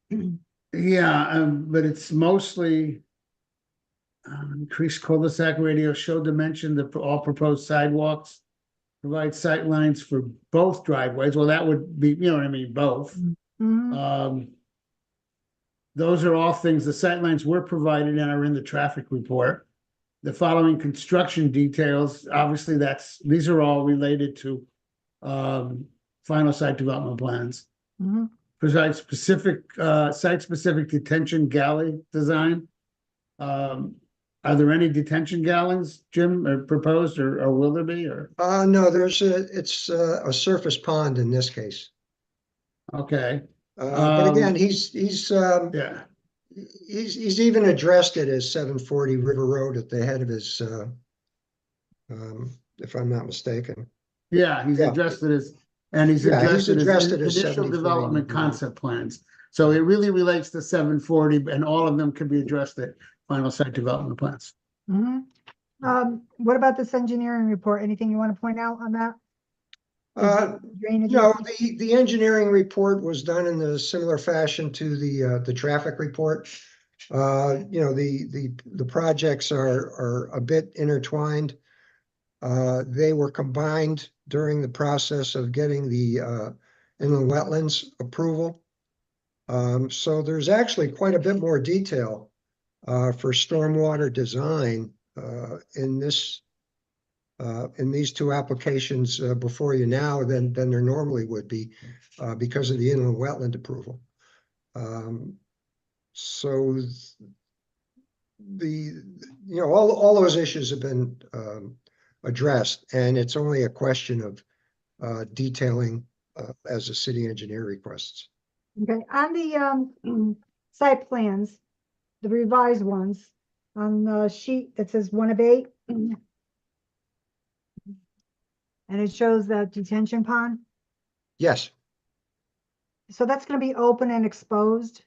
yeah, but it's mostly increased cul-de-sac radius, show dimension, all proposed sidewalks, provide sight lines for both driveways. Well, that would be, you know what I mean, both. Mhm. Those are all things, the sight lines were provided and are in the traffic report. The following construction details, obviously these are all related to final site development plans. Mhm. Provide specific, site-specific detention galley design. Are there any detention galleys, Jim, or proposed, or will there be, or? No, it's a surface pond in this case. Okay. But again, he's Yeah. he's even addressed it as 740 River Road at the head of his, if I'm not mistaken. Yeah, he's Yeah. addressed it as, and he's Yeah, addressed it as as initial 70/40 development River Road. concept plans. So it really relates to 740, and all of them can be addressed at final site development plans. Mhm. What about this engineering report? Anything you want to point out on that? Drainage No, issue? the engineering report was done in a similar fashion to the traffic report. The projects are a bit intertwined. They were combined during the process of getting the inland wetlands approval. So there's actually quite a bit more detail for stormwater design in these two applications before you now than there normally would be because of the inland wetland approval. So all those issues have been addressed, and it's only a question of detailing as the city engineer requests. Okay, on the site plans, the revised ones, on the sheet that says 1 of 8. And it shows that detention pond. Yes, So that's gonna be open and exposed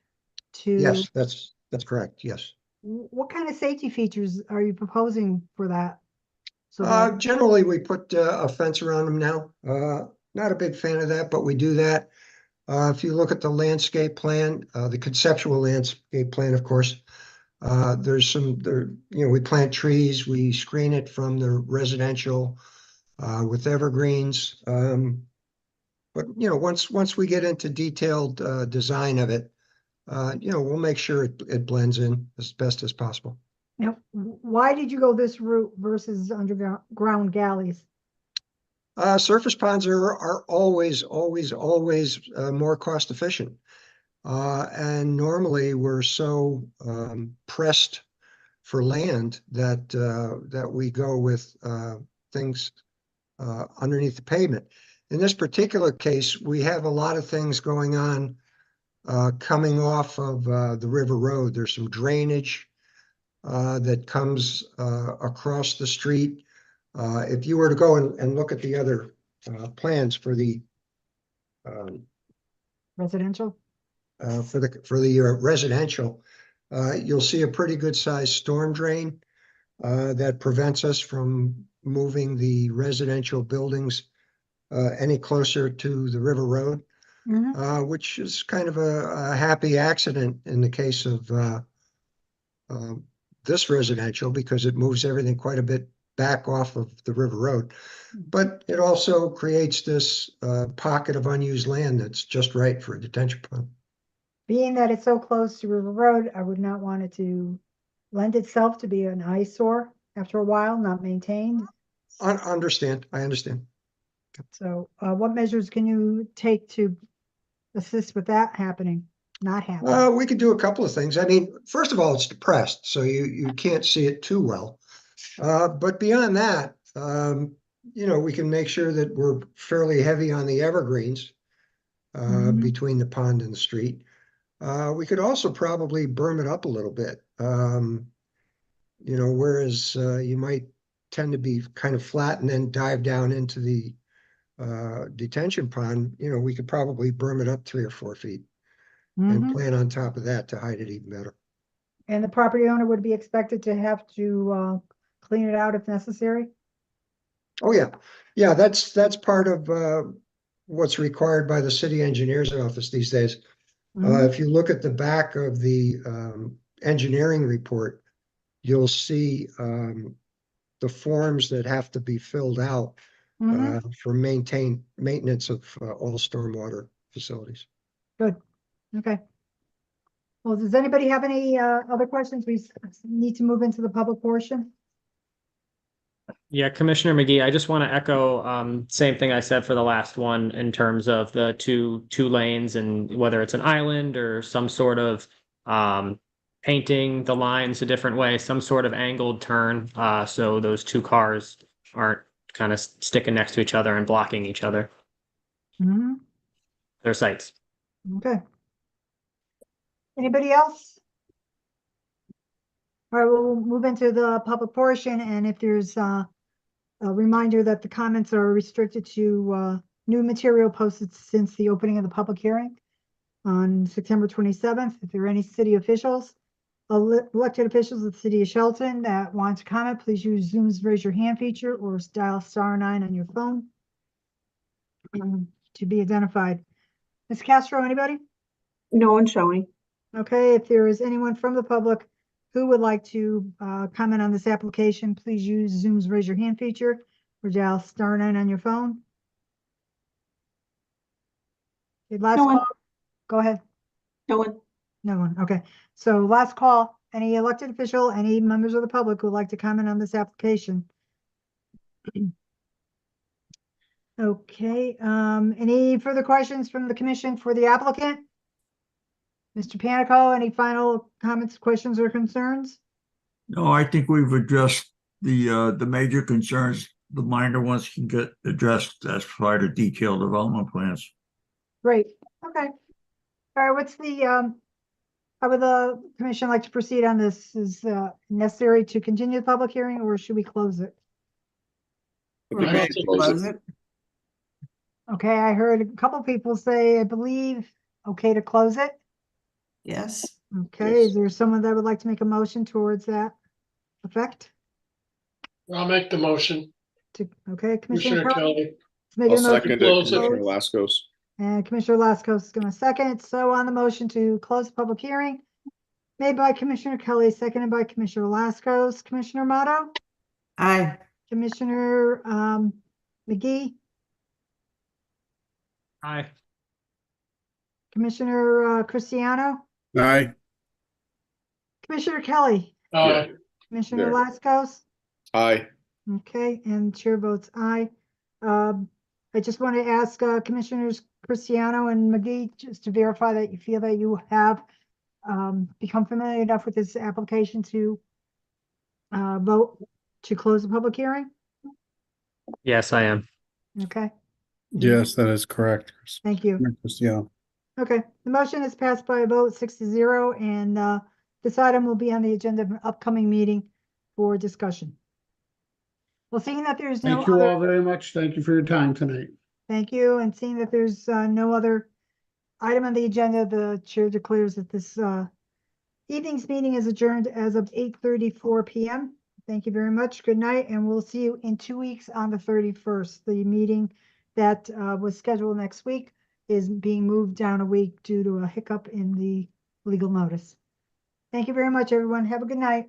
to. yes, that's correct, yes. What kind of safety features are you proposing for that? So that, Generally, we put a fence around them now. Not a big fan of that, but we do that. If you look at the landscape plan, the conceptual landscape plan, of course, we plant trees, we screen it from the residential with evergreens. But once we get into detailed design of it, we'll make sure it blends in as best as possible. now, why did you go this route versus underground galleys? Surface ponds are always more cost efficient. And normally we're so pressed for land that we go with things underneath the pavement. In this particular case, we have a lot of things going on coming off of the River Road. There's some drainage that comes across the street. If you were to go and look at the other plans for the Residential? for the residential, you'll see a pretty good sized storm drain that prevents us from moving the residential buildings any closer to the River Road, which is kind of a happy accident in the case of this residential because it moves everything quite a bit back off of the River Road. But it also creates this pocket of unused land that's just right for a detention pond. Being that it's so close to River Road, I would not want it to lend itself to be an eyesore after a while, not maintained. I understand. So, what measures can you take to assist with that happening, not happening? We could do a couple of things. I mean, first of all, it's depressed, so you can't see it too well. But beyond that, we can make sure that we're fairly heavy on the evergreens between the pond and the street. We could also probably berm it up a little bit. Whereas you might tend to be kind of flat and then dive down into the detention pond, we could probably berm it up 3 or 4 feet and plan on top of that to hide it even better. And the property owner would be expected to have to clean it out if necessary? Oh, yeah. Yeah, that's part of what's required by the city engineer's office these days. If you look at the back of the engineering report, you'll see the forms that have to be filled out for maintenance of all stormwater facilities. Good, okay. Well, does anybody have any other questions? We need to move into the public portion. Yeah, Commissioner McGee, I just want to echo same thing I said for the last one in terms of the two lanes and whether it's an island or some sort of painting the lines a different way, some sort of angled turn, so those two cars aren't kind of sticking next to each other and blocking each other. Their sights. Okay. Anybody else? All right, we'll move into the public portion, and if there's a reminder that the comments are restricted to new material posted since the opening of the public hearing on September 27th. If there are any city officials, elected officials of the city of Shelton that want to comment, please use Zoom's raise your hand feature or dial *9 on your phone to be identified. Ms. Castro, anybody? No one showing. Okay, if there is anyone from the public who would like to comment on this application, please use Zoom's raise your hand feature or dial *9 on your phone. Okay, last No one. call. Go ahead. No one. No one. Okay. So last call, any elected official, any members of the public who would like to comment on this application? Okay, any further questions from the commission for the applicant? Mr. Panico, any final comments, questions, or concerns? No, I think we've addressed the major concerns. The minor ones can get addressed as part of detailed development plans. Great. Okay. All right, what's the, how would the commission like to proceed on this? Is necessary to continue the public hearing, or should we close it? I think we should close it. Okay, I heard a couple people say, I believe, okay to close it. Yes. Okay, is there someone that would like to make a motion towards that effect? I'll make the motion. Okay, Commissioner Commissioner Kelly. Kelly. Make I'll a motion second it, to Commissioner close. Laskos. And Commissioner Laskos is gonna second. So on the motion to close the public hearing, made by Commissioner Kelly, seconded by Commissioner Laskos. Commissioner Motto? Aye. Commissioner McGee? Aye. Commissioner Cristiano? Aye. Commissioner Kelly? Aye. Commissioner There. Laskos? Aye. Okay, and chair votes aye. I just want to ask Commissioners Cristiano and McGee just to verify that you feel that you have become familiar enough with this application to vote to close the public hearing. Yes, I am. Okay, Yes, that is correct. thank you. Yeah. Okay, the motion is passed by a vote 6-0, and this item will be on the agenda of an upcoming meeting for discussion. Well, seeing that there's no Thank you other, all very much. Thank you for your time tonight. thank you, and seeing that there's no other item on the agenda, the chair declares that this evening's meeting is adjourned as of 8:34 p.m. Thank you very much. Good night, and we'll see you in 2 weeks on the 31st. The meeting that was scheduled next week is being moved down a week due to a hiccup in the legal notice. Thank you very much, everyone. Have a good night.